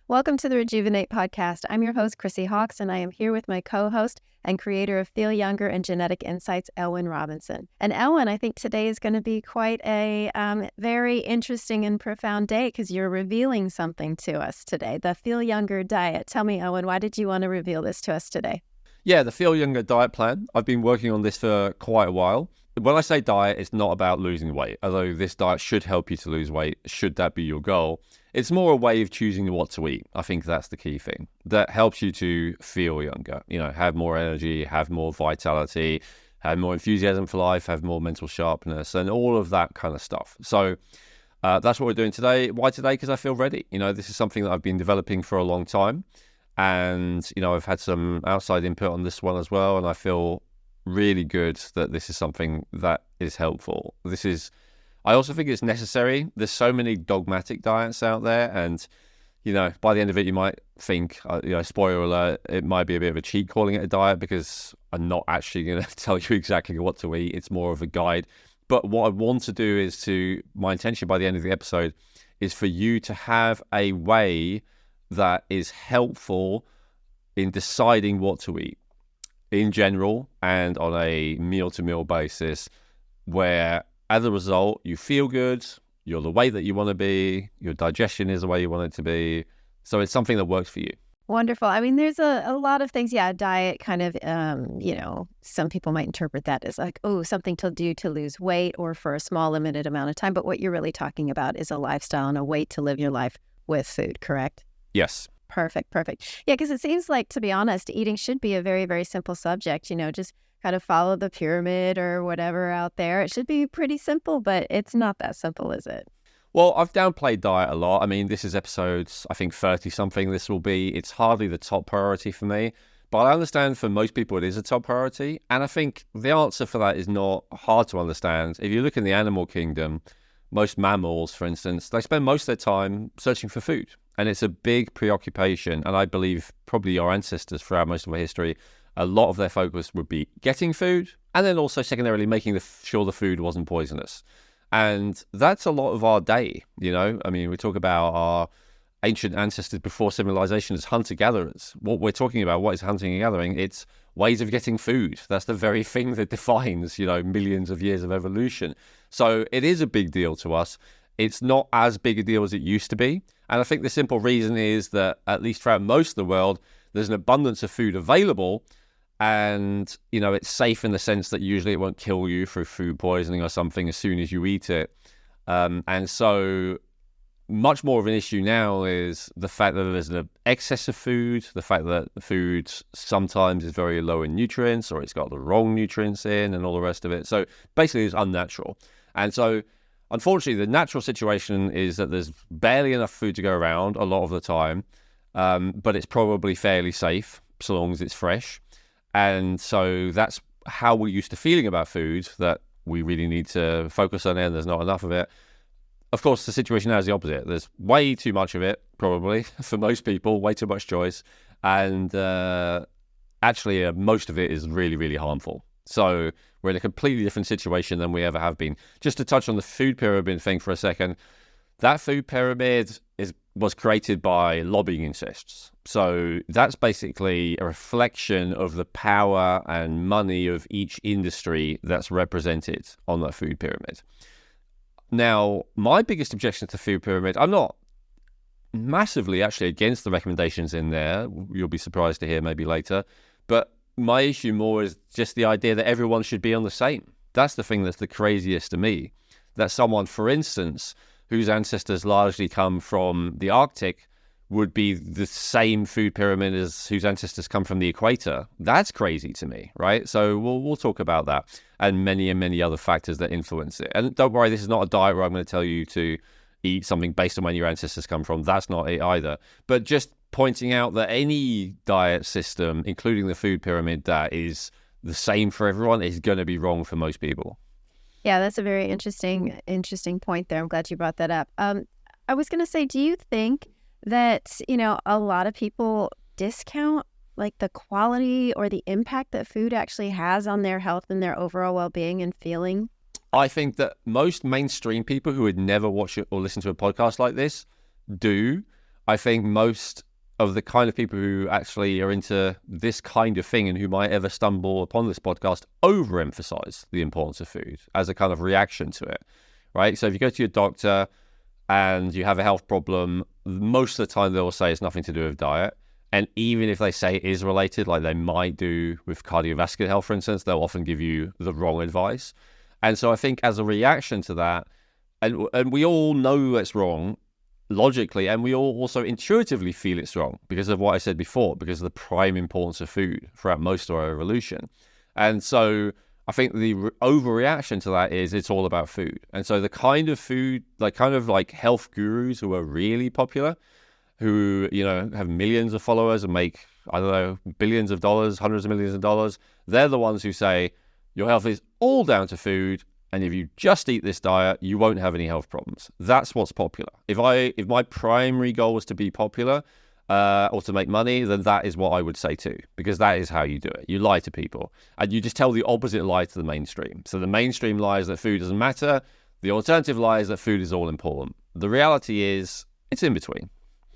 Welcome to the Rejuvenate podcast. I'm your host, Chrissy Hawks, and I am here with my co-host and creator of Feel Younger and Genetic Insights, Elwyn Robinson. And Elwyn, I think today is going to be quite a very interesting and profound day because you're revealing something to us today, the Feel Younger diet. Tell me, Elwyn, why did you want to reveal this to us today? Yeah, the Feel Younger diet plan. I've been working on this for quite a while. When I say diet, it's not about losing weight, although this diet should help you to lose weight, should that be your goal. It's more a way of choosing what to eat. I think that's the key thing. That helps you to feel younger, have more energy, have more vitality, have more enthusiasm for life, have more mental sharpness, and all of that kind of stuff. So that's what we're doing today. Why today? Because I feel ready. This is something that I've been developing for a long time. And, I've had some outside input on this one as well. And I feel really good that this is something that is helpful. I also think it's necessary. There's so many dogmatic diets out there. And, by the end of it, you might think, spoiler alert, it might be a bit of a cheat calling it a diet because I'm not actually going to tell you exactly what to eat. It's more of a guide. But what I want to do is my intention by the end of the episode is for you to have a way that is helpful in deciding what to eat in general and on a meal-to-meal basis, where as a result you feel good, you're the way that you want to be, your digestion is the way you want it to be, so it's something that works for you. Wonderful. I mean, there's a lot of things. Yeah, diet kind of, some people might interpret that as like, something to do to lose weight or for a small limited amount of time. But what you're really talking about is a lifestyle and a way to live your life with food, correct? Yes. Perfect. Yeah, because it seems like, to be honest, eating should be a very, very simple subject. Just kind of follow the pyramid or whatever out there. It should be pretty simple, but it's not that simple, is it? Well, I've downplayed diet a lot. I mean, this is episodes, I think 30-something this will be. It's hardly the top priority for me. But I understand for most people it is a top priority. And I think the answer for that is not hard to understand. If you look in the animal kingdom, most mammals, for instance, they spend most of their time searching for food. And it's a big preoccupation. And I believe probably our ancestors throughout most of our history, a lot of their focus would be getting food and then also secondarily making sure the food wasn't poisonous. And that's a lot of our day, I mean, we talk about our ancient ancestors before civilization as hunter-gatherers. What we're talking about, what is hunting and gathering? It's ways of getting food. That's the very thing that defines, millions of years of evolution. So it is a big deal to us. It's not as big a deal as it used to be. And I think the simple reason is that, at least throughout most of the world, there's an abundance of food available. And, it's safe in the sense that usually it won't kill you through food poisoning or something as soon as you eat it. And so much more of an issue now is the fact that there's an excess of food, the fact that the food sometimes is very low in nutrients or it's got the wrong nutrients in and all the rest of it. So basically it's unnatural. And so unfortunately, the natural situation is that there's barely enough food to go around a lot of the time, but it's probably fairly safe so long as it's fresh. And so that's how we're used to feeling about food, that we really need to focus on it and there's not enough of it. Of course, the situation now is the opposite. There's way too much of it, probably, for most people, way too much choice. And actually, most of it is really, really harmful. So we're in a completely different situation than we ever have been. Just to touch on the food pyramid thing for a second, that food pyramid was created by lobbying interests. So that's basically a reflection of the power and money of each industry that's represented on that food pyramid. Now, my biggest objection to the food pyramid, I'm not massively actually against the recommendations in there. You'll be surprised to hear maybe later. But my issue more is just the idea that everyone should be on the same. That's the thing that's the craziest to me. That someone, for instance, whose ancestors largely come from the Arctic would be the same food pyramid as whose ancestors come from the equator. That's crazy to me, right? So we'll talk about that and many other factors that influence it. And don't worry, this is not a diet where I'm going to tell you to eat something based on when your ancestors come from. That's not it either. But just pointing out that any diet system, including the food pyramid, that is the same for everyone is going to be wrong for most people. Yeah, that's a very interesting point there. I'm glad you brought that up. I was going to say, do you think that, a lot of people discount like the quality or the impact that food actually has on their health and their overall well-being and feeling? I think that most mainstream people who would never watch it or listen to a podcast like this do. I think most of the kind of people who actually are into this kind of thing and who might ever stumble upon this podcast overemphasize the importance of food as a kind of reaction to it, right? So if you go to your doctor and you have a health problem, most of the time they'll say it's nothing to do with diet. And even if they say it is related, like they might do with cardiovascular health, for instance, they'll often give you the wrong advice. And so I think as a reaction to that, and we all know it's wrong logically, and we all also intuitively feel it's wrong because of what I said before, because of the prime importance of food throughout most of our evolution. And so I think the overreaction to that is it's all about food. And so the kind of food, like health gurus who are really popular, who, have millions of followers and make, I don't know, billions of dollars, hundreds of millions of dollars, they're the ones who say your health is all down to food. And if you just eat this diet, you won't have any health problems. That's what's popular. If my primary goal was to be popular or to make money, then that is what I would say too, because that is how you do it. You lie to people and you just tell the opposite lie to the mainstream. So the mainstream lie is that food doesn't matter. The alternative lie is that food is all important. The reality is it's in between.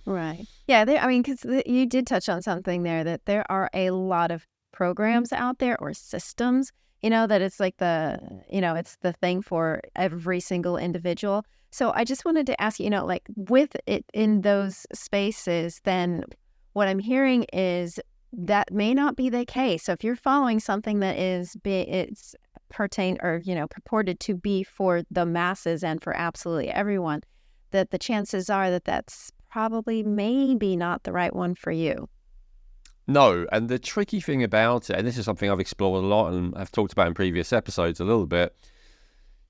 Right. Yeah. Because you did touch on something there, that there are a lot of programs out there or systems, that it's like it's the thing for every single individual. So I just wanted to ask, with it in those spaces, then what I'm hearing is that may not be the case. So if you're following something that it's pertained or, purported to be for the masses and for absolutely everyone, that the chances are that that's probably maybe not the right one for you. No, and the tricky thing about it, and this is something I've explored a lot and I've talked about in previous episodes a little bit,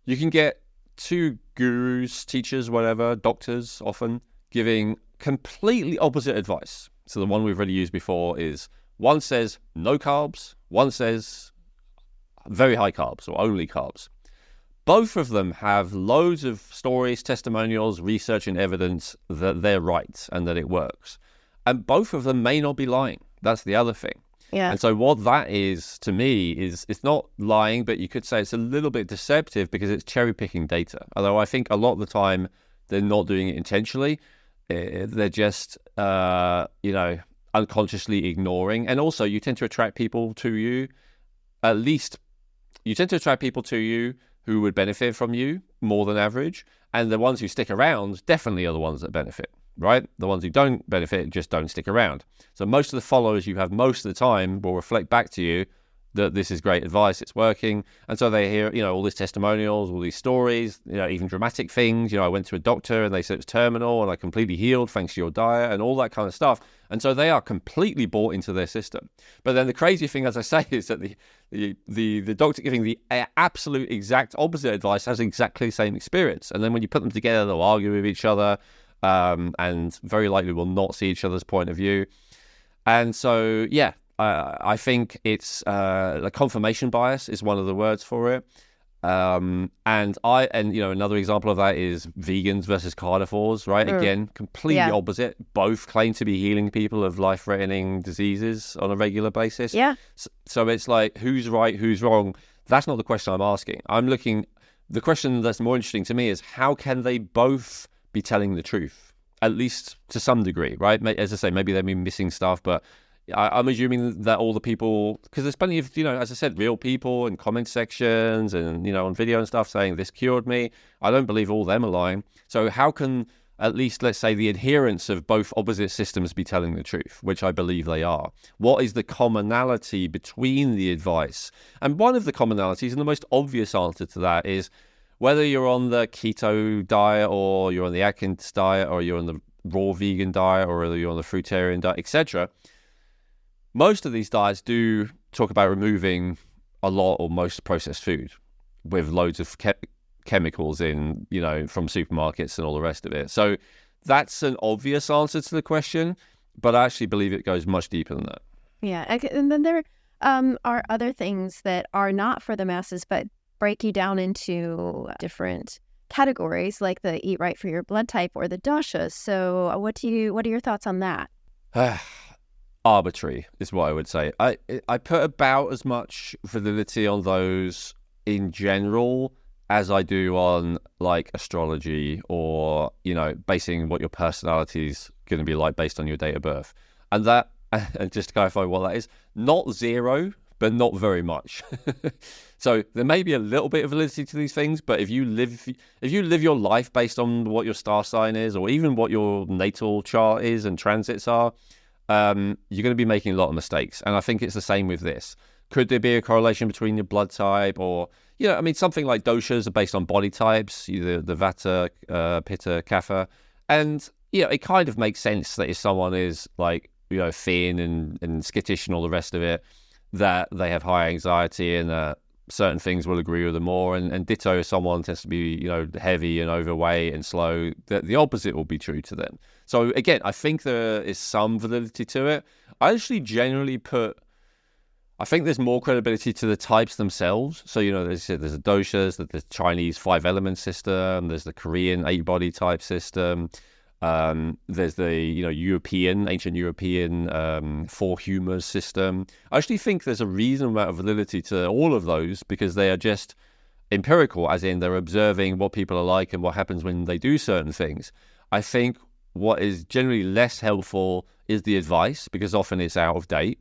you can get two gurus, teachers, whatever, doctors often, giving completely opposite advice. So the one we've already used before is one says no carbs, one says very high carbs or only carbs. Both of them have loads of stories, testimonials, research and evidence that they're right and that it works. And both of them may not be lying. That's the other thing. Yeah. And so what that is to me is it's not lying, but you could say it's a little bit deceptive because it's cherry picking data. Although I think a lot of the time they're not doing it intentionally. They're just, unconsciously ignoring. And also you tend to attract people to you, who would benefit from you more than average. And the ones who stick around definitely are the ones that benefit, right? The ones who don't benefit just don't stick around. So most of the followers you have most of the time will reflect back to you that this is great advice, it's working. And so they hear, all these testimonials, all these stories, even dramatic things. I went to a doctor and they said it was terminal and I completely healed thanks to your diet and all that kind of stuff. And so they are completely bought into their system. But then the crazy thing, as I say, is that the doctor giving the absolute exact opposite advice has exactly the same experience. And then when you put them together, they'll argue with each other and very likely will not see each other's point of view. And so, yeah, I think it's the confirmation bias is one of the words for it. And another example of that is vegans versus carnivores, right? Again, completely opposite. Both claim to be healing people of life-threatening diseases on a regular basis. Yeah. So it's like, who's right, who's wrong? That's not the question I'm asking. The question that's more interesting to me is how can they both be telling the truth, at least to some degree, right? As I say, maybe they've been missing stuff, but I'm assuming that all the people, because there's plenty of, as I said, real people in comment sections and, on video and stuff saying this cured me. I don't believe all them are lying. So how can at least, let's say, the adherents of both opposite systems be telling the truth, which I believe they are? What is the commonality between the advice? And one of the commonalities, and the most obvious answer to that, is whether you're on the keto diet or you're on the Atkins diet or you're on the raw vegan diet or whether you're on the fruitarian diet, etc., most of these diets do talk about removing a lot or most processed food with loads of chemicals in, from supermarkets and all the rest of it. So that's an obvious answer to the question, but I actually believe it goes much deeper than that. Yeah. And then there are other things that are not for the masses, but break you down into different categories, like the eat right for your blood type or the doshas. So what are your thoughts on that? Arbitrary is what I would say. I put about as much validity on those in general as I do on like astrology or, basing what your personality is going to be like based on your date of birth. And that, and just to clarify what that is, not zero, but not very much. So there may be a little bit of validity to these things, but if you live your life based on what your star sign is, or even what your natal chart is and transits are, you're going to be making a lot of mistakes. And I think it's the same with this. Could there be a correlation between your blood type, or something like doshas are based on body types, either the vata, pitta, kapha, and it kind of makes sense that if someone is like thin and skittish and all the rest of it, that they have high anxiety and certain things will agree with them more. And ditto, if someone tends to be heavy and overweight and slow, the opposite will be true to them. So again, I think there is some validity to it. I actually generally I think there's more credibility to the types themselves. So, there's the doshas, there's the Chinese 5-element system, there's the Korean 8-body type system, there's the, ancient European 4 humors system. I actually think there's a reasonable amount of validity to all of those, because they are just empirical, as in they're observing what people are like and what happens when they do certain things. I think what is generally less helpful is the advice, because often it's out of date.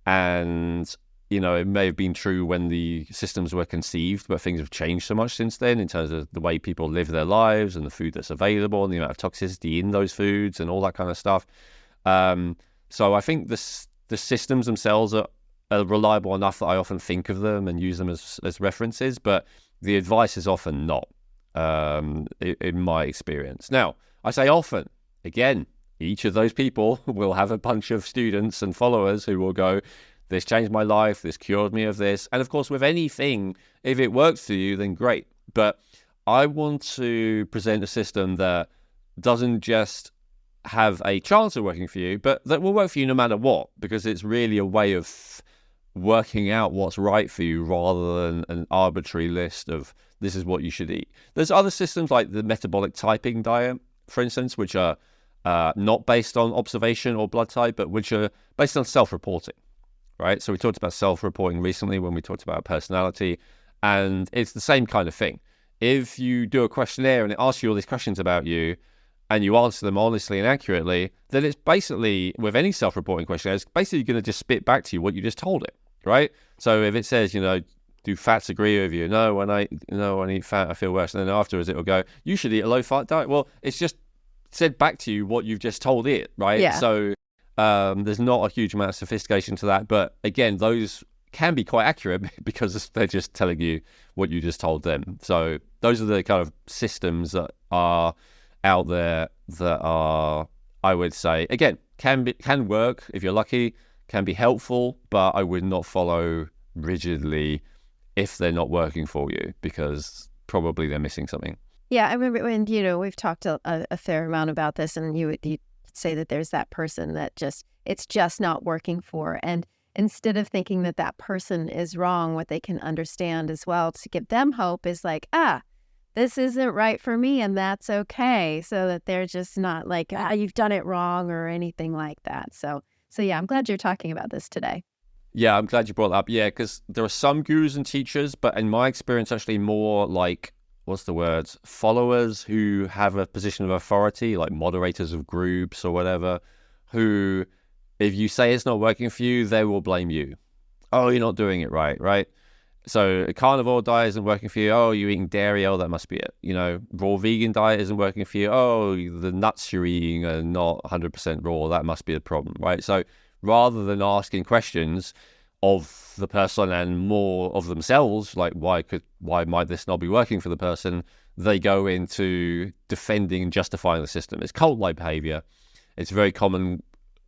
And, it may have been true when the systems were conceived, but things have changed so much since then in terms of the way people live their lives and the food that's available and the amount of toxicity in those foods and all that kind of stuff. So I think the systems themselves are reliable enough that I often think of them and use them as references, but the advice is often not, in my experience. Now, I say often, again, each of those people will have a bunch of students and followers who will go, this changed my life, this cured me of this. And of course, with anything, if it works for you, then great. But I want to present a system that doesn't just have a chance of working for you, but that will work for you no matter what, because it's really a way of working out what's right for you rather than an arbitrary list of this is what you should eat. There's other systems like the metabolic typing diet, for instance, which are not based on observation or blood type, but which are based on self-reporting, right? So we talked about self-reporting recently when we talked about personality, and it's the same kind of thing. If you do a questionnaire and it asks you all these questions about you, and you answer them honestly and accurately, then it's basically, with any self-reporting questionnaire, it's basically going to just spit back to you what you just told it, right? So if it says, do fats agree with you? No, when I eat fat, I feel worse. And then afterwards, it will go, you should eat a low-fat diet. Well, it's just said back to you what you've just told it, right? Yeah. So there's not a huge amount of sophistication to that. But again, those can be quite accurate because they're just telling you what you just told them. So those are the kind of systems that are out there that are, I would say, again, can work if you're lucky, can be helpful, but I would not follow rigidly if they're not working for you, because probably they're missing something. Yeah, I remember when, we've talked a fair amount about this, and you say that there's that person that it's just not working for. And instead of thinking that that person is wrong, what they can understand as well to give them hope is like, this isn't right for me, and that's okay. So that they're just not like, you've done it wrong or anything like that. So yeah, I'm glad you're talking about this today. Yeah, I'm glad you brought that up. Yeah, because there are some gurus and teachers, but in my experience, actually more like, followers who have a position of authority, like moderators of groups or whatever, who, if you say it's not working for you, they will blame you. Oh, you're not doing it right? So a carnivore diet isn't working for you. Oh, you're eating dairy. Oh, that must be it. Raw vegan diet isn't working for you. Oh, the nuts you're eating are not 100% raw. That must be the problem, right? So rather than asking questions of the person and more of themselves, like why might this not be working for the person, they go into defending and justifying the system. It's cult-like behavior. It's very common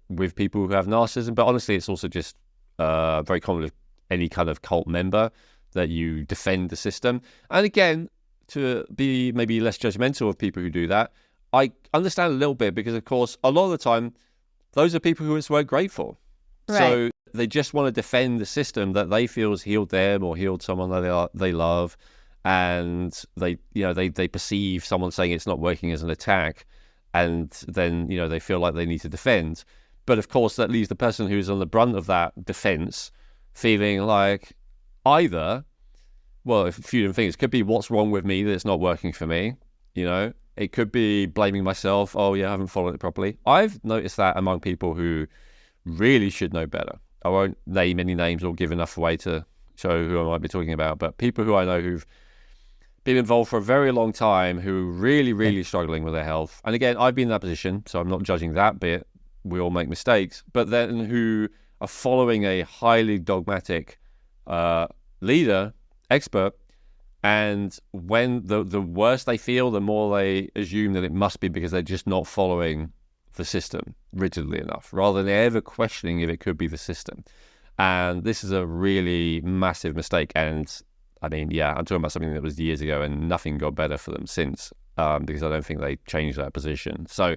with people who have narcissism, but honestly, it's also just very common with any kind of cult member, that you defend the system. And again, to be maybe less judgmental of people who do that, I understand a little bit, because of course, a lot of the time, those are people who it's worked great for. Right. So they just want to defend the system that they feel has healed them or healed someone that they love, and they perceive someone saying it's not working as an attack, and then they feel like they need to defend. But of course, that leaves the person who's on the brunt of that defense feeling like either well, a few different things. It could be what's wrong with me that's not working for me, you know? It could be blaming myself. Oh, yeah, I haven't followed it properly. I've noticed that among people who really should know better. I won't name any names or give enough away to show who I might be talking about, but people who I know who've been involved for a very long time who are really, really struggling with their health. And again, I've been in that position, so I'm not judging that bit. We all make mistakes. But then who are following a highly dogmatic leader, expert, and when the worse they feel, the more they assume that it must be because they're just not following the system rigidly enough, rather than ever questioning if it could be the system. And this is a really massive mistake. And I mean, yeah, I'm talking about something that was years ago and nothing got better for them since, because I don't think they changed that position. So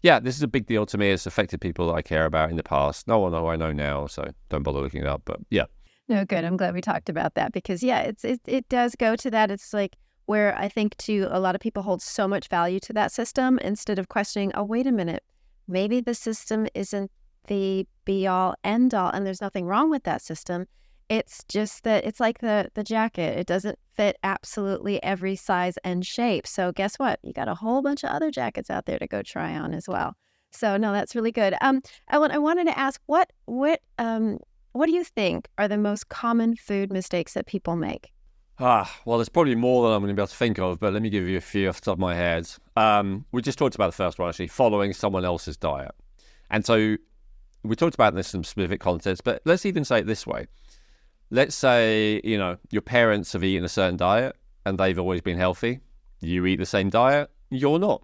yeah, this is a big deal to me. It's affected people that I care about in the past. No one I know now, so don't bother looking it up. But yeah. No, good. I'm glad we talked about that because, yeah, it does go to that. It's like where I think, too, a lot of people hold so much value to that system instead of questioning, oh, wait a minute, maybe the system isn't the be-all, end-all, and there's nothing wrong with that system. It's just that it's like the jacket. It doesn't fit absolutely every size and shape. So guess what? You got a whole bunch of other jackets out there to go try on as well. So, no, that's really good. I wanted to ask, what do you think are the most common food mistakes that people make? Well, there's probably more than I'm going to be able to think of, but let me give you a few off the top of my head. We just talked about the first one, actually, following someone else's diet. And so we talked about this in some specific context, but let's even say it this way. Let's say, you know, your parents have eaten a certain diet and they've always been healthy. You eat the same diet, you're not.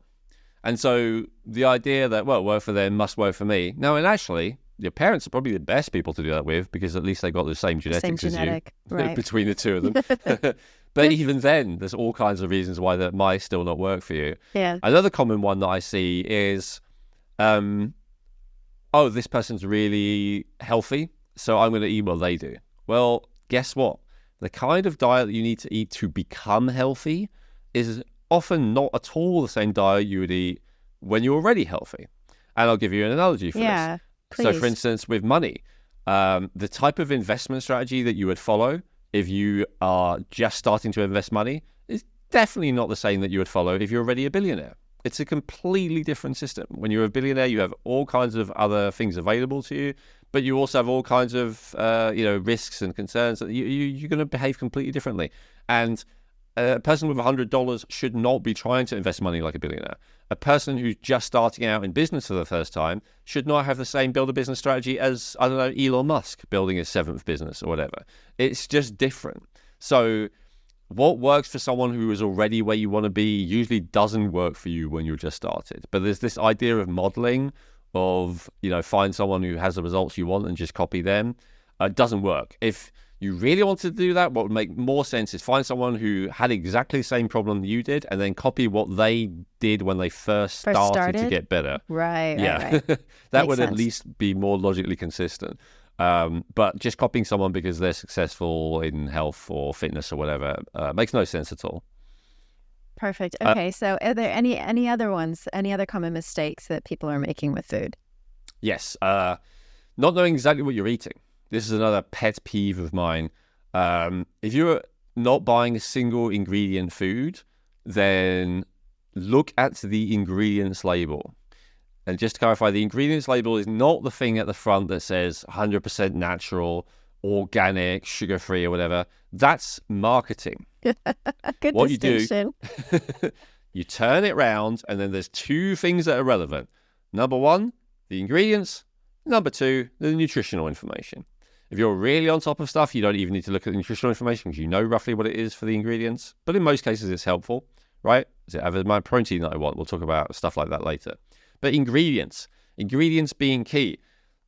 And so the idea that, well, work for them must work for me. No, and actually, your parents are probably the best people to do that with because at least they got the same genetics as you, right. between the two of them. But even then, there's all kinds of reasons why that might still not work for you. Yeah. Another common one that I see is, oh, this person's really healthy, so I'm going to eat what they do. Well, guess what? The kind of diet that you need to eat to become healthy is often not at all the same diet you would eat when you're already healthy. And I'll give you an analogy for this. Please. So, for instance, with money, the type of investment strategy that you would follow if you are just starting to invest money is definitely not the same that you would follow if you're already a billionaire. It's a completely different system. When you're a billionaire, you have all kinds of other things available to you, but you also have all kinds of risks and concerns that you're going to behave completely differently. And a person with $100 should not be trying to invest money like a billionaire. A person who's just starting out in business for the first time should not have the same build a business strategy as, I don't know, Elon Musk building his 7th business or whatever. It's just different. So what works for someone who is already where you want to be usually doesn't work for you when you're just started. But there's this idea of modeling, of, find someone who has the results you want and just copy them. It doesn't work. If you really want to do that, what would make more sense is find someone who had exactly the same problem you did and then copy what they did when they first started to get better. Right. That Makes would sense. at least be more logically consistent. But just copying someone because they're successful in health or fitness or whatever makes no sense at all. Perfect. Okay, so are there any other ones, any other common mistakes that people are making with food? Yes. Not knowing exactly what you're eating. This is another pet peeve of mine. If you're not buying a single ingredient food, then look at the ingredients label. And just to clarify, the ingredients label is not the thing at the front that says 100% natural, organic, sugar-free or whatever. That's marketing. Good what distinction. You do, you turn it round and then there's two things that are relevant. Number one, the ingredients. Number two, the nutritional information. If you're really on top of stuff, you don't even need to look at the nutritional information because you know roughly what it is for the ingredients. But in most cases, it's helpful, right? Does it have my protein that I want? We'll talk about stuff like that later. But ingredients being key.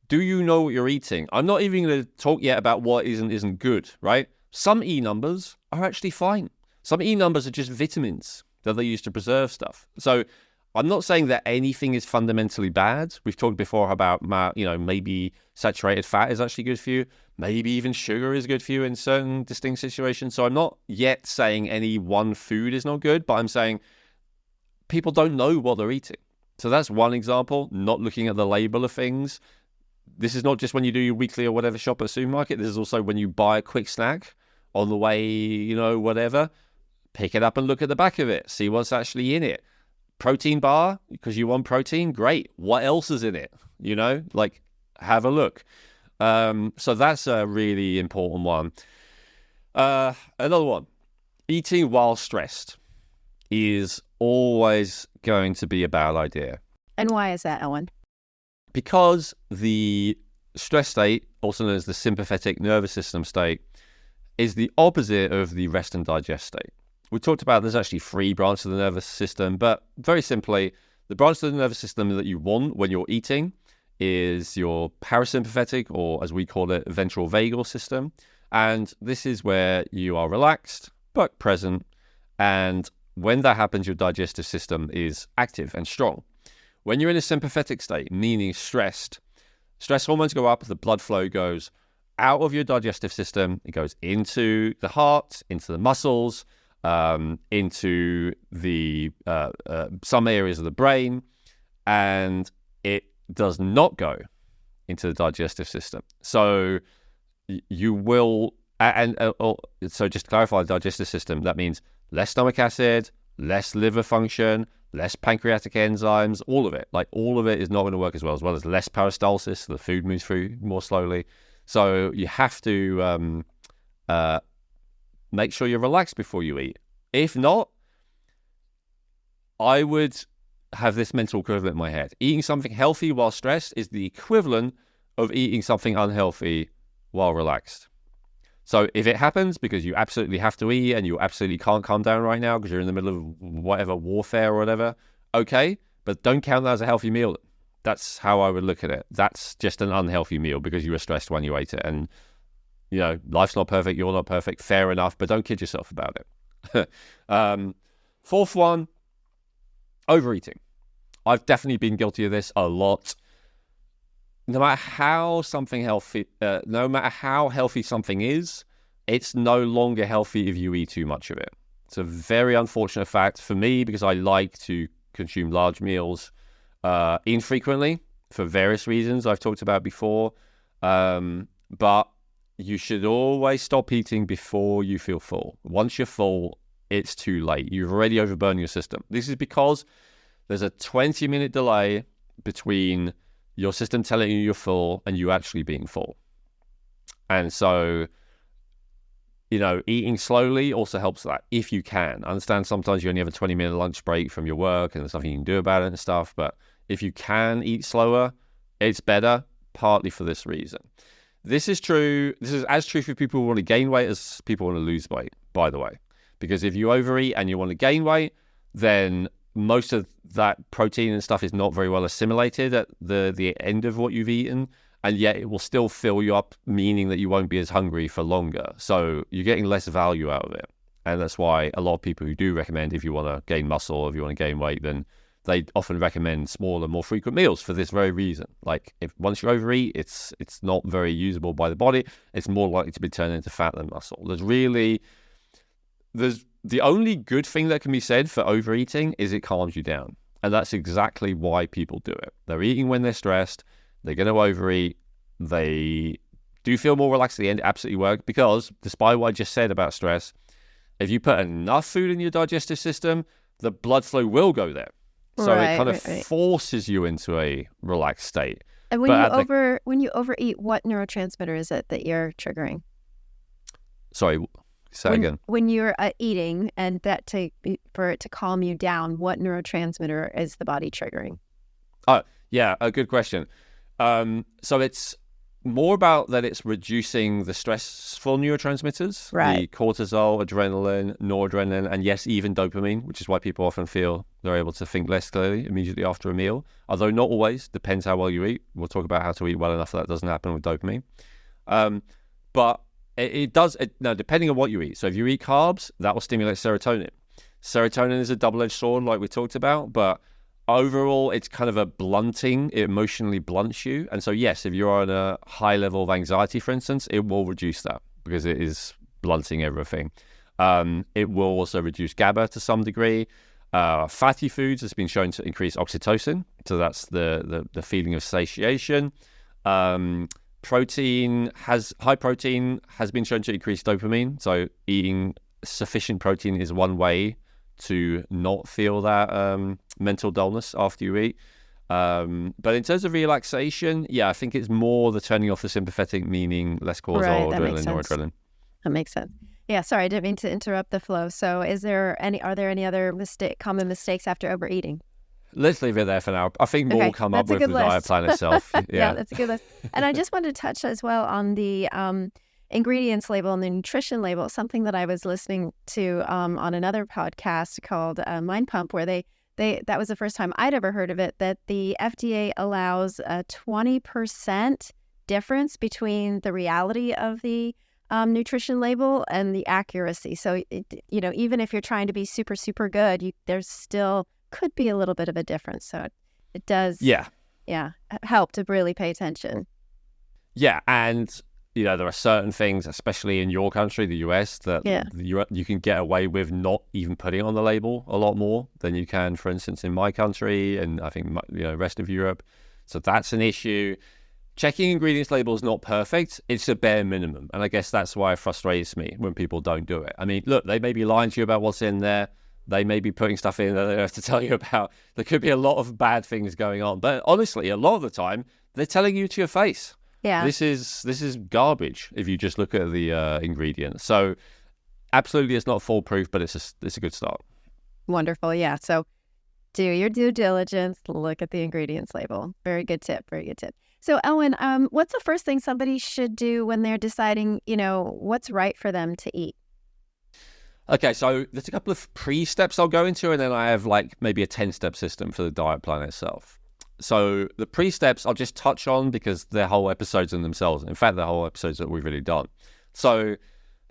Do you know what you're eating? I'm not even going to talk yet about what isn't good, right? Some E numbers are actually fine. Some E numbers are just vitamins that they use to preserve stuff. So I'm not saying that anything is fundamentally bad. We've talked before about, maybe saturated fat is actually good for you. Maybe even sugar is good for you in certain distinct situations. So I'm not yet saying any one food is not good, but I'm saying people don't know what they're eating. So that's one example, not looking at the label of things. This is not just when you do your weekly or whatever shop at a supermarket. This is also when you buy a quick snack on the way, whatever, pick it up and look at the back of it. See what's actually in it. Protein bar, because you want protein, great. What else is in it? Have a look. So that's a really important one. Another one, eating while stressed is always going to be a bad idea. And why is that, Ellen? Because the stress state, also known as the sympathetic nervous system state, is the opposite of the rest and digest state. We talked about there's actually 3 branches of the nervous system, but very simply, the branch of the nervous system that you want when you're eating is your parasympathetic, or as we call it, ventral vagal system. And this is where you are relaxed but present. And when that happens, your digestive system is active and strong. When you're in a sympathetic state, meaning stressed, stress hormones go up, the blood flow goes out of your digestive system. It goes into the heart, into the muscles, into the some areas of the brain, and it does not go into the digestive system. So you will, so just to clarify, the digestive system, that means less stomach acid, less liver function, less pancreatic enzymes, all of it. All of it is not going to work as well as less peristalsis, so the food moves through more slowly. So you have to make sure you're relaxed before you eat. If not, I would have this mental equivalent in my head. Eating something healthy while stressed is the equivalent of eating something unhealthy while relaxed. So if it happens because you absolutely have to eat and you absolutely can't calm down right now because you're in the middle of whatever warfare or whatever, okay, but don't count that as a healthy meal. That's how I would look at it. That's just an unhealthy meal because you were stressed when you ate it. And, life's not perfect, you're not perfect, fair enough, but don't kid yourself about it. Fourth one, overeating. I've definitely been guilty of this a lot. No matter how healthy something is, it's no longer healthy if you eat too much of it. It's a very unfortunate fact for me because I like to consume large meals infrequently for various reasons I've talked about before. But you should always stop eating before you feel full. Once you're full, it's too late. You've already overburned your system. This is because there's a 20-minute delay between your system telling you you're full and you actually being full. And so, eating slowly also helps that if you can. I understand sometimes you only have a 20-minute lunch break from your work and there's nothing you can do about it and stuff. But if you can eat slower, it's better, partly for this reason. This is true. This is as true for people who want to gain weight as people who want to lose weight, by the way. Because if you overeat and you want to gain weight, then most of that protein and stuff is not very well assimilated at the end of what you've eaten, and yet it will still fill you up, meaning that you won't be as hungry for longer. So you're getting less value out of it. And that's why a lot of people who do recommend, if you want to gain muscle or if you want to gain weight, then they often recommend smaller, more frequent meals for this very reason. If once you overeat, it's not very usable by the body. It's more likely to be turned into fat than muscle. There's the only good thing that can be said for overeating is it calms you down. And that's exactly why people do it. They're eating when they're stressed. They're going to overeat. They do feel more relaxed at the end. It absolutely works because despite what I just said about stress, if you put enough food in your digestive system, the blood flow will go there. So it kind of forces you into a relaxed state. And when you overeat, what neurotransmitter is it that you're triggering? Sorry, say again. When you're eating and for it to calm you down, what neurotransmitter is the body triggering? Oh, yeah, a good question. So it's more about that it's reducing the stressful neurotransmitters, right? The cortisol, adrenaline, noradrenaline, and yes, even dopamine, which is why people often feel they're able to think less clearly immediately after a meal. Although not always, depends how well you eat. We'll talk about how to eat well enough that doesn't happen with dopamine. But it does, now depending on what you eat. So if you eat carbs, that will stimulate serotonin. Serotonin is a double-edged sword like we talked about, but overall, it's kind of a blunting. It emotionally blunts you. And so, yes, if you're on a high level of anxiety, for instance, it will reduce that because it is blunting everything. It will also reduce GABA to some degree. Fatty foods has been shown to increase oxytocin. So that's the feeling of satiation. high protein has been shown to increase dopamine. So eating sufficient protein is one way to not feel that mental dullness after you eat. But in terms of relaxation, I think it's more the turning off the sympathetic, meaning less cortisol, adrenaline, noradrenaline. That makes sense. Yeah, sorry, I didn't mean to interrupt the flow. So are there any other common mistakes after overeating? Let's leave it there for now. I think more will come up with the diet plan itself. Yeah, that's a good list. And I just wanted to touch as well on the ingredients label and the nutrition label, something that I was listening to on another podcast called Mind Pump, where that was the first time I'd ever heard of it, that the FDA allows a 20% difference between the reality of the nutrition label and the accuracy. So, even if you're trying to be super, super good, there's still could be a little bit of a difference. So it does help to really pay attention. Yeah, and there are certain things, especially in your country, the US, that you can get away with not even putting on the label a lot more than you can, for instance, in my country and I think rest of Europe. So that's an issue. Checking ingredients label is not perfect. It's a bare minimum. And I guess that's why it frustrates me when people don't do it. I mean, look, they may be lying to you about what's in there. They may be putting stuff in that they don't have to tell you about. There could be a lot of bad things going on. But honestly, a lot of the time, they're telling you to your face. Yeah. This is garbage if you just look at the ingredients. So absolutely, it's not foolproof, but it's a good start. Wonderful. Yeah. So do your due diligence. Look at the ingredients label. Very good tip. Very good tip. So Elwyn, what's the first thing somebody should do when they're deciding, what's right for them to eat? Okay, so there's a couple of pre-steps I'll go into, and then I have maybe a 10-step system for the diet plan itself. So the pre-steps I'll just touch on because they're whole episodes in themselves. In fact, they're whole episodes that we've really done. So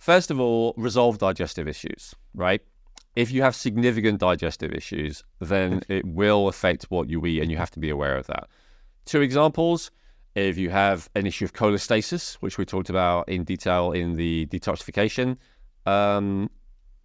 first of all, resolve digestive issues, right? If you have significant digestive issues, then it will affect what you eat, and you have to be aware of that. 2 examples, if you have an issue of cholestasis, which we talked about in detail in the detoxification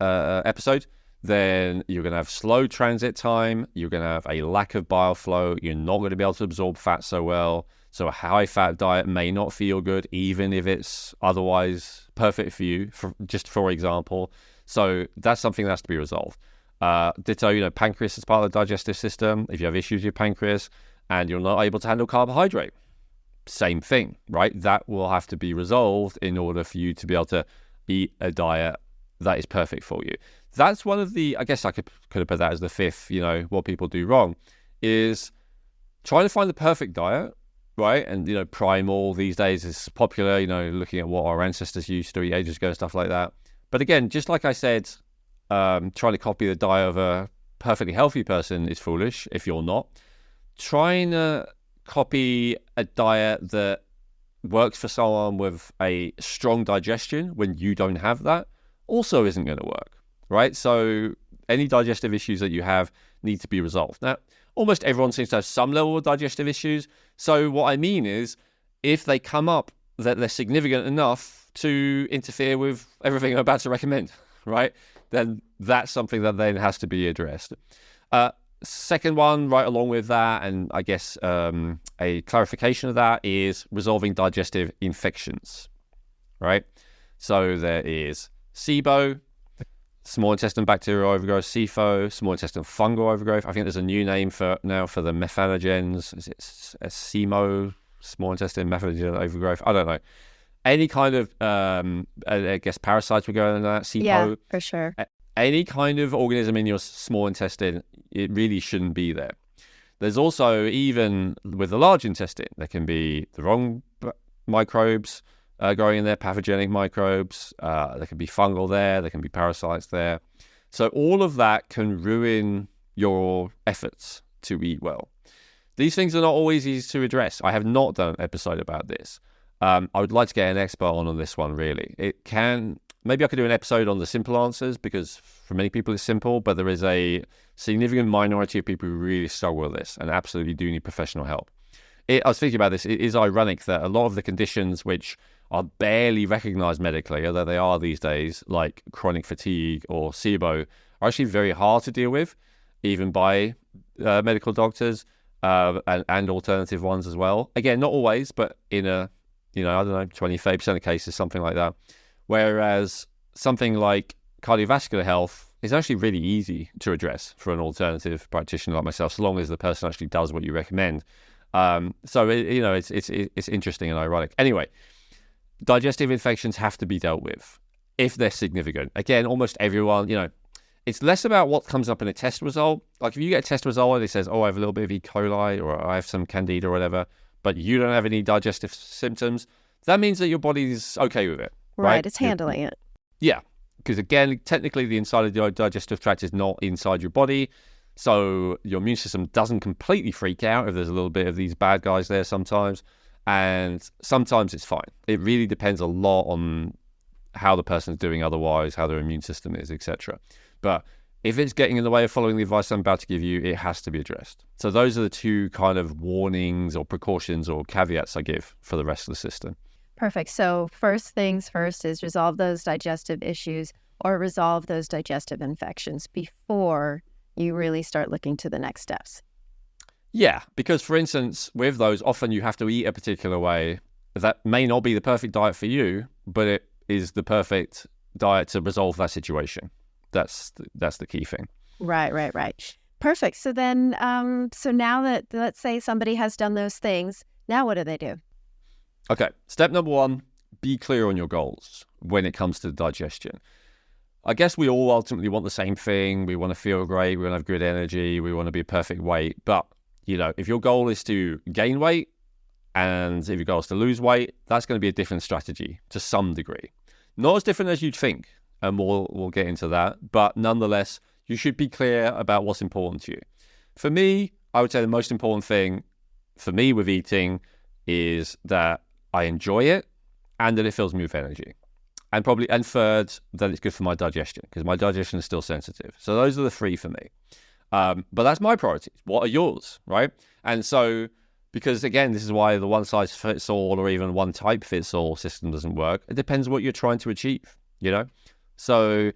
episode, then you're going to have slow transit time, you're going to have a lack of bile flow, you're not going to be able to absorb fat so well, so a high-fat diet may not feel good, even if it's otherwise perfect for you, for example. So that's something that has to be resolved. Ditto, pancreas is part of the digestive system. If you have issues with your pancreas and you're not able to handle carbohydrate, same thing, right? That will have to be resolved in order for you to be able to eat a diet that is perfect for you. That's one of the, I guess I could have put that as the 5th, what people do wrong, is trying to find the perfect diet, right? And, primal these days is popular, looking at what our ancestors used to eat ages ago and stuff like that. But again, just like I said, trying to copy the diet of a perfectly healthy person is foolish if you're not. Trying to copy a diet that works for someone with a strong digestion when you don't have that also isn't going to work, right? So any digestive issues that you have need to be resolved. Now, almost everyone seems to have some level of digestive issues. So what I mean is, if they come up that they're significant enough to interfere with everything I'm about to recommend, right, then that's something that then has to be addressed. Second one, right along with that, and I guess a clarification of that, is resolving digestive infections, right? So there is SIBO, small intestine bacterial overgrowth, SIFO, small intestine fungal overgrowth. I think there's a new name for the methanogens. Is it SIMO, small intestine methanogen overgrowth? I don't know. Any kind of, I guess parasites would go in that, SIPO. Yeah, for sure. Any kind of organism in your small intestine, it really shouldn't be there. There's also, even with the large intestine, there can be the wrong microbes growing in there, pathogenic microbes. There can be fungal there can be parasites there. So all of that can ruin your efforts to eat well. These things are not always easy to address. I have not done an episode about this. I would like to get an expert on this one, really. Maybe I could do an episode on the simple answers, because for many people it's simple, but there is a significant minority of people who really struggle with this and absolutely do need professional help. I was thinking about this. It is ironic that a lot of the conditions which are barely recognized medically, although they are these days, like chronic fatigue or SIBO, are actually very hard to deal with, even by medical doctors and alternative ones as well. Again, not always, but in a I don't know, 20, 30% of cases, something like that. Whereas something like cardiovascular health is actually really easy to address for an alternative practitioner like myself, so long as the person actually does what you recommend. So it's interesting and ironic. Anyway, digestive infections have to be dealt with if they're significant. Again, almost everyone, it's less about what comes up in a test result. Like if you get a test result and it says, oh, I have a little bit of E. coli or I have some candida or whatever, but you don't have any digestive symptoms, that means that your body's okay with it. Right, it's handling it. Yeah, because again, technically the inside of the digestive tract is not inside your body, so your immune system doesn't completely freak out if there's a little bit of these bad guys there sometimes, and sometimes it's fine. It really depends a lot on how the person's doing otherwise, how their immune system is, etc. But if it's getting in the way of following the advice I'm about to give you, it has to be addressed. So those are the two kind of warnings or precautions or caveats I give for the rest of the system. Perfect. So first things first is resolve those digestive issues or resolve those digestive infections before you really start looking to the next steps. Yeah, because for instance, with those, often you have to eat a particular way. That may not be the perfect diet for you, but it is the perfect diet to resolve that situation. That's the key thing. Right. Perfect. So then, so now that, let's say somebody has done those things, now what do they do? Okay, step number one, be clear on your goals when it comes to digestion. I guess we all ultimately want the same thing. We want to feel great. We want to have good energy. We want to be a perfect weight. But, if your goal is to gain weight and if your goal is to lose weight, that's going to be a different strategy to some degree. Not as different as you'd think, and we'll get into that. But nonetheless, you should be clear about what's important to you. For me, I would say the most important thing for me with eating is that I enjoy it and that it fills me with energy. And third, that it's good for my digestion, because my digestion is still sensitive. So those are the three for me. But that's my priorities. What are yours, right? And so, because again, this is why the one size fits all or even one type fits all system doesn't work. It depends what you're trying to achieve, So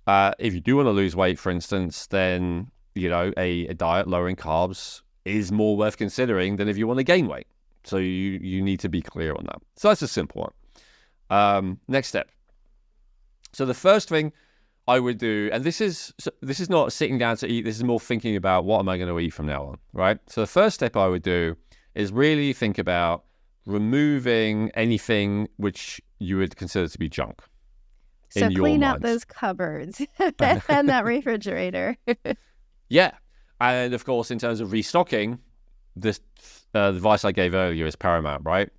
if you do want to lose weight, for instance, then, a diet lower in carbs is more worth considering than if you want to gain weight. So you need to be clear on that. So that's a simple one. Next step. So the first thing I would do, and this is not sitting down to eat, this is more thinking about what am I going to eat from now on, right? So the first step I would do is really think about removing anything which you would consider to be junk. So clean out those cupboards and that refrigerator. Yeah. And of course, in terms of restocking, this the advice I gave earlier is paramount, right?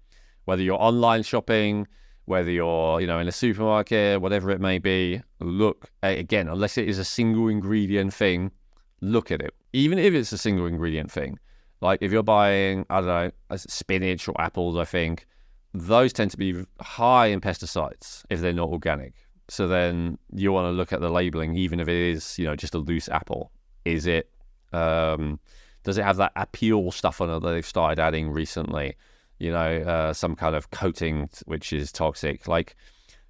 Whether you're online shopping, whether you're, in a supermarket, whatever it may be, look, again, unless it is a single ingredient thing, look at it. Even if it's a single ingredient thing, like if you're buying, I don't know, spinach or apples, I think, those tend to be high in pesticides if they're not organic. So then you want to look at the labeling, even if it is, just a loose apple. Is it, does it have that appeal stuff on it that they've started adding recently? Some kind of coating which is toxic. Like,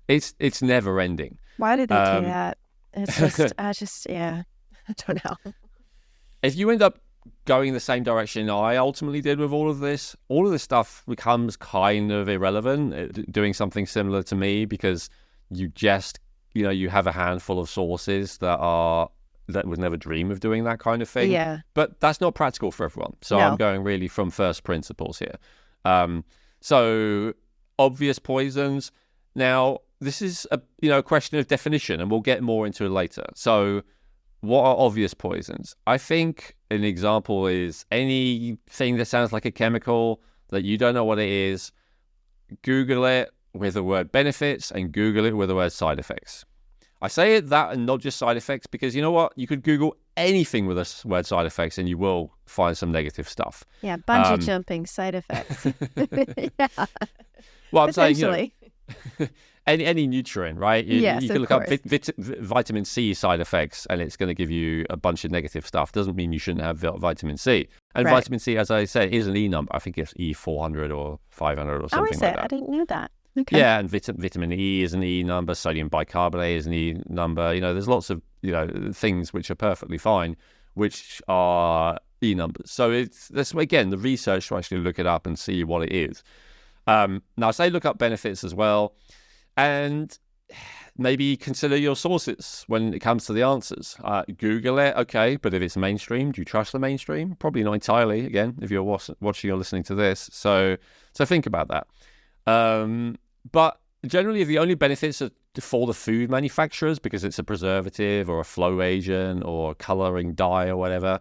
it's never ending. Why did they do that? It's just, I don't know. If you end up going the same direction I ultimately did with all of this stuff becomes kind of irrelevant, doing something similar to me, because you just, you have a handful of sources that would never dream of doing that kind of thing. Yeah. But that's not practical for everyone. So No. I'm going really from first principles here. So obvious poisons. Now, this is a question of definition, and we'll get more into it later. So what are obvious poisons? I think an example is anything that sounds like a chemical that you don't know what it is. Google it with the word benefits and Google it with the word side effects. I say it that and not just side effects because you know what? You could Google anything with the word side effects and you will find some negative stuff. Yeah, bungee jumping, side effects. Yeah. Well, I'm saying, any nutrient, right? You can look up vitamin C side effects and it's going to give you a bunch of negative stuff. Doesn't mean you shouldn't have vitamin C. And right. Vitamin C, as I said, is an E number. I think it's E400 or 500 or something like that. I didn't know that. Okay. Yeah, and vitamin E is an E number, sodium bicarbonate is an E number. There's lots of, things which are perfectly fine, which are E numbers. So that's, again, the research to actually look it up and see what it is. Now, say look up benefits as well, and maybe consider your sources when it comes to the answers. Google it, okay, but if it's mainstream, do you trust the mainstream? Probably not entirely, again, if you're watching or listening to this. So think about that. But generally, the only benefits are for the food manufacturers because it's a preservative or a flow agent or a coloring dye or whatever,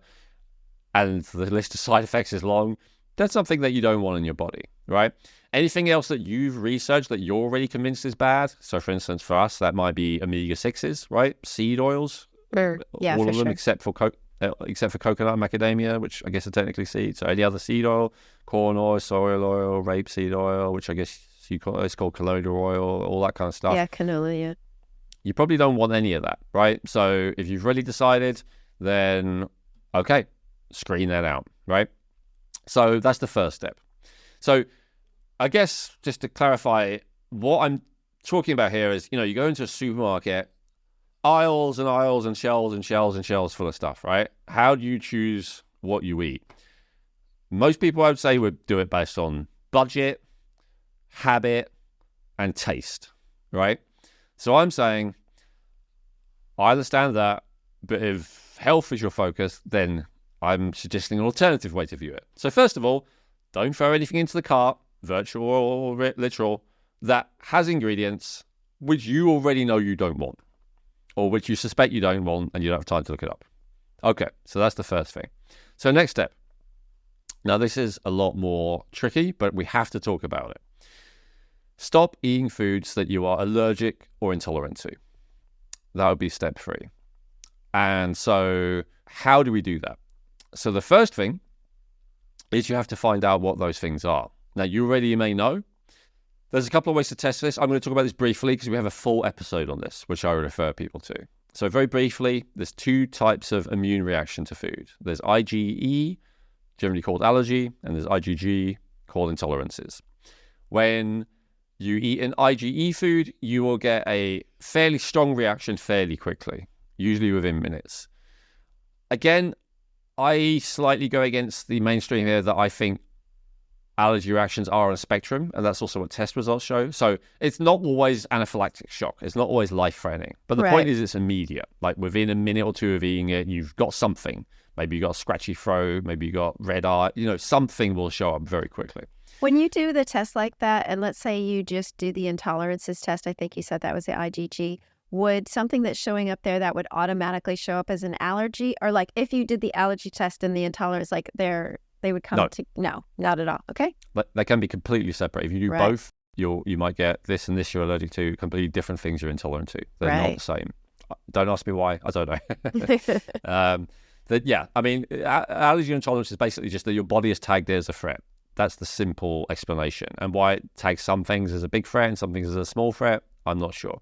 and the list of side effects is long, that's something that you don't want in your body, right? Anything else that you've researched that you're already convinced is bad? So, for instance, for us, that might be omega-6s, right? Seed oils, all of them except for coconut and macadamia, which I guess are technically seeds. So any other seed oil, corn oil, soy oil, rapeseed oil, which I guess it's called canola oil, all that kind of stuff. Yeah, canola, yeah. You probably don't want any of that, right? So if you've really decided, then okay, screen that out, right? So that's the first step. So I guess just to clarify, what I'm talking about here is, you go into a supermarket, aisles and aisles and shelves and shelves and shelves full of stuff, right? How do you choose what you eat? Most people, I would say, would do it based on budget, habit, and taste, right? So I'm saying, I understand that, but if health is your focus, then I'm suggesting an alternative way to view it. So first of all, don't throw anything into the cart, virtual or literal, that has ingredients which you already know you don't want, or which you suspect you don't want and you don't have time to look it up. Okay, so that's the first thing. So next step. Now this is a lot more tricky, but we have to talk about it. Stop eating foods that you are allergic or intolerant to. That would be step 3. And so how do we do that? So the first thing is you have to find out what those things are. Now, you already may know. There's a couple of ways to test this. I'm going to talk about this briefly because we have a full episode on this, which I refer people to. So very briefly, there's 2 types of immune reaction to food. There's IgE, generally called allergy, and there's IgG, called intolerances. When you eat an IgE food, you will get a fairly strong reaction fairly quickly, usually within minutes. Again, I slightly go against the mainstream here that I think allergy reactions are on a spectrum, and that's also what test results show. So it's not always anaphylactic shock. It's not always life-threatening. But the point is it's immediate. Like within a minute or 2 of eating it, you've got something. Maybe you got a scratchy throat, maybe you got red eye, something will show up very quickly. When you do the test like that, and let's say you just do the intolerances test, I think you said that was the IgG, would something that's showing up there that would automatically show up as an allergy? Or like if you did the allergy test and the intolerance, like they would come to... No, not at all. Okay. But they can be completely separate. If you do both, you might get this and this you're allergic to, completely different things you're intolerant to. They're not the same. Don't ask me why. I don't know. Allergy intolerance is basically just that your body is tagged as a threat. That's the simple explanation. And why it tags some things as a big threat and some things as a small threat, I'm not sure.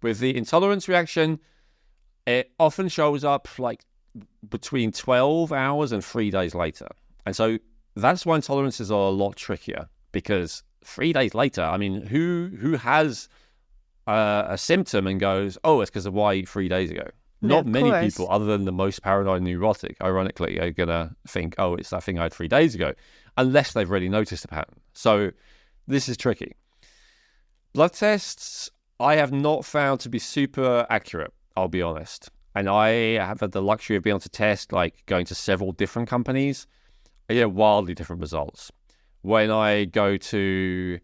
With the intolerance reaction, it often shows up like between 12 hours and 3 days later. And so that's why intolerances are a lot trickier, because 3 days later, I mean, who has a symptom and goes, oh, it's because of what I ate 3 days ago? Not many people, other than the most paranoid neurotic, ironically, are going to think, oh, it's that thing I had 3 days ago, unless they've already noticed a pattern. So this is tricky. Blood tests, I have not found to be super accurate, I'll be honest. And I have had the luxury of being able to test, like going to several different companies. I get wildly different results. When I go to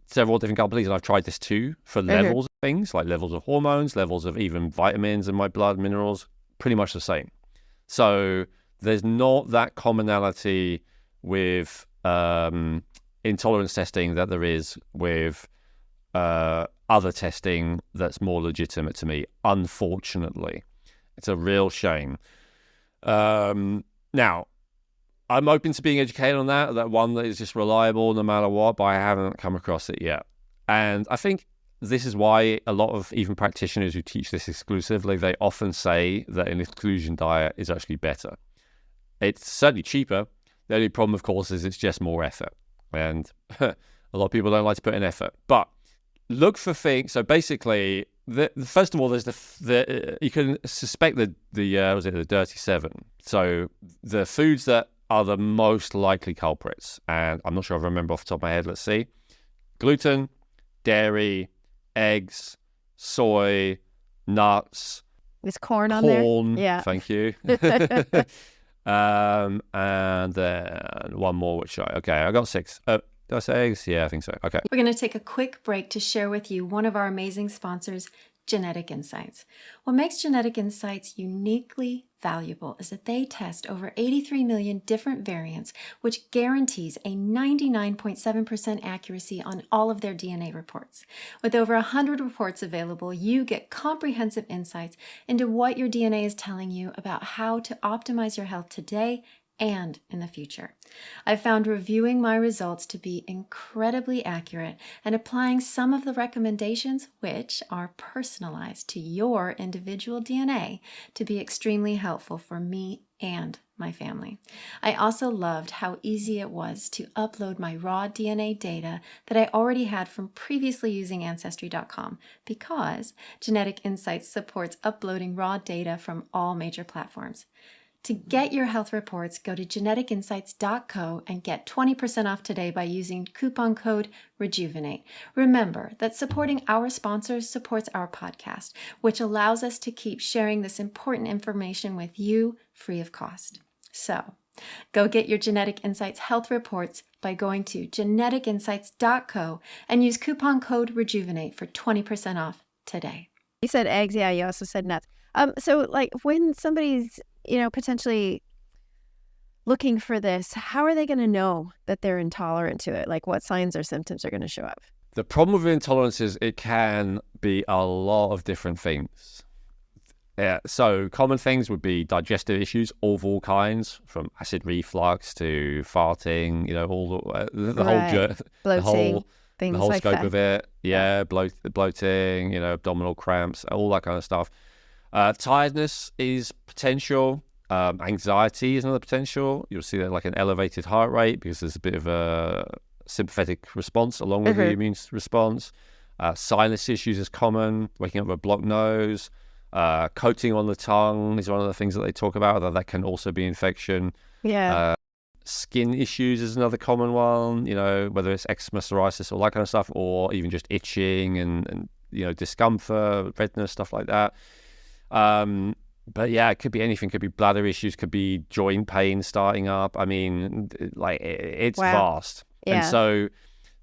several different companies, and I've tried this too, for levels of things, like levels of hormones, levels of even vitamins in my blood, minerals, pretty much the same. So there's not that commonality with intolerance testing that there is with other testing that's more legitimate to me, unfortunately. It's a real shame. Now, I'm open to being educated on that one that is just reliable no matter what, but I haven't come across it yet. And I think this is why a lot of even practitioners who teach this exclusively, they often say that an exclusion diet is actually better. It's certainly cheaper. The only problem, of course, is it's just more effort. And a lot of people don't like to put in effort. But look for things. So basically, first of all, there's the you can suspect the dirty 7. So the foods that are the most likely culprits. And I'm not sure if I remember off the top of my head. Let's see. Gluten, dairy, eggs, soy, nuts. Is corn on there? Yeah. Thank you. And then one more, I got 6. Did I say eggs? Yeah, I think so. Okay. We're going to take a quick break to share with you one of our amazing sponsors, Genetic Insights. What makes Genetic Insights uniquely valuable is that they test over 83 million different variants, which guarantees a 99.7% accuracy on all of their DNA reports. With over 100 reports available, you get comprehensive insights into what your DNA is telling you about how to optimize your health today and in the future. I found reviewing my results to be incredibly accurate and applying some of the recommendations, which are personalized to your individual DNA, to be extremely helpful for me and my family. I also loved how easy it was to upload my raw DNA data that I already had from previously using Ancestry.com, because Genetic Insights supports uploading raw data from all major platforms. To get your health reports, go to geneticinsights.co and get 20% off today by using coupon code Rejuvenate. Remember that supporting our sponsors supports our podcast, which allows us to keep sharing this important information with you free of cost. So, go get your Genetic Insights health reports by going to geneticinsights.co and use coupon code Rejuvenate for 20% off today. You said eggs, yeah. You also said nuts. So, like, when somebody's potentially looking for this, how are they going to know that they're intolerant to it? Like, what signs or symptoms are going to show up? The problem with intolerance is it can be a lot of different things. Yeah, so common things would be digestive issues of all kinds, from acid reflux to farting, all the whole bloating, the whole like scope that. of it. Yeah, bloating, abdominal cramps, all that kind of stuff. Tiredness is potential. Anxiety is another potential. You'll see that, like, an elevated heart rate, because there's a bit of a sympathetic response along with the immune response. Sinus issues is common. Waking up with a blocked nose. Coating on the tongue is one of the things that they talk about, that can also be infection. Yeah. Skin issues is another common one, whether it's eczema, psoriasis, all that kind of stuff, or even just itching and discomfort, redness, stuff like that. But yeah, it could be anything. Could be bladder issues, could be joint pain starting up. I mean, like, it's vast. Yeah. And so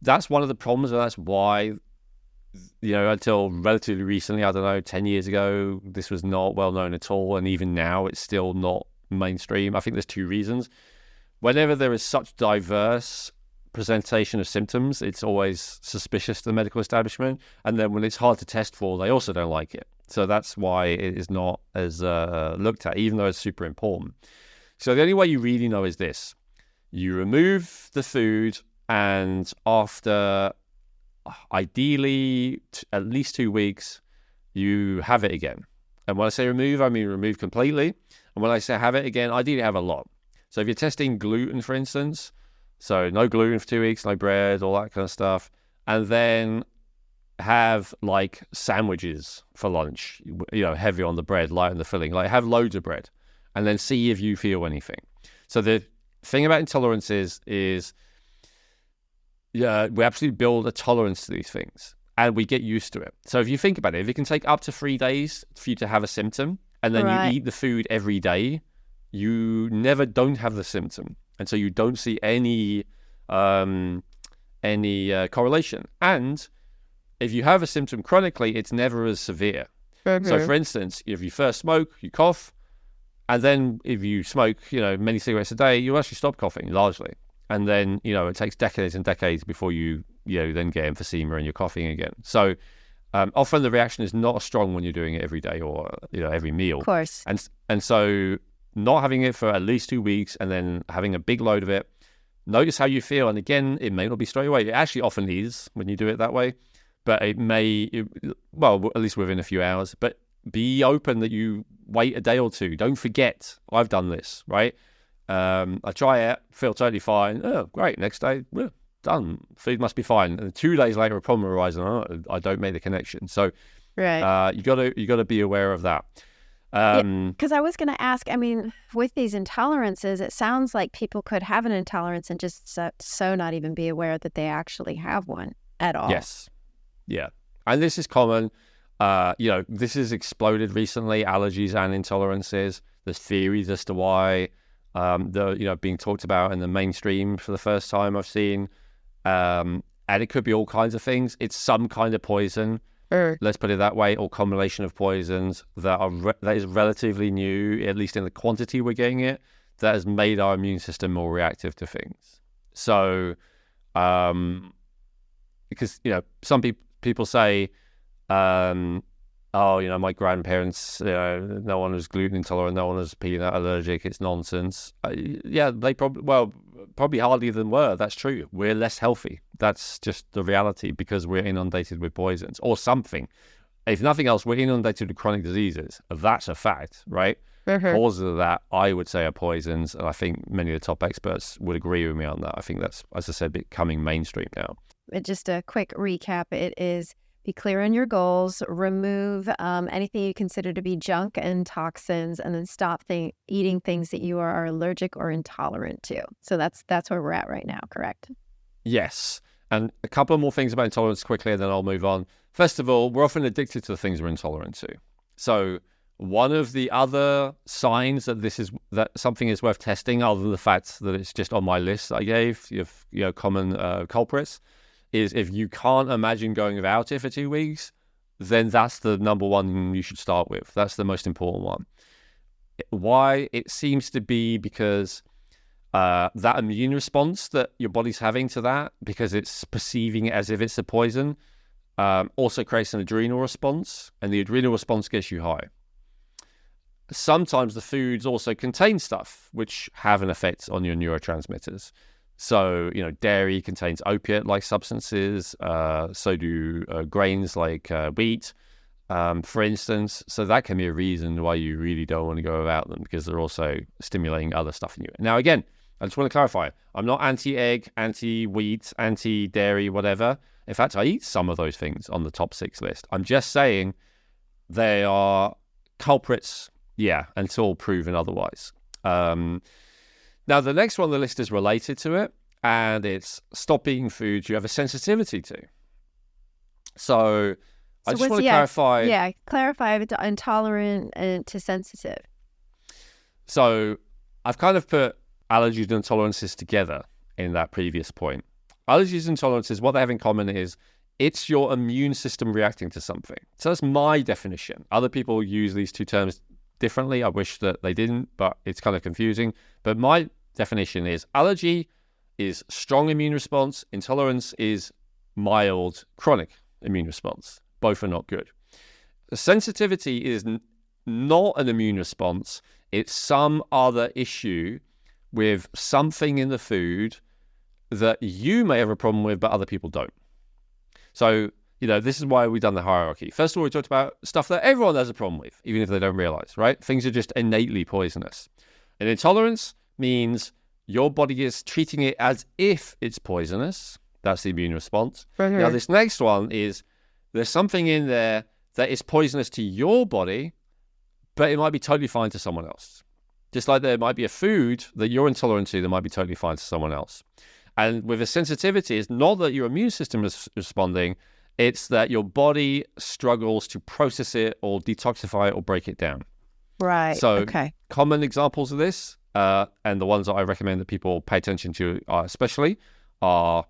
that's one of the problems, and that's why, until relatively recently, I don't know, 10 years ago, this was not well known at all. And even now, it's still not mainstream. I think there's 2 reasons. Whenever there is such diverse presentation of symptoms, it's always suspicious to the medical establishment. And then when it's hard to test for, they also don't like it. So that's why it is not as looked at, even though it's super important. So the only way you really know is this. You remove the food, and after ideally at least 2 weeks, you have it again. And when I say remove, I mean remove completely. And when I say have it again, ideally have a lot. So if you're testing gluten, for instance, so no gluten for 2 weeks, no bread, all that kind of stuff, and then have, like, sandwiches for lunch, heavy on the bread, light on the filling, like, have loads of bread, and then see if you feel anything. So the thing about intolerance is we absolutely build a tolerance to these things, and we get used to it. So if you think about it, if it can take up to 3 days for you to have a symptom, and then you eat the food every day, you never don't have the symptom, and so you don't see any correlation. And if you have a symptom chronically, it's never as severe. So, for instance, if you first smoke, you cough, and then if you smoke, many cigarettes a day, you actually stop coughing largely. And then, it takes decades and decades before you then get emphysema and you're coughing again. So, often the reaction is not as strong when you're doing it every day or, every meal. Of course. And so, not having it for at least 2 weeks and then having a big load of it, notice how you feel. And again, it may not be straight away. It actually often is when you do it that way. But it may, at least within a few hours. But be open that you wait a day or two. Don't forget, I've done this, right? I try it, feel totally fine. Oh, great. Next day, done. Food must be fine. And 2 days later, a problem arises, and I don't make the connection. So you got to be aware of that. Because I was going to ask, I mean, with these intolerances, it sounds like people could have an intolerance and just so not even be aware that they actually have one at all. Yes. Yeah. And this is common. This has exploded recently, allergies and intolerances. There's theories as to why they're being talked about in the mainstream for the first time I've seen. And it could be all kinds of things. It's some kind of poison. Let's put it that way, or combination of poisons that is relatively new, at least in the quantity we're getting it, that has made our immune system more reactive to things. So, because some people say, my grandparents, no one was gluten intolerant, no one was peanut allergic. It's nonsense. They probably hardly than were. That's true. We're less healthy. That's just the reality because we're inundated with poisons or something. If nothing else, we're inundated with chronic diseases. That's a fact, right? Causes of that, I would say, are poisons. And I think many of the top experts would agree with me on that. I think that's, as I said, becoming mainstream now. Just a quick recap. It is be clear on your goals, remove anything you consider to be junk and toxins, and then stop eating things that you are allergic or intolerant to. So that's where we're at right now, correct? Yes. And a couple of more things about intolerance quickly, and then I'll move on. First of all, we're often addicted to the things we're intolerant to. So one of the other signs that something is worth testing, other than the fact that it's just on my list I gave, common culprits, is if you can't imagine going without it for 2 weeks, then that's the number one you should start with. That's the most important one. Why? It seems to be because that immune response that your body's having to that, because it's perceiving it as if it's a poison, also creates an adrenal response, and the adrenal response gets you high. Sometimes the foods also contain stuff which have an effect on your neurotransmitters. So, dairy contains opiate-like substances, so do grains like wheat, for instance. So that can be a reason why you really don't want to go without them, because they're also stimulating other stuff in you. Now, again, I just want to clarify, I'm not anti-egg, anti-wheat, anti-dairy, whatever. In fact, I eat some of those things on the top 6 list. I'm just saying they are culprits, until proven otherwise. Now, the next one on the list is related to it, and it's stop eating foods you have a sensitivity to. So I just want to clarify. Yeah, clarify intolerant to sensitive. So I've kind of put allergies and intolerances together in that previous point. Allergies and intolerances, what they have in common is it's your immune system reacting to something. So that's my definition. Other people use these two terms differently. I wish that they didn't, but it's kind of confusing. But my definition is allergy is strong immune response. Intolerance is mild chronic immune response. Both are not good. Sensitivity is not an immune response. It's some other issue with something in the food that you may have a problem with, but other people don't. So, this is why we've done the hierarchy. First of all, we talked about stuff that everyone has a problem with, even if they don't realize, right? Things are just innately poisonous. An intolerance means your body is treating it as if it's poisonous. That's the immune response. Mm-hmm. Now, this next one is there's something in there that is poisonous to your body, but it might be totally fine to someone else. Just like there might be a food that you're intolerant to that might be totally fine to someone else. And with a sensitivity, it's not that your immune system is responding, it's that your body struggles to process it or detoxify it or break it down. Right. So common examples of this, and the ones that I recommend that people pay attention to especially, are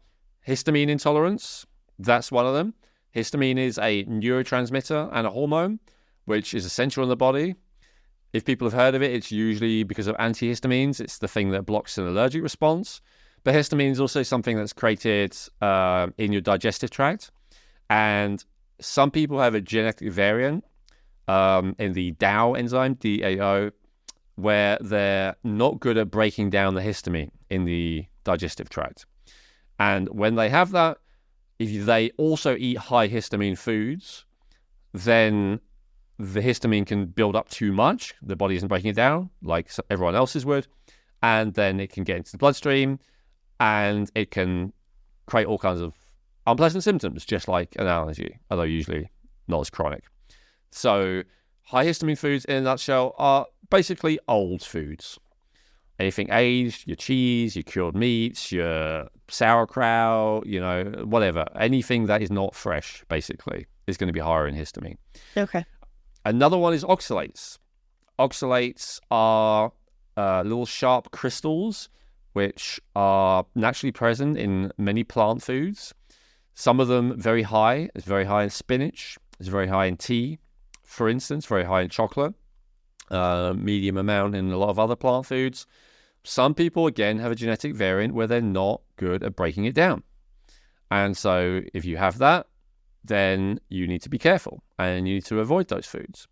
histamine intolerance. That's one of them. Histamine is a neurotransmitter and a hormone, which is essential in the body. If people have heard of it, it's usually because of antihistamines. It's the thing that blocks an allergic response. But histamine is also something that's created in your digestive tract. And some people have a genetic variant in the DAO enzyme, DAO, where they're not good at breaking down the histamine in the digestive tract. And when they have that, if they also eat high histamine foods, then the histamine can build up too much. The body isn't breaking it down like everyone else's would. And then it can get into the bloodstream and it can create all kinds of unpleasant symptoms, just like an allergy, although usually not as chronic. So high histamine foods in a nutshell are basically old foods. Anything aged, your cheese, your cured meats, your sauerkraut, whatever. Anything that is not fresh, basically, is going to be higher in histamine. Okay. Another one is oxalates. Oxalates are little sharp crystals which are naturally present in many plant foods. Some of them very high. It's very high in spinach. It's very high in tea, for instance, very high in chocolate. Medium amount in a lot of other plant foods. Some people, again, have a genetic variant where they're not good at breaking it down. And so if you have that, then you need to be careful and you need to avoid those foods.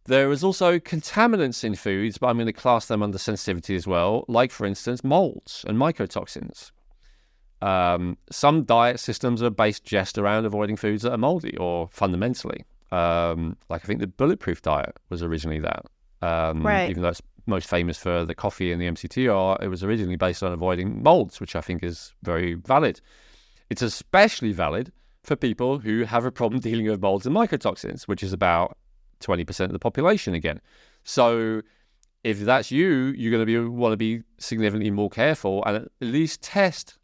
There is also contaminants in foods, but I'm going to class them under sensitivity as well, like, for instance, molds and mycotoxins. Some diet systems are based just around avoiding foods that are moldy, or fundamentally. Like I think the bulletproof diet was originally that. Right. Even though it's most famous for the coffee and the MCTR, it was originally based on avoiding molds, which I think is very valid. It's especially valid for people who have a problem dealing with molds and mycotoxins, which is about 20% of the population again. So if that's you, you're going to want to be significantly more careful and at least test.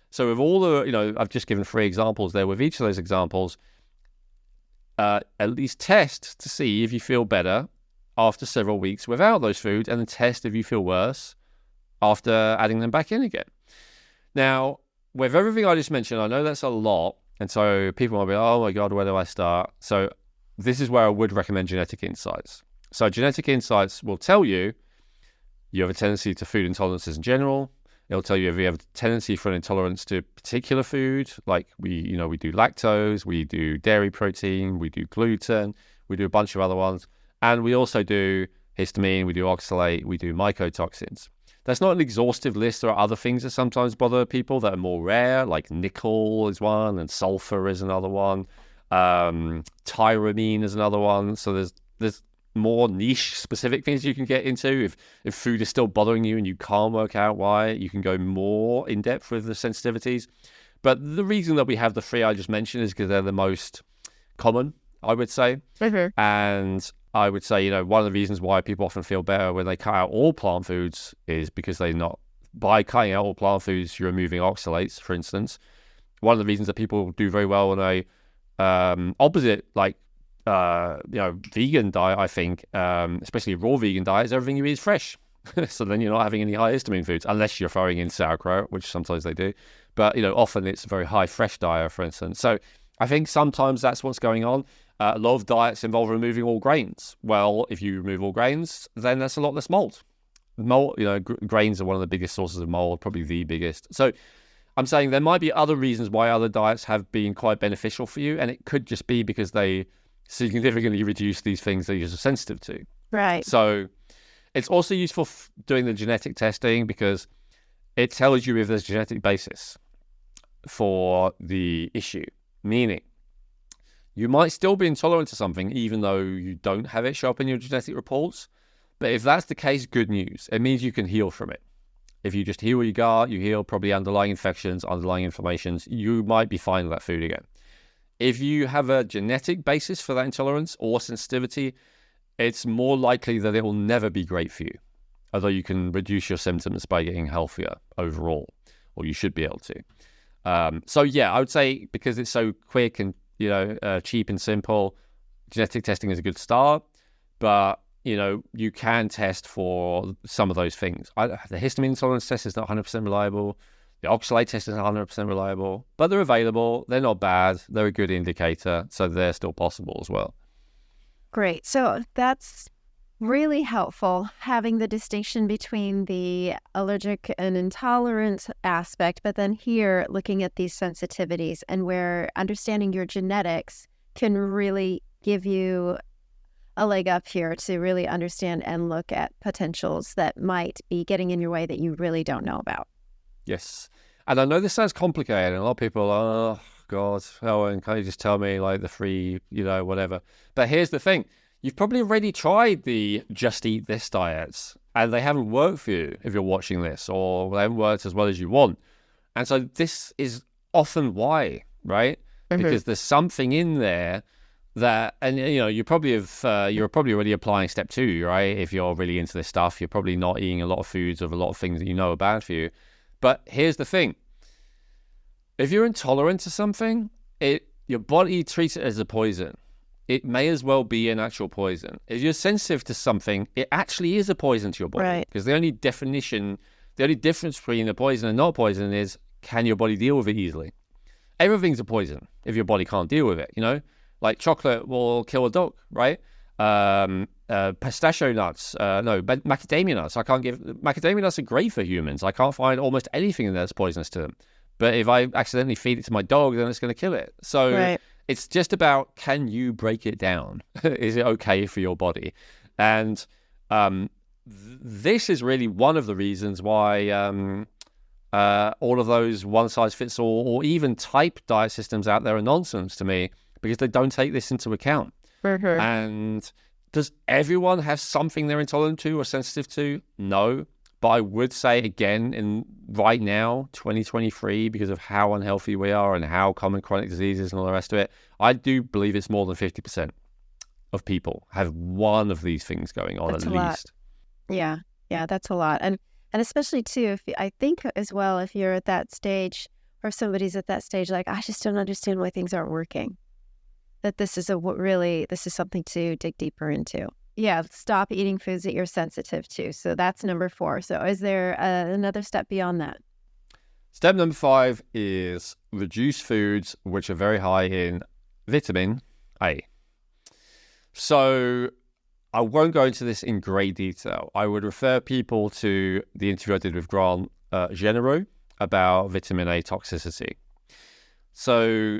So with all the, I've just given 3 examples there. With each of those examples, at least test to see if you feel better after several weeks without those foods, and then test if you feel worse after adding them back in again. Now, with everything I just mentioned, I know that's a lot, and so people might be, oh my God, where do I start? So this is where I would recommend Genetic Insights. So Genetic Insights will tell you have a tendency to food intolerances in general. It'll tell you if you have a tendency for an intolerance to a particular food, like we do lactose, we do dairy protein, we do gluten, we do a bunch of other ones. And we also do histamine, we do oxalate, we do mycotoxins. That's not an exhaustive list. There are other things that sometimes bother people that are more rare, like nickel is one, and sulfur is another one. Tyramine is another one. So there's more niche specific things you can get into. If food is still bothering you and you can't work out why, you can go more in depth with the sensitivities. But the reason that we have the 3 I just mentioned is because they're the most common, I would say. Mm-hmm. And I would say, one of the reasons why people often feel better when they cut out all plant foods is because by cutting out all plant foods, you're removing oxalates, for instance. One of the reasons that people do very well on a opposite, vegan diet, I think, especially a raw vegan diet, is everything you eat is fresh. So then you're not having any high histamine foods, unless you're throwing in sauerkraut, which sometimes they do. But, often it's a very high fresh diet, for instance. So I think sometimes that's what's going on. A lot of diets involve removing all grains. Well, if you remove all grains, then that's a lot less mold. Mold, grains are one of the biggest sources of mold, probably the biggest. So I'm saying there might be other reasons why other diets have been quite beneficial for you, and it could just be because they significantly reduce these things that you're sensitive to. Right. So it's also useful doing the genetic testing because it tells you if there's genetic basis for the issue. Meaning, you might still be intolerant to something even though you don't have it show up in your genetic reports. But if that's the case, good news. It means you can heal from it. If you just heal your gut, you heal probably underlying infections, underlying inflammations, you might be fine with that food again. If you have a genetic basis for that intolerance or sensitivity, it's more likely that it will never be great for you, although you can reduce your symptoms by getting healthier overall, or you should be able to. So yeah, I would say because it's so quick and cheap and simple, genetic testing is a good start, but you can test for some of those things. The histamine intolerance test is not 100% reliable. The oxalate test is not 100% reliable, but they're available. They're not bad. They're a good indicator, so they're still possible as well. Great. So that's really helpful, having the distinction between the allergic and intolerance aspect, but then here looking at these sensitivities and where understanding your genetics can really give you a leg up here to really understand and look at potentials that might be getting in your way that you really don't know about. Yes. And I know this sounds complicated. A lot of people are, oh, God, Owen, can't you just tell me like the 3, whatever. But here's the thing. You've probably already tried the just eat this diets and they haven't worked for you if you're watching this, or they haven't worked as well as you want. And so this is often why, right? Mm-hmm. Because there's something in there that, and you're probably already applying step 2, right? If you're really into this stuff, you're probably not eating a lot of foods of a lot of things that you know are bad for you. But here's the thing: if you're intolerant to something, your body treats it as a poison. It may as well be an actual poison. If you're sensitive to something, it actually is a poison to your body. Right. Because the only difference between a poison and not a poison is, can your body deal with it easily? Everything's a poison if your body can't deal with it, Like chocolate will kill a dog, right? Pistachio nuts, but macadamia nuts. Macadamia nuts are great for humans. I can't find almost anything in there that's poisonous to them. But if I accidentally feed it to my dog, then it's going to kill it. So Right. It's just about, can you break it down? Is it okay for your body? And this is really one of the reasons why all of those one-size-fits-all or even type diet systems out there are nonsense to me, because they don't take this into account. Mm-hmm. And does everyone have something they're intolerant to or sensitive to? No. But I would say, again, right now, 2023, because of how unhealthy we are and how common chronic diseases and all the rest of it, I do believe it's more than 50% of people have one of these things going on. That's at a lot. least. Yeah, that's a lot. And especially too, I think as well, if you're at that stage, or somebody's at that stage, like, I just don't understand why things aren't working, that this is something to dig deeper into. Yeah, stop eating foods that you're sensitive to. So that's number 4. So is there another step beyond that? Step number 5 is reduce foods which are very high in vitamin A. So I won't go into this in great detail. I would refer people to the interview I did with Grant Genereux about vitamin A toxicity. So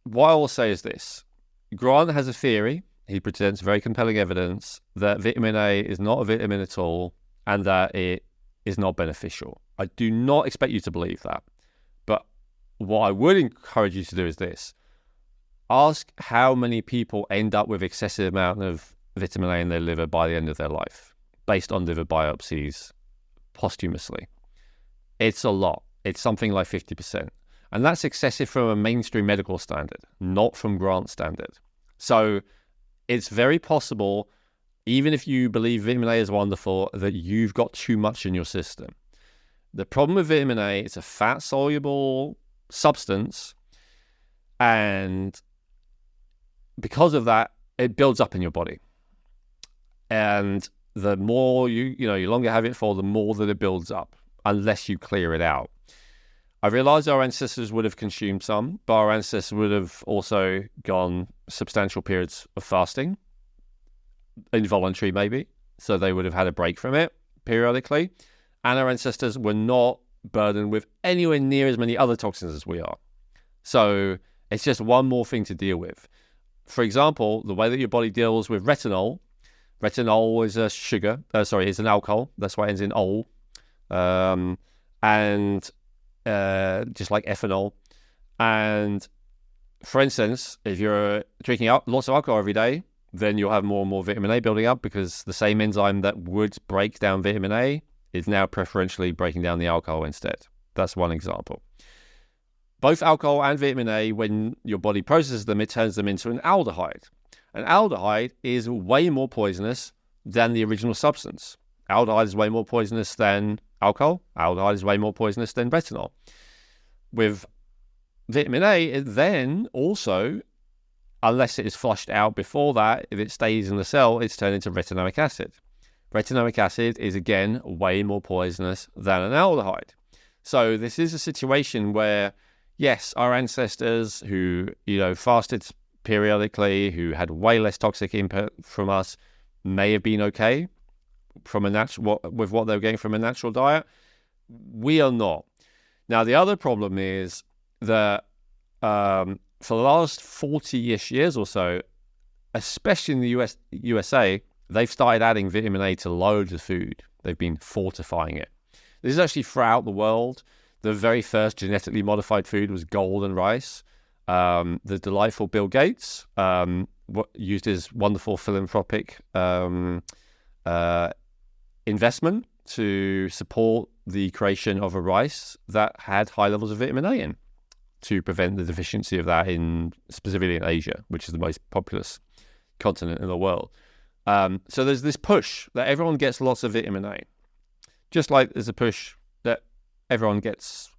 what I will say is this: Grant has a theory. He presents very compelling evidence that vitamin A is not a vitamin at all and that it is not beneficial. I do not expect you to believe that. But what I would encourage you to do is this: ask how many people end up with excessive amount of vitamin A in their liver by the end of their life, based on liver biopsies posthumously. It's a lot. It's something like 50%. And that's excessive from a mainstream medical standard, not from Grant standard. So it's very possible, even if you believe vitamin A is wonderful, that you've got too much in your system. The problem with vitamin A, it's a fat-soluble substance, and because of that, it builds up in your body. And the more you longer have it for, the more that it builds up, unless you clear it out. I realize our ancestors would have consumed some, but our ancestors would have also gone substantial periods of fasting, involuntary maybe, so they would have had a break from it periodically. And our ancestors were not burdened with anywhere near as many other toxins as we are. So it's just one more thing to deal with. For example, the way that your body deals with retinol is a sugar, is an alcohol. That's why it ends in ol. And just like ethanol. And for instance, if you're drinking lots of alcohol every day, then you'll have more and more vitamin A building up, because the same enzyme that would break down vitamin A is now preferentially breaking down the alcohol instead. That's one example. Both alcohol and vitamin A, when your body processes them, it turns them into an aldehyde. An aldehyde is way more poisonous than the original substance. Aldehyde is way more poisonous than alcohol. Aldehyde is way more poisonous than retinol. With vitamin A, it then also, unless it is flushed out before that, if it stays in the cell, it's turned into retinoic acid. Retinoic acid is, again, way more poisonous than an aldehyde. So this is a situation where, yes, our ancestors who, fasted periodically, who had way less toxic input from us, may have been okay from with what they were getting from a natural diet. We are not. Now, the other problem is that for the last 40-ish years or so, especially in the USA, they've started adding vitamin A to loads of food. They've been fortifying it. This is actually throughout the world. The very first genetically modified food was golden rice. The delightful Bill Gates used his wonderful philanthropic investment to support the creation of a rice that had high levels of vitamin A in. to prevent the deficiency of that specifically in Asia, which is the most populous continent in the world. So there's this push that everyone gets lots of vitamin A, just like there's a push that everyone gets,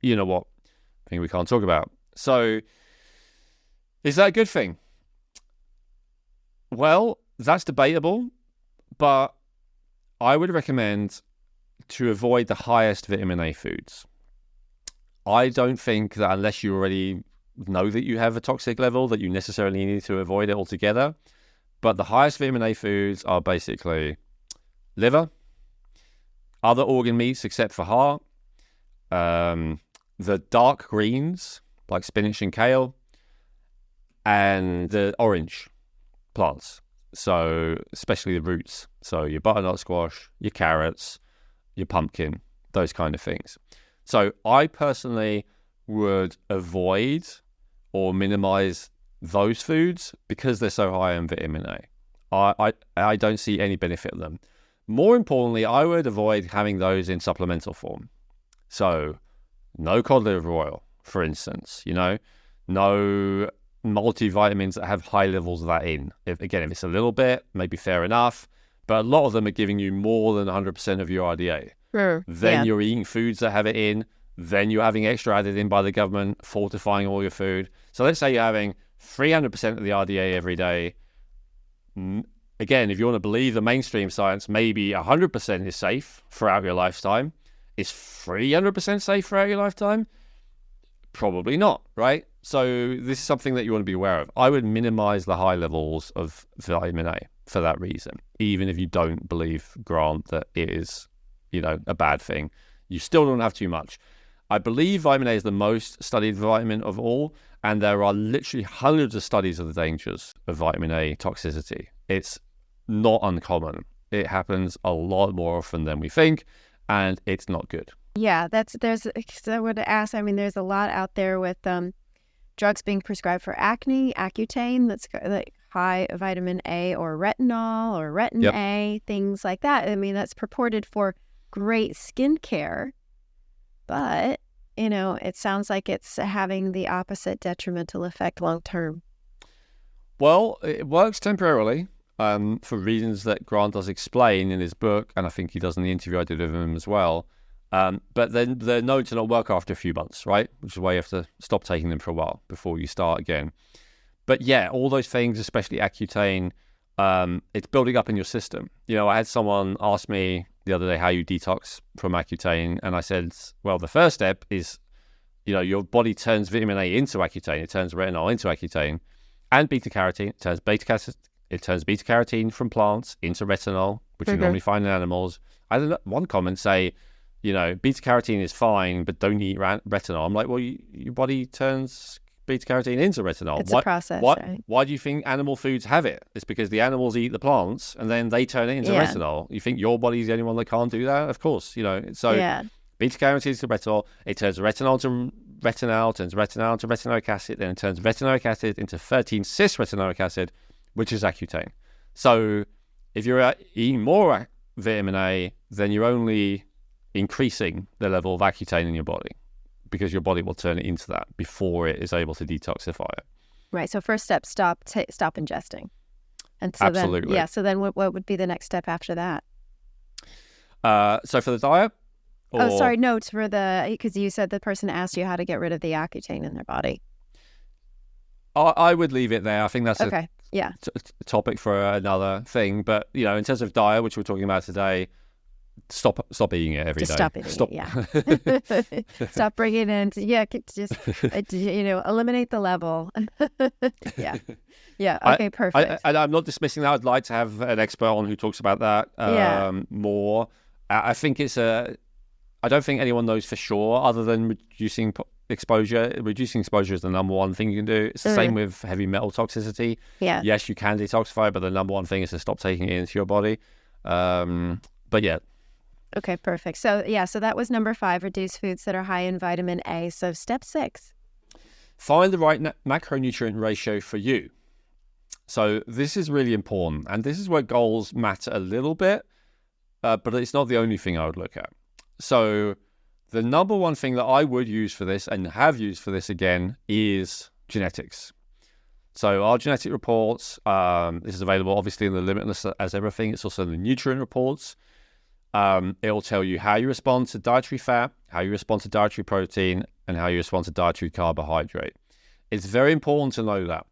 you know what, thing we can't talk about. So is that a good thing? Well, that's debatable, but I would recommend to avoid the highest vitamin A foods. I don't think that unless you already know that you have a toxic level that you necessarily need to avoid it altogether. But the highest vitamin A foods are basically liver, other organ meats except for heart, the dark greens like spinach and kale, and the orange plants. So especially the roots. So your butternut squash, your carrots, your pumpkin, those kind of things. So I personally would avoid or minimize those foods because they're so high in vitamin A. I don't see any benefit in them. More importantly, I would avoid having those in supplemental form. So no cod liver oil, for instance, no multivitamins that have high levels of that in. If it's a little bit, maybe fair enough, but a lot of them are giving you more than 100% of your RDA. Sure. Then you're eating foods that have it in, then you're having extra added in by the government, fortifying all your food. So let's say you're having 300% of the RDA every day. Again, if you want to believe the mainstream science, maybe 100% is safe throughout your lifetime. Is 300% safe throughout your lifetime? Probably not, right? So this is something that you want to be aware of. I would minimize the high levels of vitamin A for that reason, even if you don't believe, Grant, that it is, a bad thing. You still don't have too much. I believe vitamin A is the most studied vitamin of all, and there are literally hundreds of studies of the dangers of vitamin A toxicity. It's not uncommon. It happens a lot more often than we think, and it's not good. Yeah, I would ask, there's a lot out there with drugs being prescribed for acne, Accutane, that's like high vitamin A, or retinol or retin A, things like that. That's purported for great skincare, but, it sounds like it's having the opposite detrimental effect long term. Well, it works temporarily for reasons that Grant does explain in his book, and I think he does in the interview I did with him as well. But then they're known to not work after a few months, right? Which is why you have to stop taking them for a while before you start again. But yeah, all those things, especially Accutane, it's building up in your system. I had someone ask me the other day how you detox from Accutane, and I said, well, the first step is, your body turns vitamin A into Accutane. It turns retinol into Accutane, and beta-carotene. It turns beta-carotene from plants into retinol, which you normally find in animals. I had one comment say, beta-carotene is fine, but don't eat retinol. I'm like, well, your body turns beta-carotene into retinol. It's a process, right? Why do you think animal foods have it? It's because the animals eat the plants, and then they turn it into retinol. You think your body's the only one that can't do that? Of course, So beta-carotene is to retinol. It turns retinol to retinol, turns retinol to retinoic acid, then it turns retinoic acid into 13-cis-retinoic acid, which is Accutane. So if you're eating more vitamin A, then you're only increasing the level of Accutane in your body, because your body will turn it into that before it is able to detoxify it. Right. So first step, stop ingesting. And so Absolutely. So then what would be the next step after that? So for the diet? It's for because you said the person asked you how to get rid of the Accutane in their body. I would leave it there. I think that's a topic for another thing. But, in terms of diet, which we're talking about today, stop eating it every day. Stop eating it, Stop bringing it in. Eliminate the level. Okay, perfect. I'm not dismissing that. I'd like to have an expert on who talks about that more. I think I don't think anyone knows for sure, other than reducing exposure. Reducing exposure is the number one thing you can do. It's the same with heavy metal toxicity. Yeah. Yes, you can detoxify, but the number one thing is to stop taking it into your body. But yeah. Okay, perfect. So that was number 5, reduce foods that are high in vitamin A. So step 6. Find the right macronutrient ratio for you. So this is really important. And this is where goals matter a little bit, but it's not the only thing I would look at. So The number one thing that I would use for this and have used for this again is genetics. So our genetic reports, this is available obviously in the Limitless as everything. It's also in the nutrient reports. It will tell you how you respond to dietary fat, how you respond to dietary protein, and how you respond to dietary carbohydrate. It's very important to know that.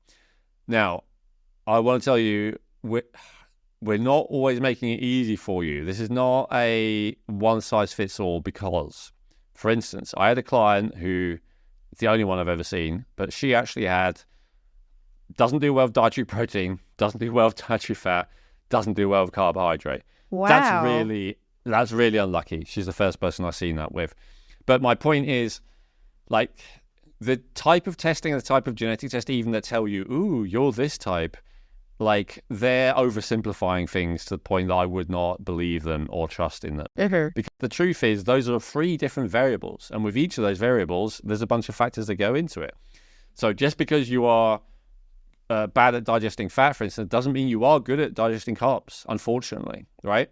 Now, I want to tell you, we're not always making it easy for you. This is not a one-size-fits-all because, for instance, I had a client who, it's the only one I've ever seen, but she actually doesn't do well with dietary protein, doesn't do well with dietary fat, doesn't do well with carbohydrate. Wow. That's really unlucky. She's the first person I've seen that with. But my point is, like, the type of testing and the type of genetic test even that tell you, ooh, you're this type, like, they're oversimplifying things to the point that I would not believe them or trust in them. Mm-hmm. Because the truth is, those are 3 different variables. And with each of those variables, there's a bunch of factors that go into it. So just because you are bad at digesting fat, for instance, doesn't mean you are good at digesting carbs, unfortunately, right?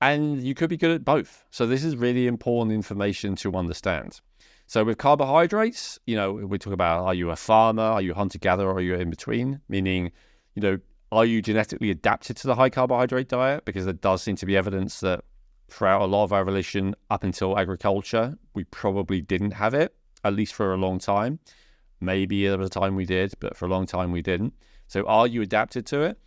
And you could be good at both. So this is really important information to understand. So with carbohydrates, we talk about, are you a farmer, are you a hunter-gatherer, or are you in between? Meaning, are you genetically adapted to the high carbohydrate diet? Because there does seem to be evidence that throughout a lot of our evolution up until agriculture, we probably didn't have it, at least for a long time. Maybe there was a time we did, but for a long time we didn't. So are you adapted to it?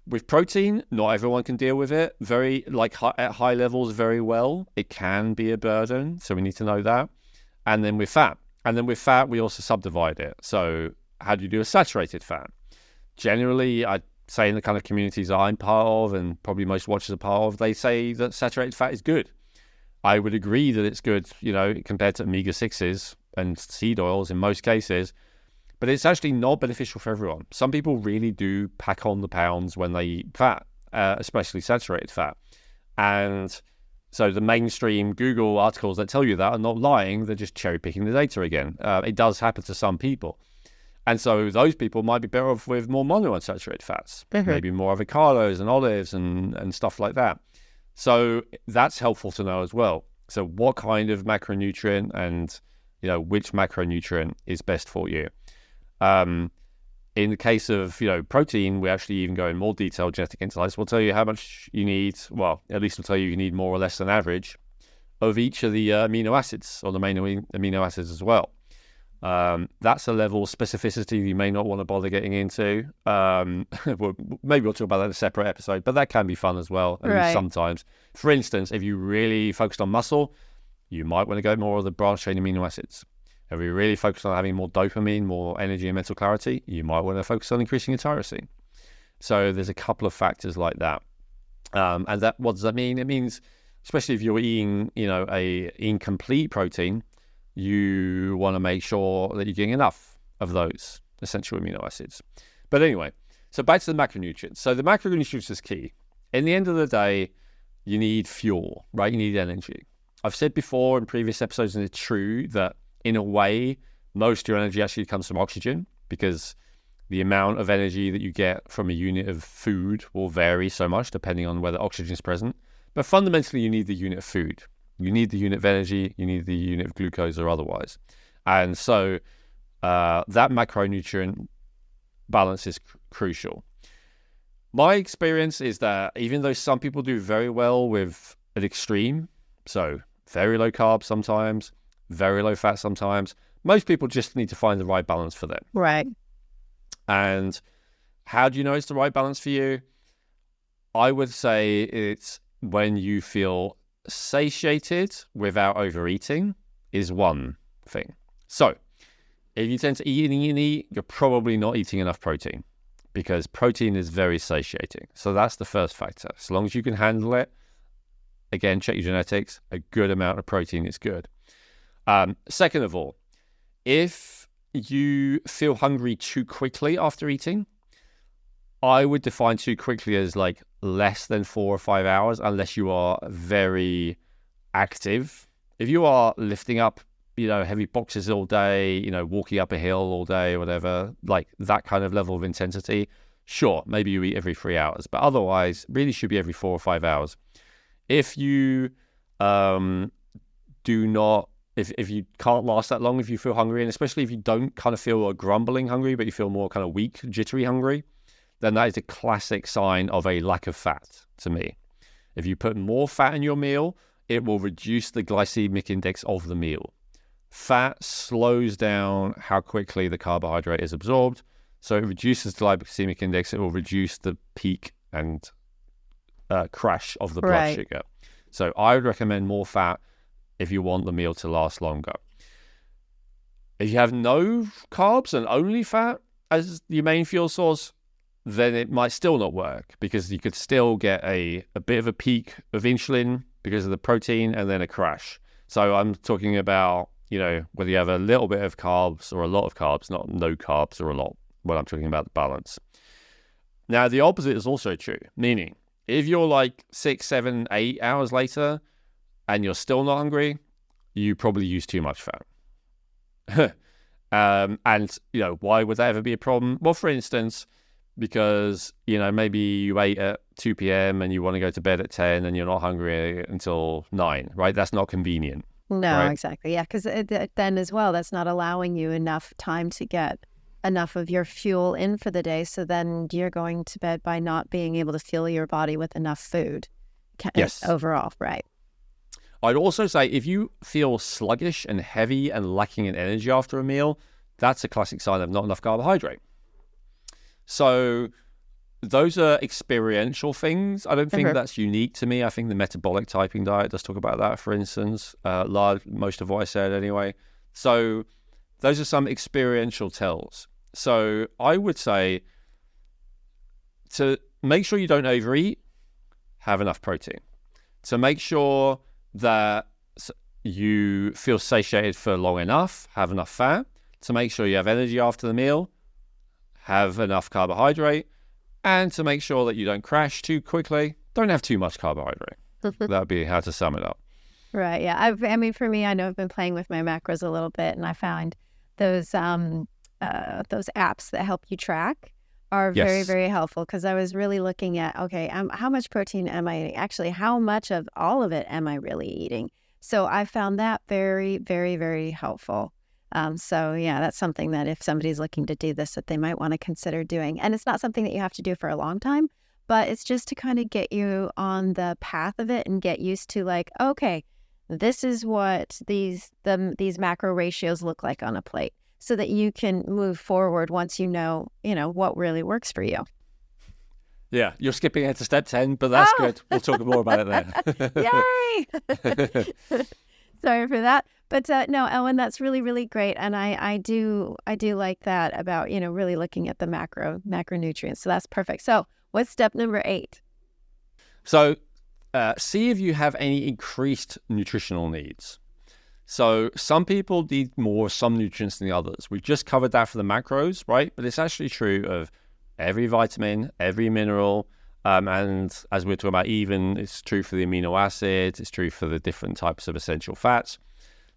With protein, not everyone can deal with it at high levels very well. It can be a burden, so we need to know that. And then with fat. We also subdivide it. So how do you do a saturated fat? Generally, I'd say in the kind of communities I'm part of, and probably most watchers are part of, they say that saturated fat is good. I would agree that it's good, compared to omega-6s and seed oils in most cases, but it's actually not beneficial for everyone. Some people really do pack on the pounds when they eat fat, especially saturated fat. And so the mainstream Google articles that tell you that are not lying, they're just cherry picking the data again. It does happen to some people. And so those people might be better off with more monounsaturated fats, maybe more avocados and olives and stuff like that. So that's helpful to know as well. So what kind of macronutrient and, which macronutrient is best for you? In the case of, protein, we actually even go in more detail. Genetic insights will tell you how much you need. Well, at least we'll tell you need more or less than average of each of the amino acids, or the main amino acids as well. That's a level of specificity you may not want to bother getting into. Maybe we'll talk about that in a separate episode, but that can be fun as well, at least sometimes. For instance, if you really focused on muscle, you might want to go more of the branched-chain amino acids. If you're really focused on having more dopamine, more energy and mental clarity, you might want to focus on increasing your tyrosine. So there's a couple of factors like that. And what does that mean? It means, especially if you're eating, a incomplete protein, you want to make sure that you're getting enough of those essential amino acids. But anyway, so back to the macronutrients. So the macronutrients is key. In the end of the day, you need fuel, right? You need energy. I've said before in previous episodes, and it's true, that in a way, most of your energy actually comes from oxygen, because the amount of energy that you get from a unit of food will vary so much depending on whether oxygen is present. But fundamentally, you need the unit of food. You need the unit of energy, you need the unit of glucose or otherwise. And so that macronutrient balance is crucial. My experience is that even though some people do very well with an extreme, so very low carb sometimes, very low fat sometimes, most people just need to find the right balance for them. Right. And how do you know it's the right balance for you? I would say it's when you feel satiated without overeating is one thing. So if you tend to eat and eat and eat, you're probably not eating enough protein, because protein is very satiating. So that's the first factor. As long as you can handle it, again, check your genetics, a good amount of protein is good. Second of all, if you feel hungry too quickly after eating, I would define too quickly as like less than 4 or 5 hours, unless you are very active. If you are lifting up, heavy boxes all day, walking up a hill all day, whatever, like that kind of level of intensity, sure, maybe you eat every 3 hours, but otherwise, really should be every 4 or 5 hours. If you do not if you can't last that long, if you feel hungry, and especially if you don't kind of feel a grumbling hungry, but you feel more kind of weak, jittery hungry, then that is a classic sign of a lack of fat to me. If you put more fat in your meal, it will reduce the glycemic index of the meal. Fat slows down how quickly the carbohydrate is absorbed. So it reduces the glycemic index. It will reduce the peak and crash of the blood sugar. So I would recommend more fat if you want the meal to last longer. If you have no carbs and only fat as your main fuel source, then it might still not work, because you could still get a bit of a peak of insulin because of the protein and then a crash. So I'm talking about, whether you have a little bit of carbs or a lot of carbs, not no carbs or a lot, when I'm talking about the balance. Now, the opposite is also true, meaning if you're like 6, 7, 8 hours later and you're still not hungry, you probably use too much fat. And, why would that ever be a problem? Well, for instance, because, maybe you ate at 2 p.m. and you want to go to bed at 10 and you're not hungry until 9, right? That's not convenient. No, right? Exactly. Yeah, because then as well, that's not allowing you enough time to get enough of your fuel in for the day. So then you're going to bed by not being able to fuel your body with enough food. Yes. Overall, right. I'd also say if you feel sluggish and heavy and lacking in energy after a meal, that's a classic sign of not enough carbohydrate. So those are experiential things. I don't think that's unique to me. I think the metabolic typing diet does talk about that, for instance, most of what I said anyway. So those are some experiential tells. So I would say to make sure you don't overeat, have enough protein. To make sure that you feel satiated for long enough, have enough fat. To make sure you have energy after the meal, have enough carbohydrate. And to make sure that you don't crash too quickly, don't have too much carbohydrate. That would be how to sum it up. Right. Yeah. For me, I know I've been playing with my macros a little bit, and I found those apps that help you track are very, very helpful, because I was really looking at, okay, how much protein am I eating? Actually, how much of all of it am I really eating? So I found that very, very, very helpful. So yeah, that's something that if somebody's looking to do this, that they might want to consider doing. And it's not something that you have to do for a long time, but it's just to kind of get you on the path of it and get used to, like, okay, this is what these macro ratios look like on a plate, so that you can move forward once you know what really works for you. Yeah, you're skipping ahead to step 10, but that's good. We'll talk more about it there. Yay! Sorry for that. But no, Ellen, that's really, really great. And I do like that about, really looking at the macronutrients. So that's perfect. So what's step number 8? So see if you have any increased nutritional needs. So some people need more some nutrients than the others. We just covered that for the macros, right? But it's actually true of every vitamin, every mineral. And as we're talking about, even it's true for the amino acids, it's true for the different types of essential fats.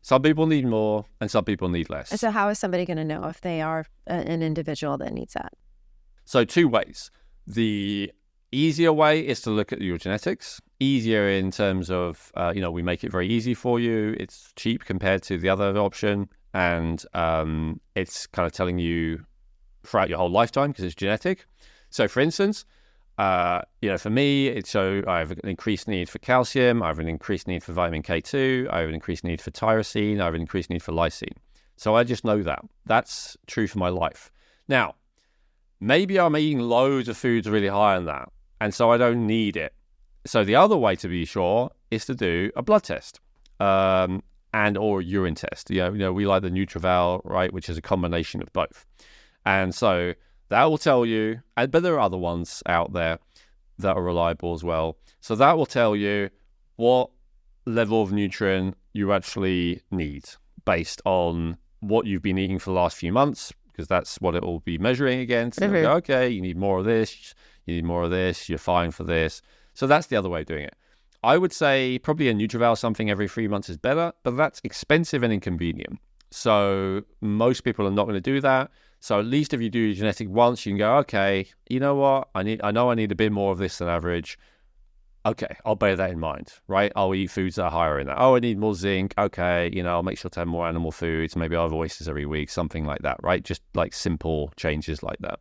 Some people need more and some people need less. So how is somebody going to know if they are an individual that needs that? So 2 ways. The easier way is to look at your genetics. Easier in terms of, we make it very easy for you. It's cheap compared to the other option. And it's kind of telling you throughout your whole lifetime because it's genetic. So for instance, for me, I have an increased need for calcium, I have an increased need for vitamin K2, I have an increased need for tyrosine, I have an increased need for lysine. So I just know that. That's true for my life. Now, maybe I'm eating loads of foods really high on that, and so I don't need it. So the other way to be sure is to do a blood test and or urine test. We like the Nutraval, right, which is a combination of both. And so that will tell you, but there are other ones out there that are reliable as well. So that will tell you what level of nutrient you actually need based on what you've been eating for the last few months, because that's what it will be measuring against. So go, okay, you need more of this, you need more of this, you're fine for this. So that's the other way of doing it. I would say probably a Nutraval something every 3 months is better, but that's expensive and inconvenient. So most people are not going to do that. So at least if you do your genetic once, you can go, okay, you know what? I know I need a bit more of this than average. Okay, I'll bear that in mind, right? I'll eat foods that are higher in that. Oh, I need more zinc. Okay, I'll make sure to have more animal foods. Maybe I'll have oysters every week, something like that, right? Just like simple changes like that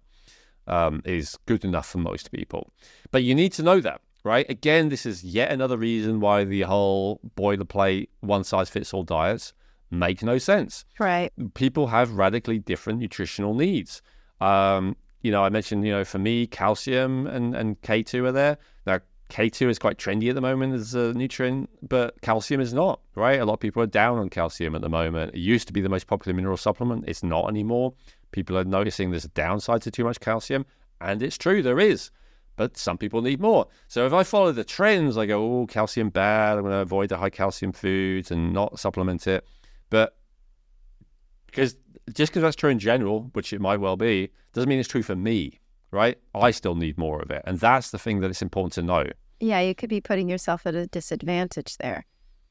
is good enough for most people. But you need to know that, right? Again, this is yet another reason why the whole boilerplate one-size-fits-all diets make no sense. Right. People have radically different nutritional needs. I mentioned, for me, calcium and K2 are there. Now, K2 is quite trendy at the moment as a nutrient, but calcium is not, right? A lot of people are down on calcium at the moment. It used to be the most popular mineral supplement. It's not anymore. People are noticing there's a downside to too much calcium, and it's true, there is. But some people need more. So if I follow the trends, I go, oh, calcium bad, I'm going to avoid the high calcium foods and not supplement it. But because that's true in general, which it might well be, doesn't mean it's true for me, right? I still need more of it. And that's the thing that it's important to know. Yeah, you could be putting yourself at a disadvantage there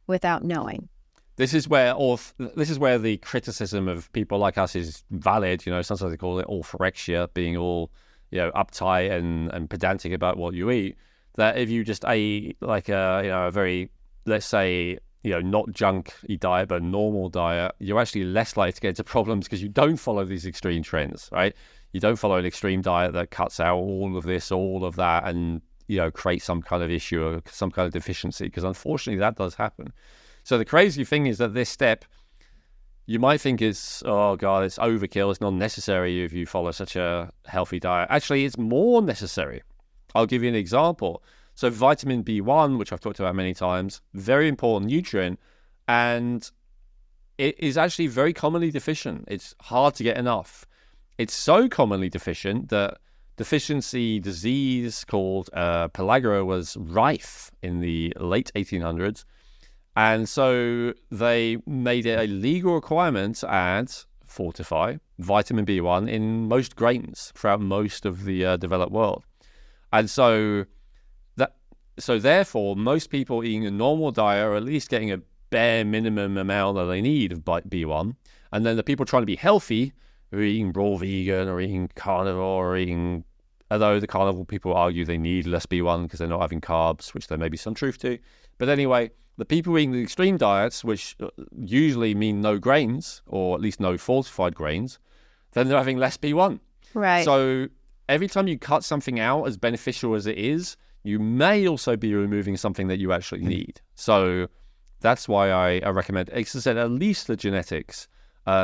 without knowing. This is where the criticism of people like us is valid. Sometimes they call it orthorexia, being all, uptight and pedantic about what you eat. That if you just ate like a very, let's say, not junky diet, but normal diet, you're actually less likely to get into problems because you don't follow these extreme trends, right? You don't follow an extreme diet that cuts out all of this, all of that, and, create some kind of issue or some kind of deficiency, because unfortunately that does happen. So the crazy thing is that this step, you might think it's, oh God, it's overkill. It's not necessary if you follow such a healthy diet. Actually, it's more necessary. I'll give you an example. So vitamin B1, which I've talked about many times, very important nutrient, and it is actually very commonly deficient. It's hard to get enough. It's so commonly deficient that deficiency disease called pellagra was rife in the late 1800s. And so they made it a legal requirement to add, fortify, vitamin B1 in most grains throughout most of the developed world. And so therefore, most people eating a normal diet are at least getting a bare minimum amount that they need of B1. And then the people trying to be healthy, who are eating raw vegan or eating carnivore or eating, although the carnivore people argue they need less B1 because they're not having carbs, which there may be some truth to. But anyway, the people eating the extreme diets, which usually mean no grains, or at least no fortified grains, then they're having less B1. Right. So every time you cut something out, as beneficial as it is, you may also be removing something that you actually need. So that's why I recommend, as I said, at least the genetics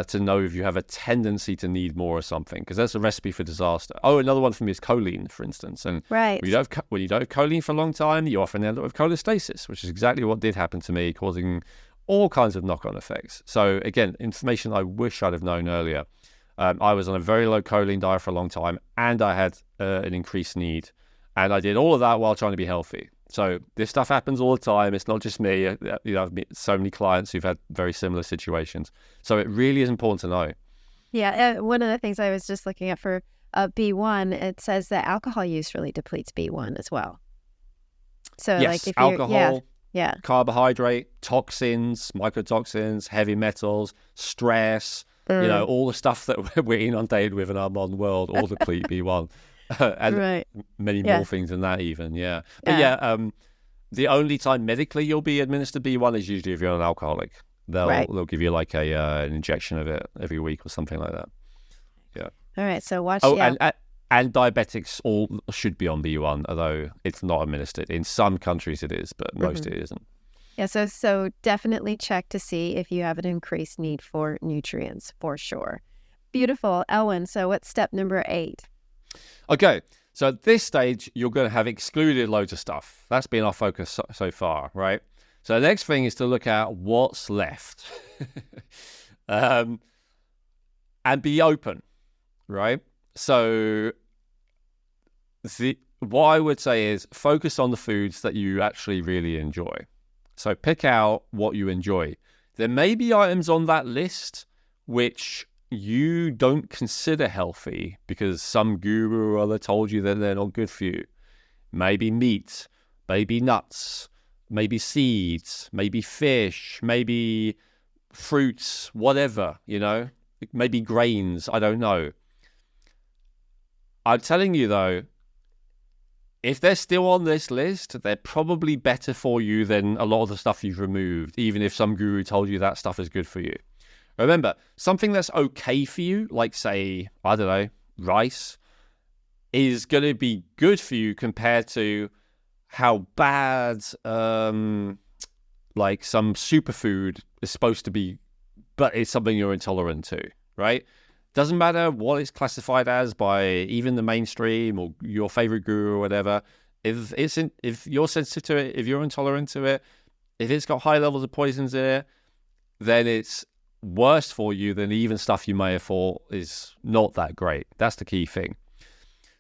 to know if you have a tendency to need more or something, because that's a recipe for disaster. Oh, another one for me is choline, for instance. And right. when you don't have choline for a long time, you often end up with cholestasis, which is exactly what did happen to me, causing all kinds of knock-on effects. So again, information I wish I'd have known earlier. I was on a very low choline diet for a long time, and I had an increased need. And I did all of that while trying to be healthy. So this stuff happens all the time. It's not just me. I've met so many clients who've had very similar situations. So it really is important to know. Yeah. One of the things I was just looking at for B1, it says that alcohol use really depletes B1 as well. So yes, like if alcohol, yeah, carbohydrate, toxins, mycotoxins, heavy metals, stress, all the stuff that we're inundated with in our modern world all deplete B1. And right. many more things than that even, yeah. But the only time medically you'll be administered B1 is usually if you're an alcoholic. They'll give you like an injection of it every week or something like that. Yeah. All right, so watch. And diabetics all should be on B1, although it's not administered. In some countries it is, but most it isn't. Yeah, so definitely check to see if you have an increased need for nutrients, for sure. Beautiful. Elwyn, so what's step number 8? Okay, so at this stage, you're going to have excluded loads of stuff. That's been our focus so far, right? So the next thing is to look at what's left and be open, right? So what I would say is focus on the foods that you actually really enjoy. So pick out what you enjoy. There may be items on that list which you don't consider healthy because some guru or other told you that they're not good for you. Maybe meat, maybe nuts, maybe seeds, maybe fish, maybe fruits, whatever, maybe grains, I don't know. I'm telling you though, if they're still on this list, they're probably better for you than a lot of the stuff you've removed, even if some guru told you that stuff is good for you. Remember, something that's okay for you, like say, I don't know, rice, is going to be good for you compared to how bad like some superfood is supposed to be, but it's something you're intolerant to, right? Doesn't matter what it's classified as by even the mainstream or your favorite guru or whatever. If you're sensitive to it, if you're intolerant to it, if it's got high levels of poisons in it, then it's worse for you than even stuff you may have thought is not that great. That's the key thing.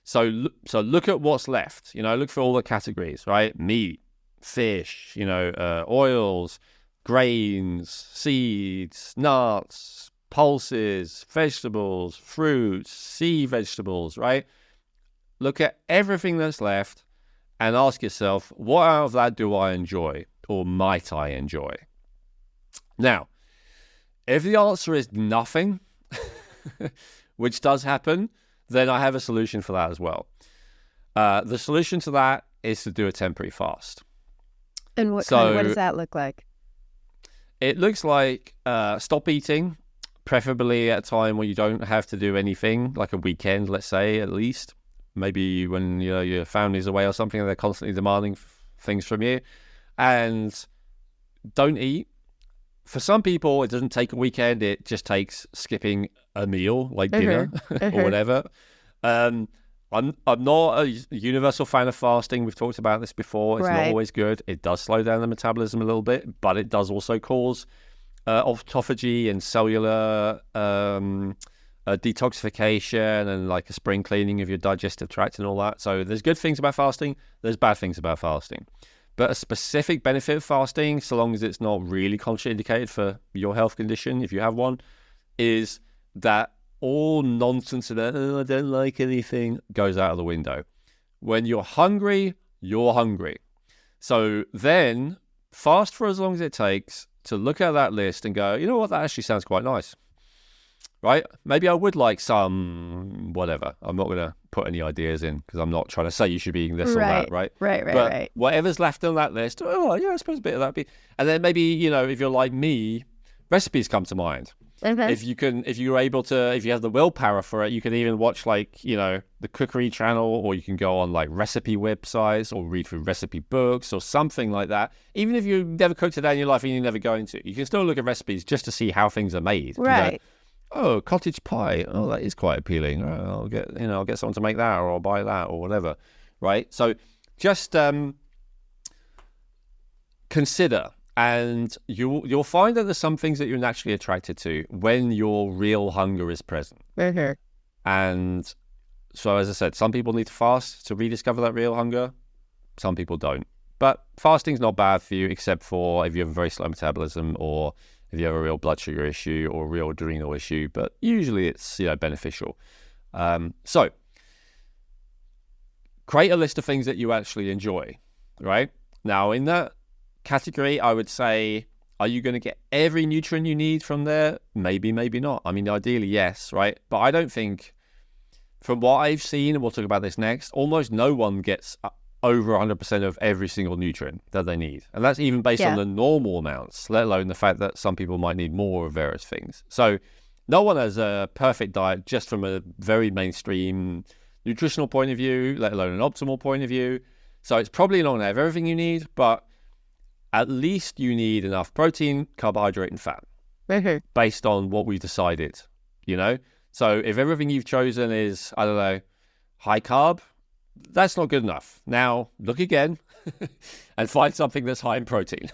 So look at what's left. Look for all the categories, right? Meat, fish, oils, grains, seeds, nuts, pulses, vegetables, fruits, sea vegetables, right? Look at everything that's left and ask yourself, what out of that do I enjoy or might I enjoy? Now, if the answer is nothing, which does happen, then I have a solution for that as well. The solution to that is to do a temporary fast. And what does that look like? It looks like stop eating, preferably at a time when you don't have to do anything, like a weekend, let's say, at least. Maybe when your family's away or something and they're constantly demanding things from you. And don't eat. For some people, it doesn't take a weekend. It just takes skipping a meal, like dinner or whatever. I'm not a universal fan of fasting. We've talked about this before. It's not always good. It does slow down the metabolism a little bit, but it does also cause autophagy and cellular detoxification and like a spring cleaning of your digestive tract and all that. So there's good things about fasting. There's bad things about fasting. But a specific benefit of fasting, so long as it's not really contraindicated for your health condition, if you have one, is that all nonsense about, I don't like anything, goes out of the window. When you're hungry, you're hungry. So then fast for as long as it takes to look at that list and go, you know what, that actually sounds quite nice. Right? Maybe I would like some whatever. I'm not going to put any ideas in because I'm not trying to say you should be eating this or that, right? Right. Whatever's left on that list, I suppose a bit of that be. And then maybe, if you're like me, recipes come to mind. If you have the willpower for it, you can even watch the cookery channel, or you can go on like recipe websites or read through recipe books or something like that. Even if you've never cooked a day in your life and you're never going to, you can still look at recipes just to see how things are made. Right. Oh, cottage pie. Oh, that is quite appealing. I'll get someone to make that, or I'll buy that, or whatever. Right. So just consider, and you'll find that there's some things that you're naturally attracted to when your real hunger is present. And so, as I said, some people need to fast to rediscover that real hunger. Some people don't. But fasting's not bad for you, except for if you have a very slow metabolism, or if you have a real blood sugar issue or a real adrenal issue, but usually it's beneficial. So create a list of things that you actually enjoy, right? Now in that category, I would say, are you going to get every nutrient you need from there? Maybe, maybe not. I mean, ideally, yes, right? But I don't think, from what I've seen, and we'll talk about this next, almost no one gets over 100% of every single nutrient that they need. And that's even based on the normal amounts, let alone the fact that some people might need more of various things. So no one has a perfect diet just from a very mainstream nutritional point of view, let alone an optimal point of view. So it's probably not going to have everything you need, but at least you need enough protein, carbohydrate, and fat based on what we've decided, So if everything you've chosen is, I don't know, high carb, that's not good enough. Now look again and find something that's high in protein.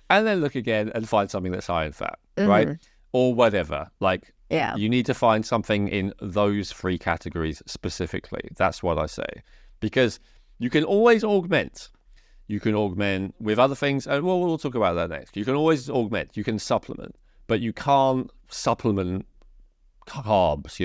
And then look again and find something that's high in fat, right? Or whatever. You need to find something in those three categories specifically. That's what I say. Because you can always augment. You can augment with other things, and we'll talk about that next. You can always augment. You can supplement, but you can't supplement carbs,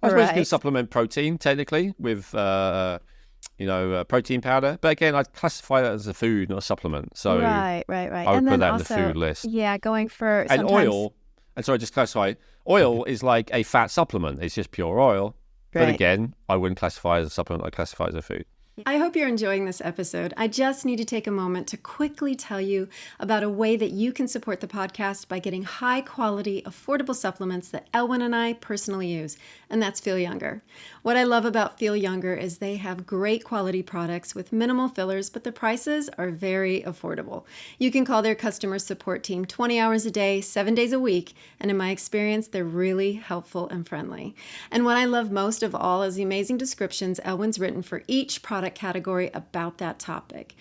I suppose you can supplement protein technically with protein powder, but again, I'd classify that as a food, not a supplement. So right I would put that in the food list. Going for and oil, and sorry, just clarify, oil is like a fat supplement. It's just pure oil, But again, I wouldn't classify as a supplement, I classify as a food. I hope you're enjoying this episode. I just need to take a moment to quickly tell you about a way that you can support the podcast by getting high quality, affordable supplements that Elwyn and I personally use, and that's Feel Younger. What I love about Feel Younger is they have great quality products with minimal fillers, but the prices are very affordable. You can call their customer support team 20 hours a day, 7 days a week, and in my experience, they're really helpful and friendly. And what I love most of all is the amazing descriptions Elwyn's written for each product category about that topic.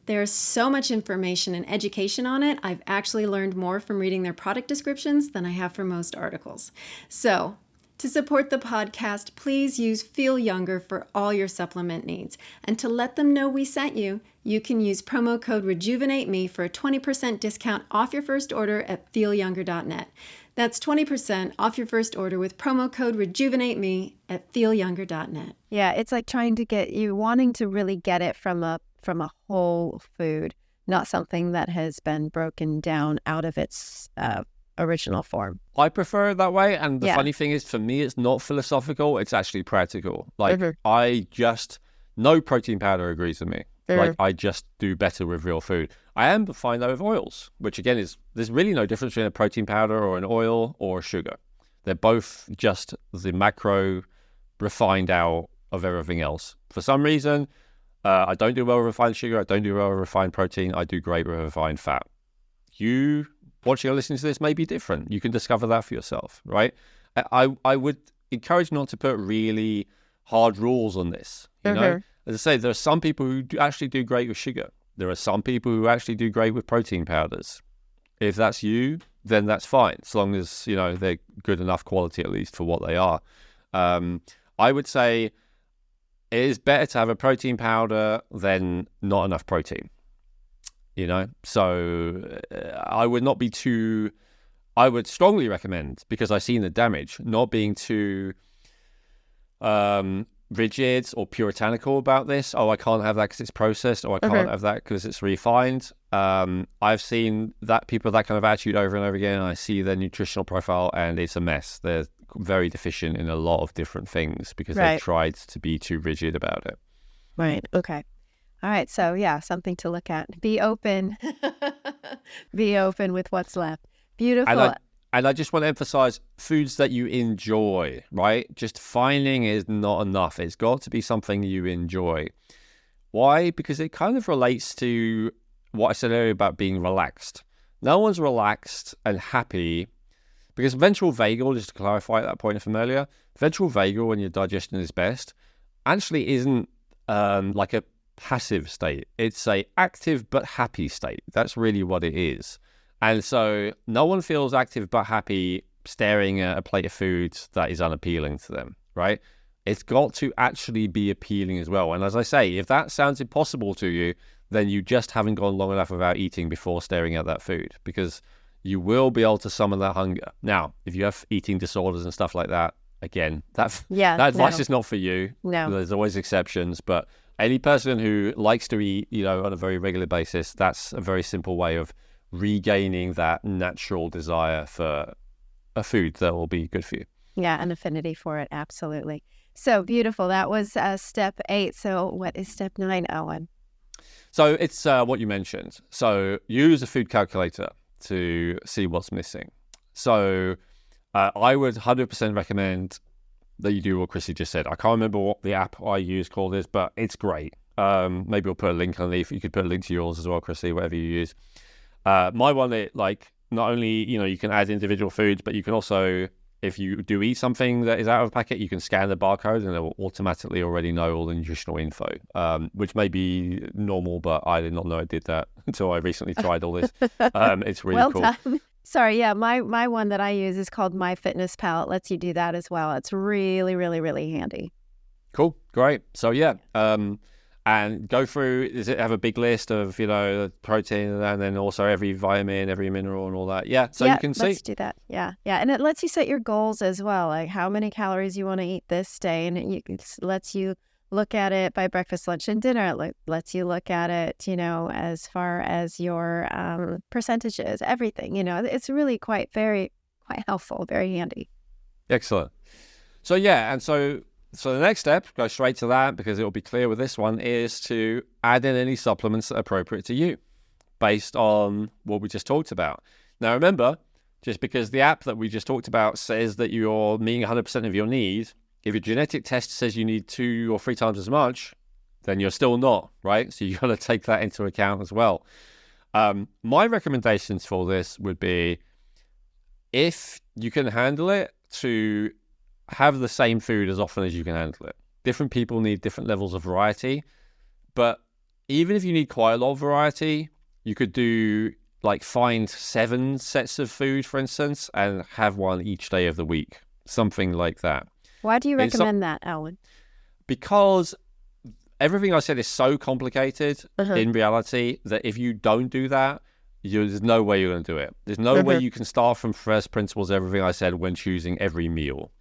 There's so much information and education on it. I've actually learned more from reading their product descriptions than I have from most articles. So, to support the podcast, please use Feel Younger for all your supplement needs. And to let them know we sent you, you can use promo code RejuvenateMe for a 20% discount off your first order at feelyounger.net. That's 20% off your first order with promo code RejuvenateMe at feelyounger.net. Yeah, it's like trying to get you wanting to really get it from a whole food, not something that has been broken down out of its original form. I prefer it that way, and the funny thing is, for me, it's not philosophical, it's actually practical. Like, no protein powder agrees with me. Like, I just do better with real food. I am fine though with oils, which again there's really no difference between a protein powder or an oil or a sugar. They're both just the macro refined out of everything else. For some reason, I don't do well with refined sugar, I don't do well with refined protein, I do great with refined fat. You watching or listening to this may be different. You can discover that for yourself, right? I would encourage not to put really hard rules on this, you know? As I say, there are some people who actually do great with sugar. There are some people who actually do great with protein powders. If that's you, then that's fine, as long as, you know, they're good enough quality, at least for what they are. I would say it is better to have a protein powder than not enough protein, you know? So I would not be too... I would strongly recommend, because I've seen the damage, not being too... rigid or puritanical about this. Oh, I can't have that because it's processed, or I can't have that because it's refined. I've seen that people that kind of attitude over and over again, and I see their nutritional profile and it's a mess. They're very deficient in a lot of different things because they've tried to be too rigid about it. Right. Okay. All right. So yeah, something to look at. Be open. Be open with what's left. Beautiful. And I just want to emphasize foods that you enjoy, right? Just finding is not enough. It's got to be something you enjoy. Why? Because it kind of relates to what I said earlier about being relaxed. No one's relaxed and happy because ventral vagal, just to clarify that point from earlier, ventral vagal, when your digestion is best, actually isn't like a passive state. It's a active but happy state. That's really what it is. And so no one feels active but happy staring at a plate of food that is unappealing to them, right? It's got to actually be appealing as well. And as I say, if that sounds impossible to you, then you just haven't gone long enough without eating before staring at that food, because you will be able to summon that hunger. Now, if you have eating disorders and stuff like that, again, that advice is not for you. No. There's always exceptions, but any person who likes to eat, you know, on a very regular basis, that's a very simple way of regaining that natural desire for a food that will be good for you. Yeah, an affinity for it. Absolutely. So beautiful. That was step 8. So what is step 9, Owen? So it's what you mentioned. So use a food calculator to see what's missing. So I would 100% recommend that you do what Chrissy just said. I can't remember what the app I use called is, but it's great. Maybe we'll put a link underneath. You could put a link to yours as well, Chrissy, whatever you use. My one, it like not only, you know, you can add individual foods, but you can also, if you do eat something that is out of a packet, you can scan the barcode and it will automatically already know all the nutritional info, which may be normal, but I did not know it did that until I recently tried all this. It's really cool. Done. Sorry, yeah, my one that I use is called MyFitnessPal. It lets you do that as well. It's really, really, really handy. Cool, great. So yeah, and go through, does it have a big list of, you know, the protein and then also every vitamin, every mineral and all that? Yeah, so you can see. Let's do that. Yeah. And it lets you set your goals as well, like how many calories you want to eat this day. And it lets you look at it by breakfast, lunch, and dinner. It lets you look at it, you know, as far as your percentages, everything, you know. It's really quite helpful, very handy. Excellent. So yeah, and so So the next step, go straight to that because it will be clear with this one, is to add in any supplements that are appropriate to you based on what we just talked about. Now, remember, just because the app that we just talked about says that you're meeting 100% of your needs, if your genetic test says you need 2 or 3 times as much, then you're still not, right? So you've got to take that into account as well. My recommendations for this would be, if you can handle it, to have the same food as often as you can handle it. Different people need different levels of variety, but even if you need quite a lot of variety, you could do like find 7 sets of food, for instance, and have one each day of the week, something like that. Why do you recommend that, Alan? Because everything I said is so complicated in reality that if you don't do that, there's no way you're going to do it. There's no way you can start from first principles, everything I said, when choosing every meal.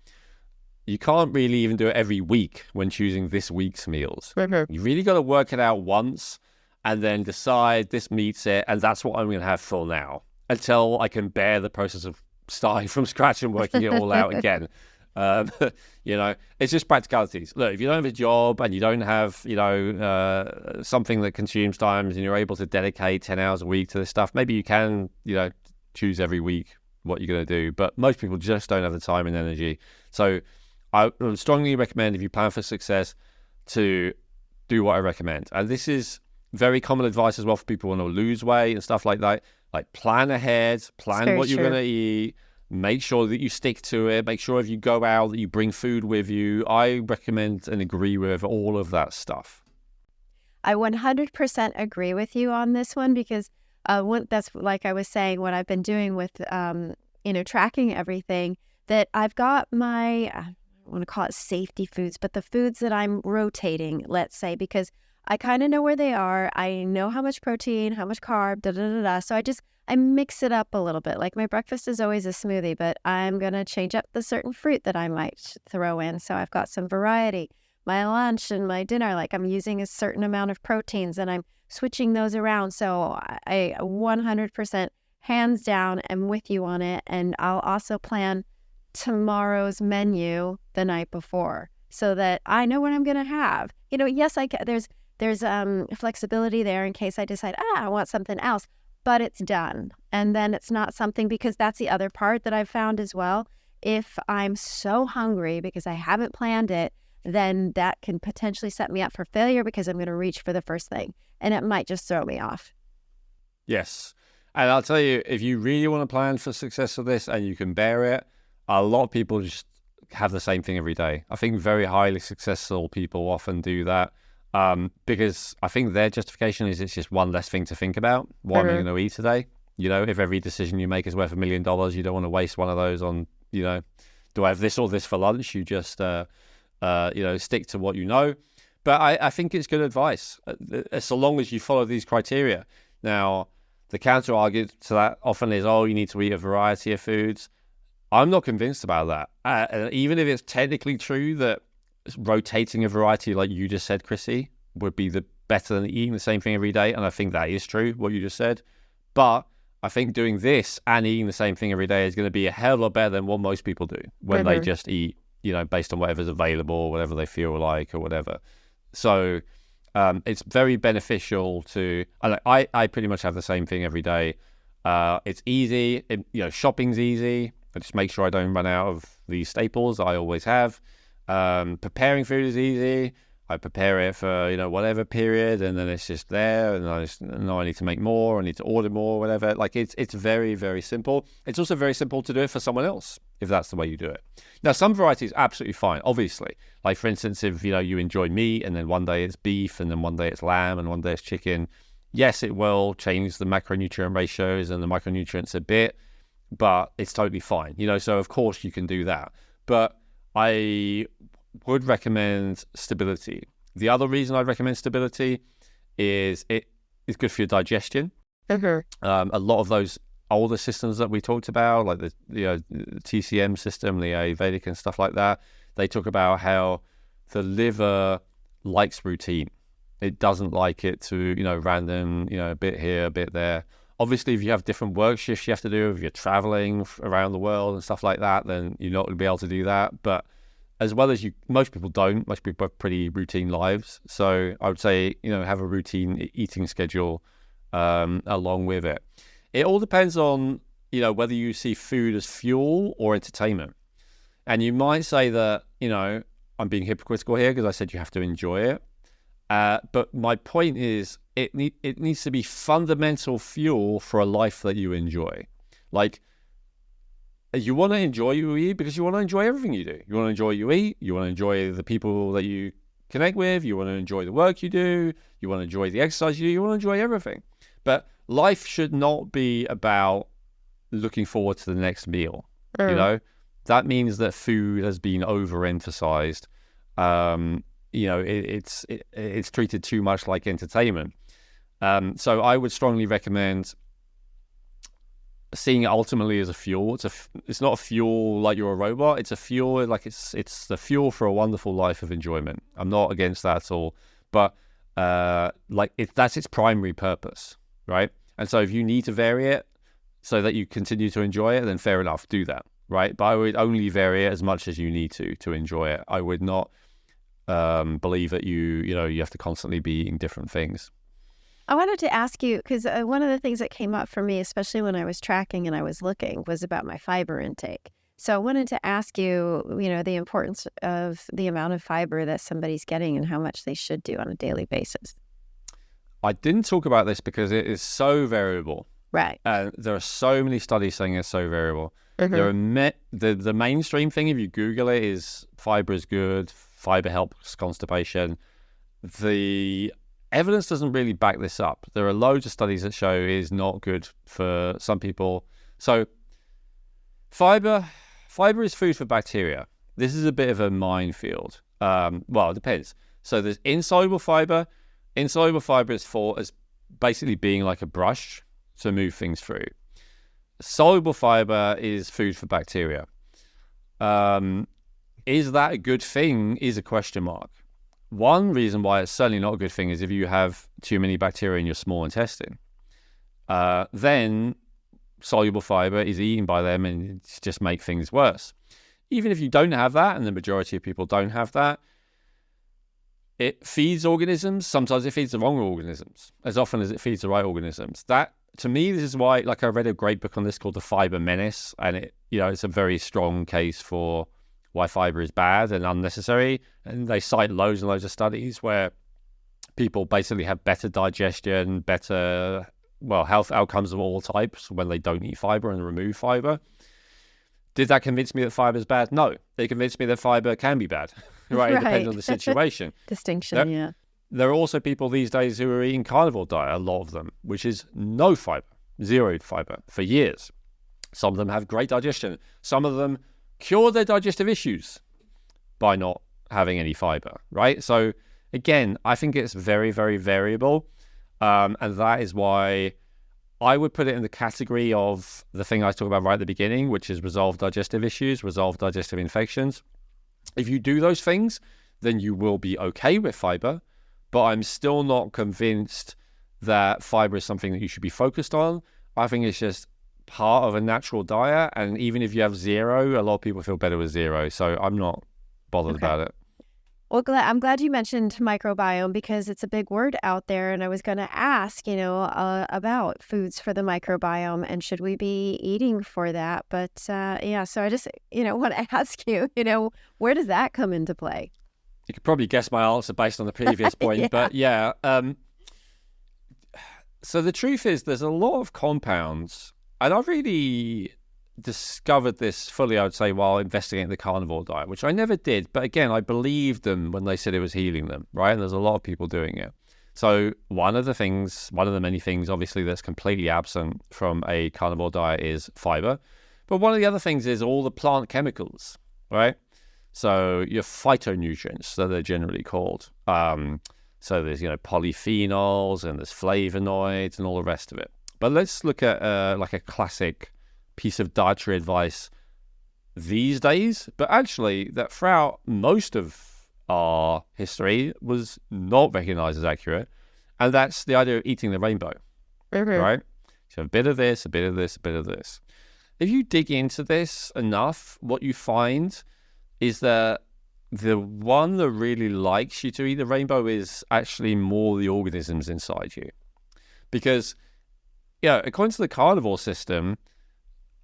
You can't really even do it every week when choosing this week's meals. You really got to work it out once and then decide this meets it, and that's what I'm going to have for now until I can bear the process of starting from scratch and working it all out again. It's just practicalities. Look, if you don't have a job and you don't have, something that consumes time and you're able to dedicate 10 hours a week to this stuff, maybe you can, choose every week what you're going to do. But most people just don't have the time and energy. So I would strongly recommend, if you plan for success, to do what I recommend. And this is very common advice as well for people who want to lose weight and stuff like that. Like, plan ahead, plan what you're going to eat. Make sure that you stick to it. Make sure if you go out that you bring food with you. I recommend and agree with all of that stuff. I 100% agree with you on this one because that's, like I was saying, what I've been doing with, tracking everything, that I've got my, I want to call it safety foods, but the foods that I'm rotating, let's say, because I kind of know where they are. I know how much protein, how much carb, So I mix it up a little bit. Like, my breakfast is always a smoothie, but I'm going to change up the certain fruit that I might throw in. So I've got some variety. My lunch and my dinner, like, I'm using a certain amount of proteins and I'm switching those around. So I 100% hands down am with you on it. And I'll also plan tomorrow's menu the night before so that I know what I'm going to have. Yes, there's flexibility there in case I decide, I want something else. But it's done. And then it's not something, because that's the other part that I've found as well. If I'm so hungry because I haven't planned it, then that can potentially set me up for failure because I'm going to reach for the first thing. And it might just throw me off. Yes. And I'll tell you, if you really want to plan for success of this and you can bear it, a lot of people just have the same thing every day. I think very highly successful people often do that. Because I think their justification is it's just one less thing to think about. What am I going to eat today? If every decision you make is worth $1 million, you don't want to waste one of those on, do I have this or this for lunch? You just, stick to what you know. But I think it's good advice, so long as you follow these criteria. Now, the counter argument to that often is, you need to eat a variety of foods. I'm not convinced about that. And even if it's technically true that rotating a variety, like you just said, Chrissy, would be better than eating the same thing every day. And I think that is true, what you just said. But I think doing this and eating the same thing every day is going to be a hell of a lot better than what most people do when they just eat, based on whatever's available, whatever they feel like or whatever. So it's very beneficial to, I pretty much have the same thing every day. It's easy. Shopping's easy. I just make sure I don't run out of these staples I always have. Preparing food is easy. I prepare it for, whatever period, and then it's just there, and I just know I need to make more, I need to order more, whatever. Like, it's very, very simple. It's also very simple to do it for someone else, if that's the way you do it. Now, some varieties absolutely fine, obviously. Like, for instance, if, you enjoy meat, and then one day it's beef, and then one day it's lamb, and one day it's chicken, yes, it will change the macronutrient ratios and the micronutrients a bit, but it's totally fine. So of course you can do that. But I would recommend stability. The other reason I'd recommend stability is it is good for your digestion. A lot of those older systems that we talked about, like the TCM system, the Ayurvedic and stuff like that, they talk about how the liver likes routine. It doesn't like it to, random, a bit here, a bit there. Obviously, if you have different work shifts you have to do, if you're traveling around the world and stuff like that, then you're not going to be able to do that. But as well as most people don't. Most people have pretty routine lives. So I would say, have a routine eating schedule along with it. It all depends on, whether you see food as fuel or entertainment. And you might say that, I'm being hypocritical here because I said you have to enjoy it. But my point is it needs to be fundamental fuel for a life that you enjoy. Like, you want to enjoy what you eat because you want to enjoy everything you do. You want to enjoy what you eat. You want to enjoy the people that you connect with. You want to enjoy the work you do. You want to enjoy the exercise you do. You want to enjoy everything. But life should not be about looking forward to the next meal. That means that food has been overemphasized. It's treated too much like entertainment. So I would strongly recommend seeing it ultimately as a fuel. It's not a fuel like you're a robot. It's a fuel like it's the fuel for a wonderful life of enjoyment. I'm not against that at all, but that's its primary purpose, right? And so if you need to vary it so that you continue to enjoy it, then fair enough, do that, right? But I would only vary it as much as you need to enjoy it. I would not believe that you have to constantly be eating different things. I wanted to ask you, because one of the things that came up for me, especially when I was tracking and I was looking, was about my fiber intake. So I wanted to ask you, the importance of the amount of fiber that somebody's getting and how much they should do on a daily basis. I didn't talk about this because it is so variable. Right. There are so many studies saying it's so variable. Mm-hmm. The mainstream thing, if you Google it, is fiber is good, fiber helps constipation. The evidence doesn't really back this up. There are loads of studies that show it is not good for some people. So fiber is food for bacteria. This is a bit of a minefield. Well, it depends. So there's insoluble fiber. Insoluble fiber is as basically being like a brush to move things through. Soluble fiber is food for bacteria. Is that a good thing is a question mark. One reason why it's certainly not a good thing is if you have too many bacteria in your small intestine. Then soluble fiber is eaten by them and it just make things worse. Even if you don't have that, and the majority of people don't have that, it feeds organisms. Sometimes it feeds the wrong organisms as often as it feeds the right organisms. That, to me, this is why, I read a great book on this called The Fiber Menace, and it's a very strong case for why fiber is bad and unnecessary. And they cite loads and loads of studies where people basically have better digestion, better, health outcomes of all types when they don't eat fiber and remove fiber. Did that convince me that fiber is bad? No. They convinced me that fiber can be bad, right? It depends on the situation. Distinction, There are also people these days who are eating carnivore diet, a lot of them, which is no fiber, zero fiber for years. Some of them have great digestion. Some of them cure their digestive issues by not having any fiber, right? So again, I think it's very, very variable. And that is why I would put it in the category of the thing I was talking about right at the beginning, which is resolved digestive issues, resolved digestive infections. If you do those things, then you will be okay with fiber, but I'm still not convinced that fiber is something that you should be focused on. I think it's just part of a natural diet, and even if you have zero, a lot of people feel better with zero, so I'm not bothered about it. Well, I'm glad you mentioned microbiome because it's a big word out there, and I was going to ask, about foods for the microbiome and should we be eating for that? But so I just, want to ask you, where does that come into play? You could probably guess my answer based on the previous point, but so the truth is there's a lot of compounds, and I've really discovered this fully, I would say, while investigating the carnivore diet, which I never did. But again, I believed them when they said it was healing them, right? And there's a lot of people doing it. So one of the many things, obviously, that's completely absent from a carnivore diet is fiber. But one of the other things is all the plant chemicals, right? So your phytonutrients, that they're generally called. So there's, polyphenols and there's flavonoids and all the rest of it. But let's look at a classic piece of dietary advice these days, but actually that throughout most of our history was not recognized as accurate, and that's the idea of eating the rainbow, right? So a bit of this, a bit of this, a bit of this. If you dig into this enough, what you find is that the one that really likes you to eat the rainbow is actually more the organisms inside you. Because, according to the carnivore system,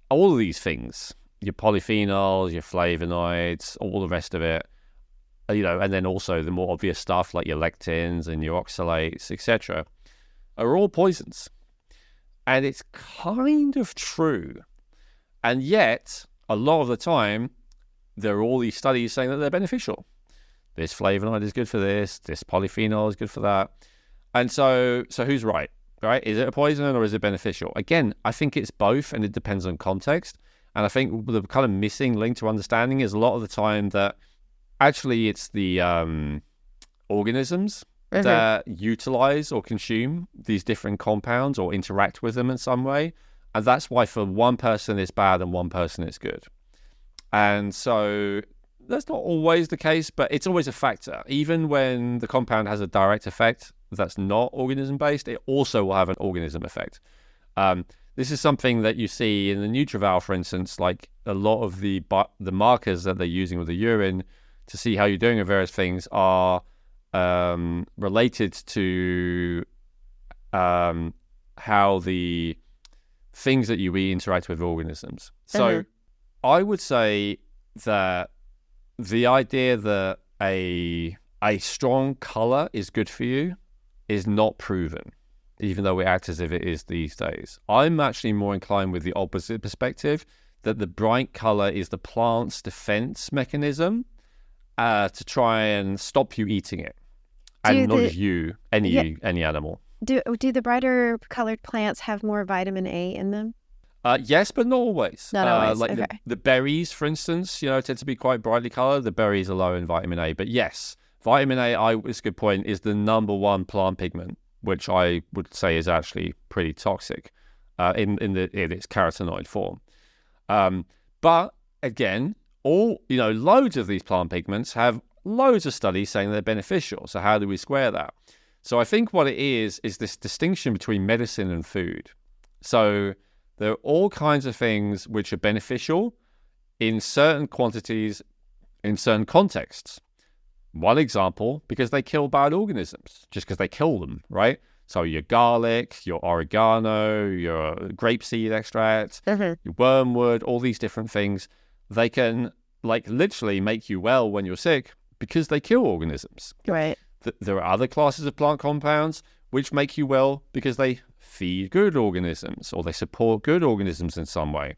all of these things, your polyphenols, your flavonoids, all the rest of it, and then also the more obvious stuff like your lectins and your oxalates, etc., are all poisons. And it's kind of true. And yet, a lot of the time, there are all these studies saying that they're beneficial. This flavonoid is good for this polyphenol is good for that. And so who's right? Right? Is it a poison or is it beneficial? Again, I think it's both, and it depends on context. And I think the kind of missing link to understanding is a lot of the time that actually it's the organisms that utilize or consume these different compounds or interact with them in some way. And that's why for one person it's bad and one person it's good. And so that's not always the case, but it's always a factor. Even when the compound has a direct effect that's not organism-based, it also will have an organism effect. This is something that you see in the NutrEval, for instance, like a lot of the markers that they're using with the urine to see how you're doing with various things are related to how the things that you eat interact with organisms. So I would say that the idea that a strong color is good for you is not proven, even though we act as if it is these days. I'm actually more inclined with the opposite perspective, that the bright color is the plant's defense mechanism to try and stop you eating it. And not just you, any animal. Do the brighter colored plants have more vitamin A in them? Yes, but not always. Not always. Like okay. the berries, for instance, tend to be quite brightly colored. The berries are low in vitamin A. But yes, vitamin A, it's a good point, is the number one plant pigment, which I would say is actually pretty toxic in its carotenoid form. But again, loads of these plant pigments have loads of studies saying they're beneficial. So how do we square that? So I think what it is this distinction between medicine and food. So there are all kinds of things which are beneficial in certain quantities, in certain contexts. One example, because they kill bad organisms, just because they kill them, right? So your garlic, your oregano, your grapeseed extract, your wormwood, all these different things, they can literally make you well when you're sick because they kill organisms. Right. There are other classes of plant compounds which make you well because they feed good organisms or they support good organisms in some way.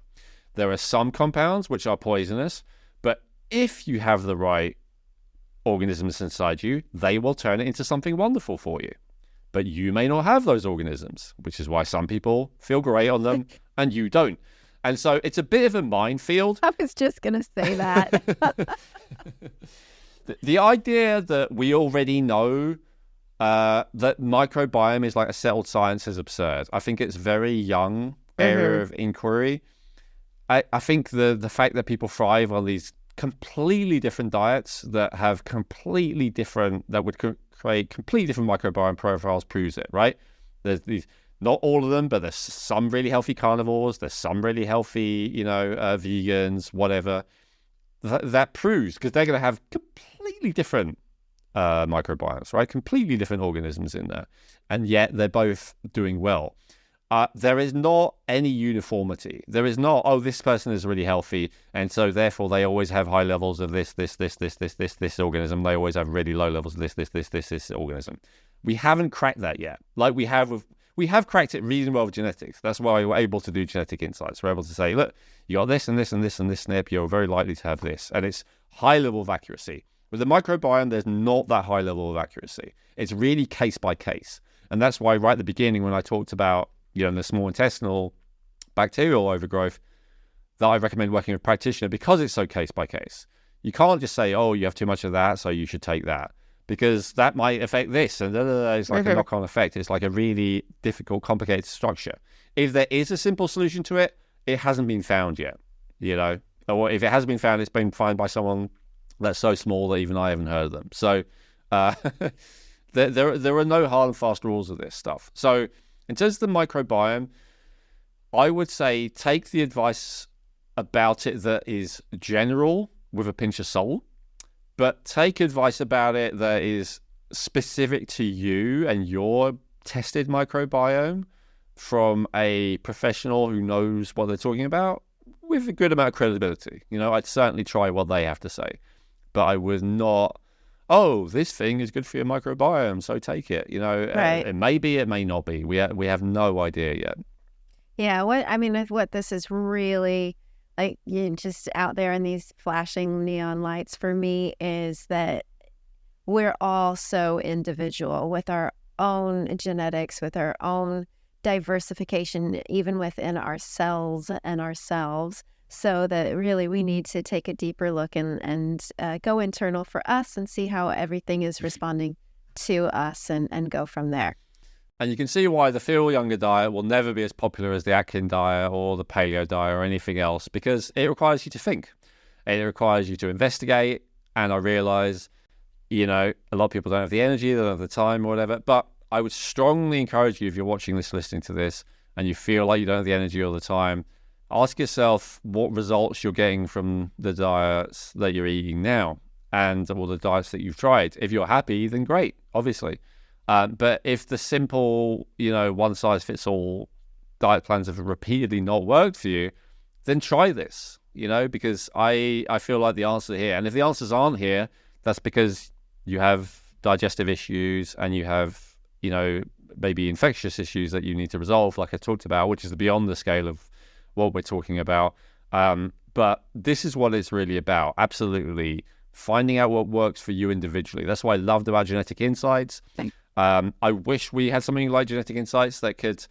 There are some compounds which are poisonous, but if you have the right organisms inside you, they will turn it into something wonderful for you. But you may not have those organisms, which is why some people feel great on them and you don't. And so it's a bit of a minefield. I was just going to say that. The idea that we already know that microbiome is like a settled science is absurd. I think it's very young area of inquiry. I think the fact that people thrive on these completely different diets that have completely different, that would create completely different microbiome profiles proves it, right? There's these, not all of them, but there's some really healthy carnivores, there's some really healthy, vegans, whatever. That proves, because they're going to have completely different microbiomes, right? Completely different organisms in there. And yet they're both doing well. There is not any uniformity. There is not, this person is really healthy, and so therefore they always have high levels of this organism. They always have really low levels of this organism. We haven't cracked that yet. Like we have cracked it reasonably well with genetics. That's why we're able to do genetic insights. We're able to say, look, you got this and this and this and this SNP, you're very likely to have this. And it's high level of accuracy. With the microbiome, there's not that high level of accuracy. It's really case by case. And that's why right at the beginning when I talked about the small intestinal bacterial overgrowth, that I recommend working with a practitioner because it's so case by case. You can't just say, you have too much of that, so you should take that, because that might affect this, and it's like a knock-on effect. It's like a really difficult, complicated structure. If there is a simple solution to it, it hasn't been found yet, or if it has been found, it's been found by someone that's so small that even I haven't heard of them. So there are no hard and fast rules of this stuff. So in terms of the microbiome, I would say take the advice about it that is general with a pinch of salt, but take advice about it that is specific to you and your tested microbiome from a professional who knows what they're talking about with a good amount of credibility. I'd certainly try what they have to say, but I would not, this thing is good for your microbiome, so take it. Right. It may be, it may not be. We have no idea yet. Yeah, what this is really like, just out there in these flashing neon lights for me is that we're all so individual with our own genetics, with our own diversification, even within our cells and ourselves. So that really we need to take a deeper look and go internal for us and see how everything is responding to us and go from there. And you can see why the Feel Younger diet will never be as popular as the Atkins diet or the paleo diet or anything else, because it requires you to think. It requires you to investigate. And I realize, a lot of people don't have the energy, they don't have the time or whatever. But I would strongly encourage you, if you're watching this, listening to this, and you feel like you don't have the energy all the time, ask yourself what results you're getting from the diets that you're eating now and all the diets that you've tried. If you're happy, then great, obviously. But if the simple, one-size-fits-all diet plans have repeatedly not worked for you, then try this, because I feel like the answer here, and if the answers aren't here, that's because you have digestive issues and you have, maybe infectious issues that you need to resolve, like I talked about, which is beyond the scale of what we're talking about. But this is what it's really about. Absolutely finding out what works for you individually. That's what I loved about Genetic Insights. I wish we had something like Genetic Insights that could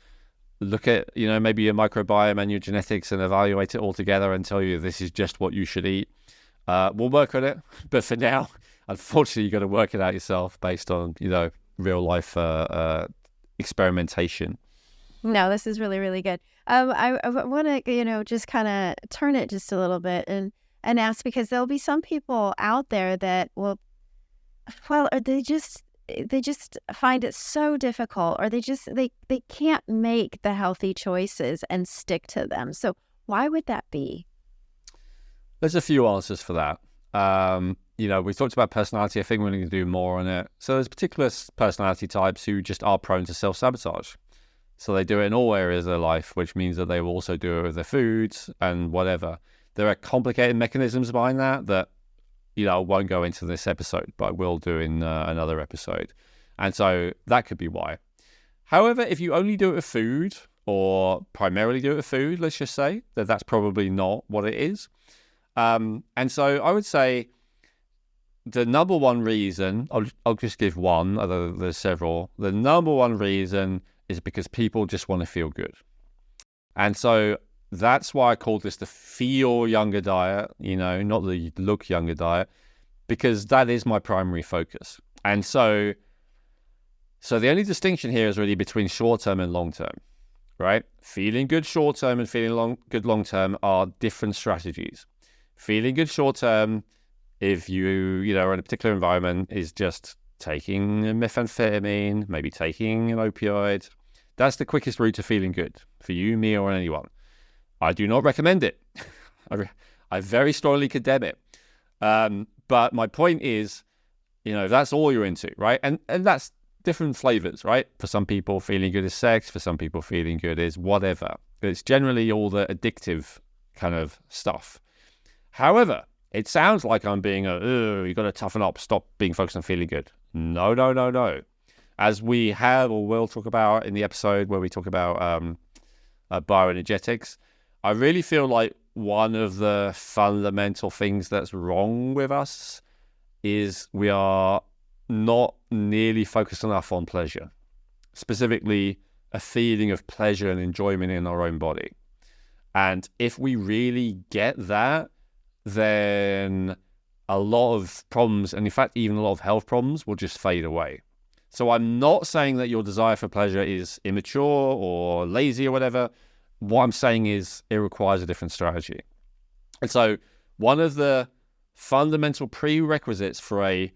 look at, maybe your microbiome and your genetics and evaluate it all together and tell you this is just what you should eat. We'll work on it. But for now, unfortunately, you've got to work it out yourself based on, real life experimentation. No, this is really, really good. I want to, just kind of turn it just a little bit and ask, because there'll be some people out there that will, they just find it so difficult, or they can't make the healthy choices and stick to them. So why would that be? There's a few answers for that. We've talked about personality. I think we're going to do more on it. So there's particular personality types who just are prone to self-sabotage. So they do it in all areas of their life, which means that they will also do it with their foods and whatever. There are complicated mechanisms behind that I won't go into this episode, but I will do in another episode. And so that could be why. However, if you only do it with food, or primarily do it with food, let's just say, that's probably not what it is. And so I would say the number one reason, I'll just give one, although there's several. The number one reason is because people just want to feel good. And so that's why I call this the Feel Younger diet, not the Look Younger diet, because that is my primary focus. And so the only distinction here is really between short-term and long-term, right? Feeling good short-term and feeling good long-term are different strategies. Feeling good short-term, if you are in a particular environment, is just taking methamphetamine, maybe taking an opioid. That's the quickest route to feeling good for you, me, or anyone. I do not recommend it. I very strongly condemn it. But my point is, that's all you're into, right? And that's different flavors, right? For some people, feeling good is sex. For some people, feeling good is whatever. It's generally all the addictive kind of stuff. However, it sounds like I'm being you got to toughen up, stop being focused on feeling good. No. As we have or will talk about in the episode where we talk about bioenergetics, I really feel like one of the fundamental things that's wrong with us is we are not nearly focused enough on pleasure, specifically a feeling of pleasure and enjoyment in our own body. And if we really get that, then a lot of problems, and in fact, even a lot of health problems, will just fade away. So I'm not saying that your desire for pleasure is immature or lazy or whatever. What I'm saying is it requires a different strategy. And so one of the fundamental prerequisites for a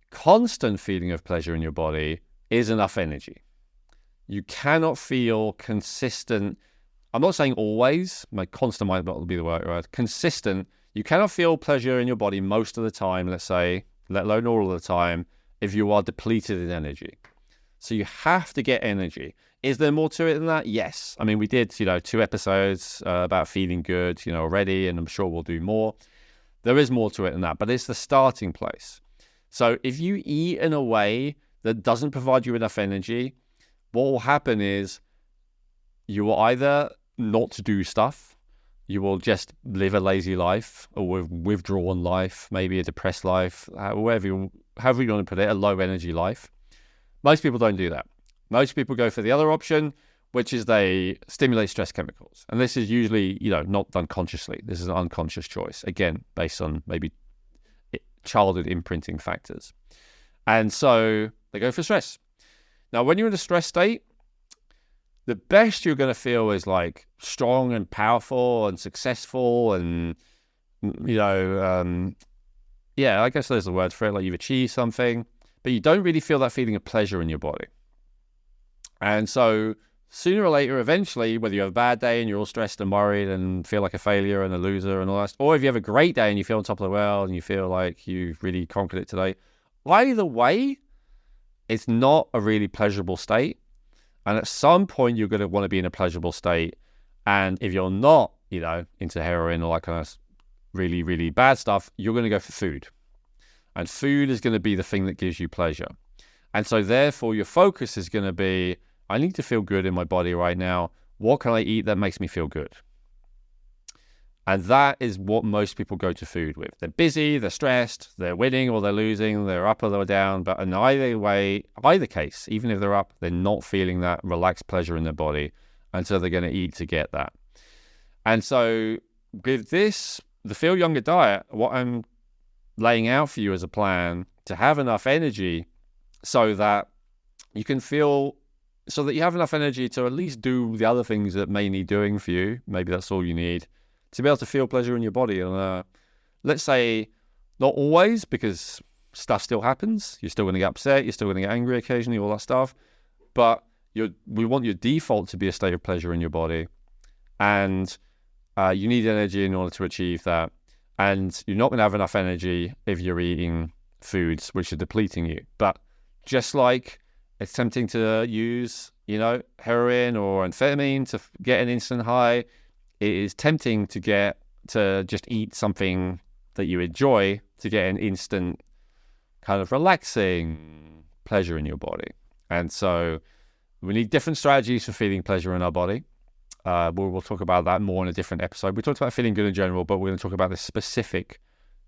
constant feeling of pleasure in your body is enough energy. You cannot feel consistent. I'm not saying always, my constant might not be the right word. Consistent. You cannot feel pleasure in your body most of the time, let's say, let alone all of the time, if you are depleted in energy. So you have to get energy. Is there more to it than that? Yes. I mean, we did, 2 episodes about feeling good, already, and I'm sure we'll do more. There is more to it than that, but it's the starting place. So if you eat in a way that doesn't provide you enough energy, what will happen is you will either not do stuff, you will just live a lazy life, or a withdrawn life, maybe a depressed life, however you want to put it, a low energy life. Most people don't do that. Most people go for the other option, which is they stimulate stress chemicals. And this is usually, not done consciously. This is an unconscious choice, again, based on maybe childhood imprinting factors. And so they go for stress. Now, when you're in a stress state, the best you're going to feel is like strong and powerful and successful and, I guess there's a word for it, like you've achieved something, but you don't really feel that feeling of pleasure in your body. And so sooner or later, eventually, whether you have a bad day and you're all stressed and worried and feel like a failure and a loser and all that, or if you have a great day and you feel on top of the world and you feel like you've really conquered it today, either way, it's not a really pleasurable state. And at some point, you're going to want to be in a pleasurable state. And if you're not, into heroin or that kind of really, really bad stuff, you're going to go for food. And food is going to be the thing that gives you pleasure. And so therefore, your focus is going to be, I need to feel good in my body right now. What can I eat that makes me feel good? And that is what most people go to food with. They're busy, they're stressed, they're winning or they're losing, they're up or they're down. But in either case, even if they're up, they're not feeling that relaxed pleasure in their body. And so they're going to eat to get that. And so with this, the Feel Younger diet, what I'm laying out for you as a plan to have enough energy so that you can feel, so that you have enough energy to at least do the other things that may need doing for you. Maybe that's all you need to be able to feel pleasure in your body. And let's say not always, because stuff still happens. You're still going to get upset. You're still going to get angry occasionally, all that stuff. But we want your default to be a state of pleasure in your body. And you need energy in order to achieve that. And you're not going to have enough energy if you're eating foods which are depleting you. But just like it's tempting to use, heroin or amphetamine to get an instant high, it is tempting to just eat something that you enjoy to get an instant kind of relaxing pleasure in your body. And so we need different strategies for feeling pleasure in our body. We'll talk about that more in a different episode. We talked about feeling good in general, but we're going to talk about this specific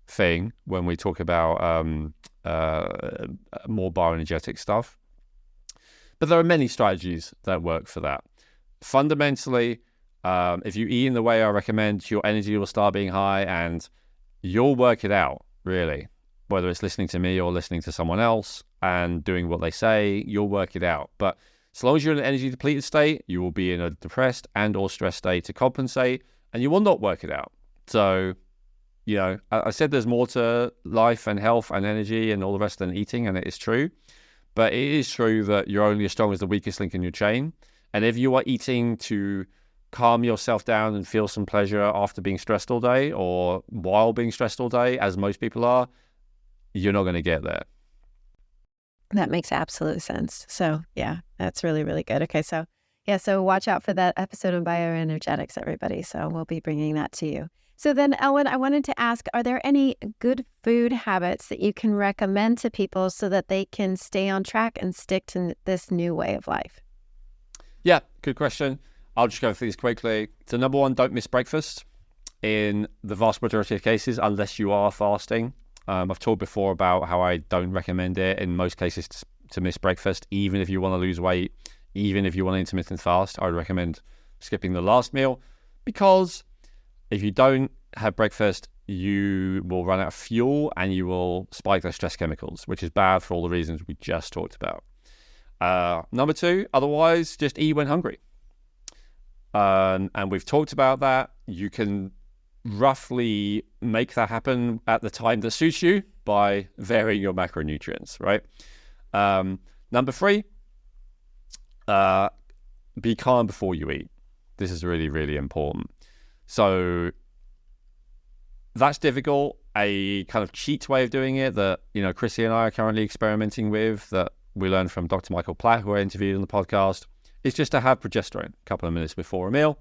thing when we talk about more bioenergetic stuff. But there are many strategies that work for that. Fundamentally, if you eat in the way I recommend, your energy will start being high and you'll work it out, really. Whether it's listening to me or listening to someone else and doing what they say, you'll work it out. But as long as you're in an energy depleted state, you will be in a depressed and or stressed state to compensate, and you will not work it out. So, I said there's more to life and health and energy and all the rest than eating, and it is true. But it is true that you're only as strong as the weakest link in your chain. And if you are eating to calm yourself down and feel some pleasure after being stressed all day or while being stressed all day, as most people are, you're not going to get there. That makes absolute sense. So yeah, that's really, really good. Okay. So watch out for that episode on bioenergetics, everybody. So we'll be bringing that to you. So then, Elwyn, I wanted to ask, are there any good food habits that you can recommend to people so that they can stay on track and stick to this new way of life? Yeah, good question. I'll just go through these quickly. So number one, don't miss breakfast in the vast majority of cases, unless you are fasting. I've talked before about how I don't recommend it in most cases to miss breakfast, even if you want to lose weight, even if you want to intermittent fast. I would recommend skipping the last meal, because if you don't have breakfast, you will run out of fuel and you will spike those stress chemicals, which is bad for all the reasons we just talked about. Number two, otherwise, just eat when hungry. And we've talked about that. You can roughly make that happen at the time that suits you by varying your macronutrients, right? Number three, be calm before you eat. This is really, really important. So that's difficult a kind of cheat way of doing it that, Chrissy and I are currently experimenting with, that we learned from Dr. Michael Platt, who I interviewed on the podcast, is just to have progesterone a couple of minutes before a meal.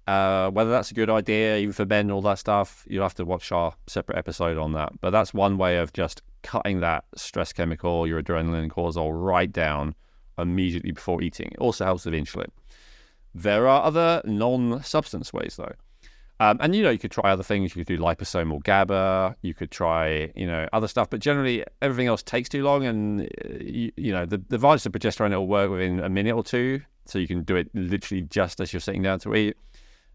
Whether that's a good idea, even for men and all that stuff, you'll have to watch our separate episode on that. But that's one way of just cutting that stress chemical, your adrenaline and cortisol, right down immediately before eating. It also helps with insulin. There are other non-substance ways, though. And, you could try other things. You could do liposomal GABA. You could try, other stuff. But generally, everything else takes too long. And, the advantage of progesterone, it will work within a minute or two. So you can do it literally just as you're sitting down to eat.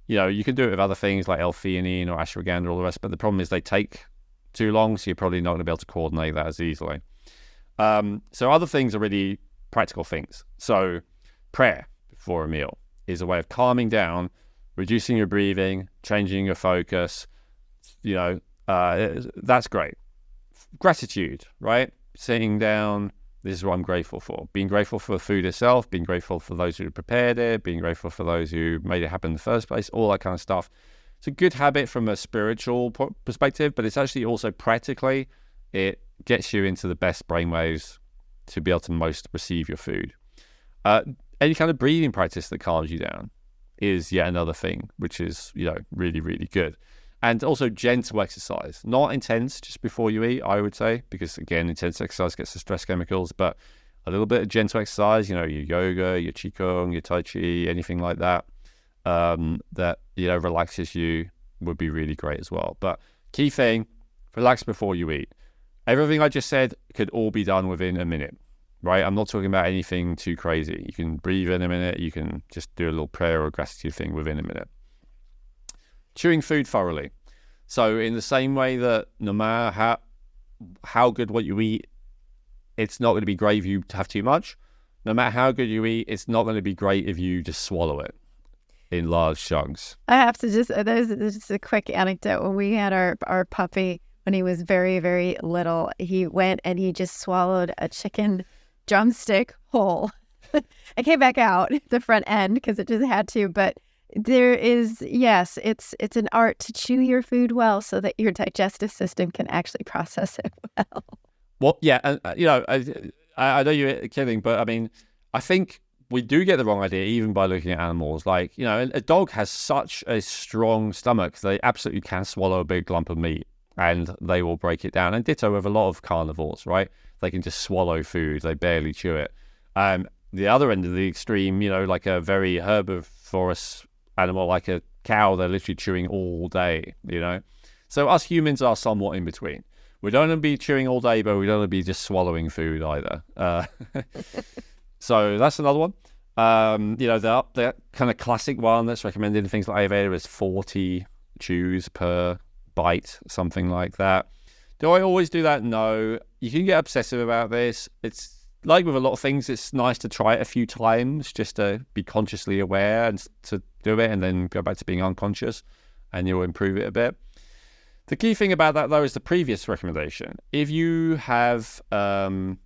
You can do it with other things like L-theanine or ashwagandha, all the rest. But the problem is they take too long. So you're probably not going to be able to coordinate that as easily. So other things are really practical things. So prayer before a meal is a way of calming down, reducing your breathing, changing your focus. That's great. Gratitude, right? Sitting down, this is what I'm grateful for. Being grateful for the food itself, being grateful for those who prepared it, being grateful for those who made it happen in the first place, all that kind of stuff. It's a good habit from a spiritual perspective, but it's actually also practically, it gets you into the best brainwaves to be able to most receive your food. Any kind of breathing practice that calms you down is yet another thing, which is, really, really good. And also gentle exercise, not intense just before you eat, I would say, because again, intense exercise gets the stress chemicals, but a little bit of gentle exercise, your yoga, your qigong, your tai chi, anything like that, that, relaxes you would be really great as well. But key thing, relax before you eat. Everything I just said could all be done within a minute, right? I'm not talking about anything too crazy. You can breathe in a minute. You can just do a little prayer or gratitude thing within a minute. Chewing food thoroughly. So in the same way that no matter how good what you eat, it's not going to be great if you have too much. No matter how good you eat, it's not going to be great if you just swallow it in large chunks. I have to there's just a quick anecdote. When we had our puppy, when he was very, very little, he went and he just swallowed a chicken drumstick whole. It came back out the front end because it just had to, but there is, yes, it's an art to chew your food well so that your digestive system can actually process it well. Well, yeah, and I know you're kidding, but I mean, I think we do get the wrong idea even by looking at animals. Like, a dog has such a strong stomach, they absolutely can swallow a big lump of meat and they will break it down. And ditto with a lot of carnivores, right? They can just swallow food, they barely chew it. The other end of the extreme, like a very herbivorous animal like a cow, they're literally chewing all day, So us humans are somewhat in between. We don't want to be chewing all day, but we don't want to be just swallowing food either. So that's another one. The kind of classic one that's recommended in things like Ayurveda is 40 chews per bite, something like that. Do I always do that? No. You can get obsessive about this. It's like with a lot of things, it's nice to try it a few times just to be consciously aware and to do it and then go back to being unconscious and you'll improve it a bit. The key thing about that, though, is the previous recommendation. If you have calmed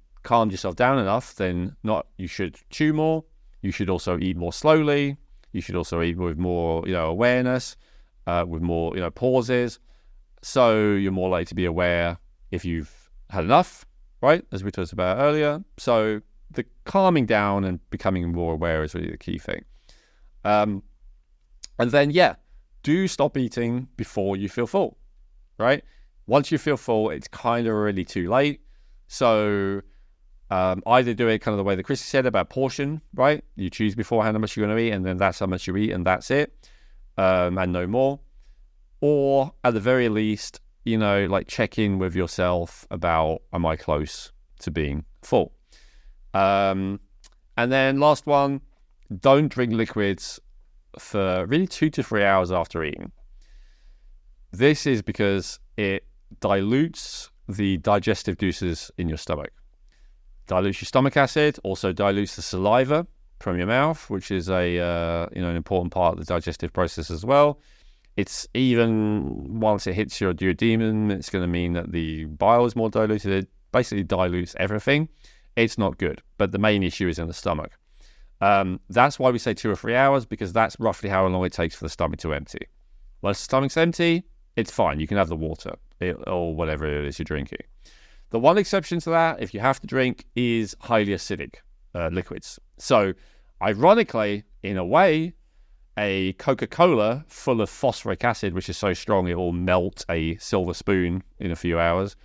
yourself down enough, then you should chew more. You should also eat more slowly. You should also eat with more, awareness, with more, pauses. So you're more likely to be aware if you've had enough, right? As we talked about earlier. So the calming down and becoming more aware is really the key thing. And then, do stop eating before you feel full, right? Once you feel full, it's kind of already too late. So either do it kind of the way that Chrissy said about portion, right? You choose beforehand how much you're going to eat, and then that's how much you eat, and that's it, and no more. Or at the very least, check in with yourself about, am I close to being full? And then last one, don't drink liquids for really 2 to 3 hours after eating. This is because it dilutes the digestive juices in your stomach. Dilutes your stomach acid, also dilutes the saliva from your mouth, which is an important part of the digestive process as well. It's even once it hits your duodenum, it's going to mean that the bile is more diluted. It basically dilutes everything. It's not good, but the main issue is in the stomach. That's why we say 2 or 3 hours, because that's roughly how long it takes for the stomach to empty. Once the stomach's empty, it's fine. You can have the water or whatever it is you're drinking. The one exception to that, if you have to drink, is highly acidic liquids. So, ironically, in a way, a Coca-Cola full of phosphoric acid, which is so strong it will melt a silver spoon in a few hours,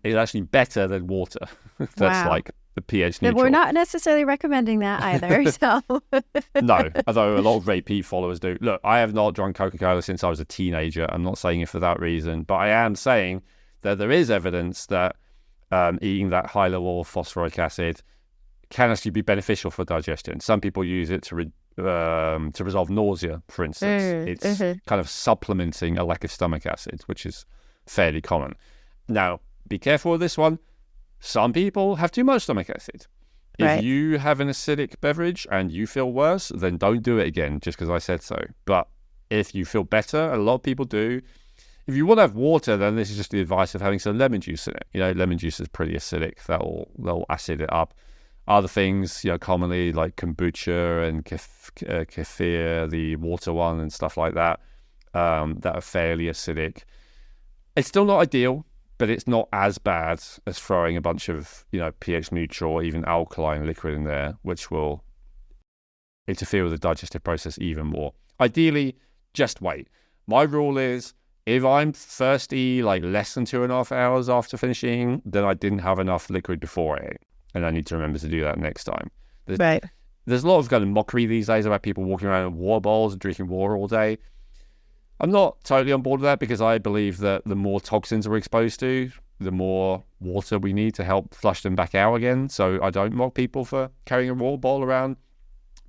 is actually better than water. That's Wow. like the pH neutral. We're not necessarily recommending that either. So No, although a lot of repeat followers do. Look, I have not drunk Coca-Cola since I was a teenager. I'm not saying it for that reason, but I am saying that there is evidence that eating that high level of phosphoric acid can actually be beneficial for digestion. Some people use it to resolve nausea, for instance. It's kind of supplementing a lack of stomach acid, which is fairly common. Now, be careful with this one. Some people have too much stomach acid. If you have an acidic beverage and you feel worse, then don't do it again just because I said so. But if you feel better, a lot of people do. If you want to have water, then this is just the advice of having some lemon juice in it. You know, lemon juice is pretty acidic. They'll acid it up. Other things, you know, commonly like kombucha and kefir, the water one and stuff like that, that are fairly acidic. It's still not ideal, but it's not as bad as throwing a bunch of, you know, pH neutral or even alkaline liquid in there, which will interfere with the digestive process even more. Ideally, just wait. My rule is, if I'm thirsty like less than 2.5 hours after finishing, then I didn't have enough liquid before I ate. And I need to remember to do that next time. There's a lot of kind of mockery these days about people walking around in water bowls and drinking water all day. I'm not totally on board with that because I believe that the more toxins we're exposed to, the more water we need to help flush them back out again. So I don't mock people for carrying a water bowl around.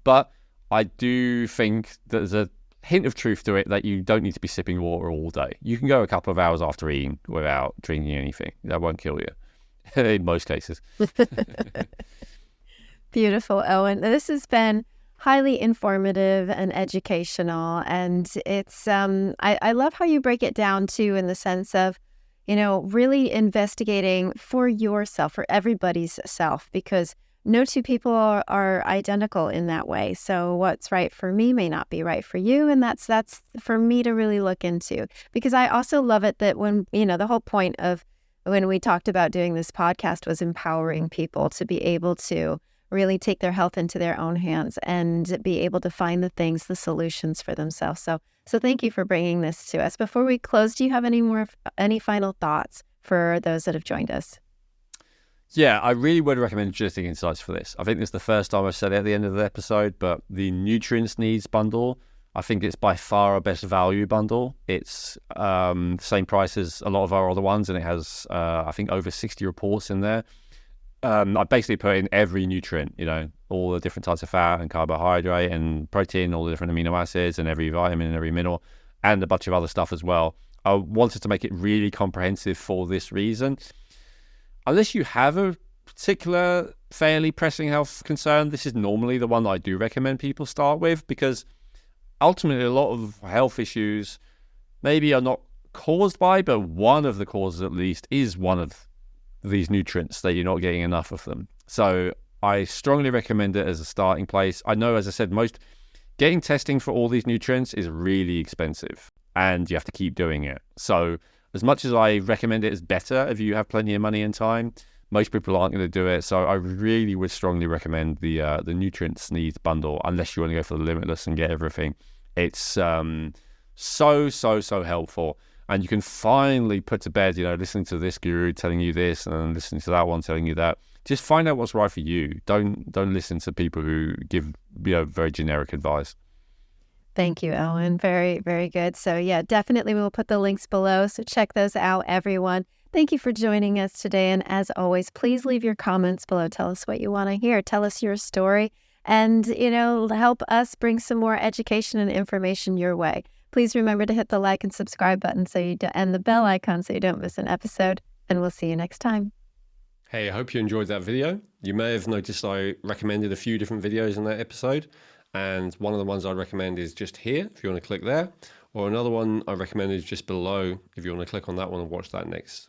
But I do think that there's a hint of truth to it that you don't need to be sipping water all day. You can go a couple of hours after eating without drinking anything. That won't kill you in most cases. Beautiful, Owen. This has been highly informative and educational, and it's I love how you break it down too, in the sense of, you know, really investigating for yourself, for everybody's self, because no two people are identical in that way. So what's right for me may not be right for you, and that's for me to really look into. Because I also love it that when, you know, the whole point of when we talked about doing this podcast was empowering people to be able to really take their health into their own hands and be able to find the solutions for themselves. So thank you for bringing this to us. Before we close, do you have any final thoughts for those that have joined us? Yeah, I really would recommend Genetic Insights for this. I think this is the first time I've said it at the end of the episode, but the Nutrients Needs bundle, I think it's by far our best value bundle. It's the same price as a lot of our other ones, and it has, I think, over 60 reports in there. I basically put in every nutrient, you know, all the different types of fat and carbohydrate and protein, all the different amino acids and every vitamin and every mineral, and a bunch of other stuff as well. I wanted to make it really comprehensive for this reason. Unless you have a particular fairly pressing health concern, this is normally the one that I do recommend people start with, because ultimately a lot of health issues maybe are not caused by, but one of the causes at least is one of these nutrients that you're not getting enough of them. So I strongly recommend it as a starting place. I know, as I said, getting testing for all these nutrients is really expensive and you have to keep doing it. So as much as I recommend it as better if you have plenty of money and time, most people aren't going to do it. So I really would strongly recommend the Nutrients Needs bundle, unless you want to go for the limitless and get everything. It's so helpful. And you can finally put to bed, you know, listening to this guru telling you this and listening to that one telling you that. Just find out what's right for you. Don't listen to people who give, you know, very generic advice. Thank you, Owen. Very, very good. So yeah, definitely we'll put the links below. So check those out, everyone. Thank you for joining us today. And as always, please leave your comments below. Tell us what you want to hear. Tell us your story and, you know, help us bring some more education and information your way. Please remember to hit the like and subscribe button and the bell icon so you don't miss an episode. And we'll see you next time. Hey, I hope you enjoyed that video. You may have noticed I recommended a few different videos in that episode. And one of the ones I recommend is just here, if you want to click there. Or another one I recommend is just below, if you want to click on that one and watch that next.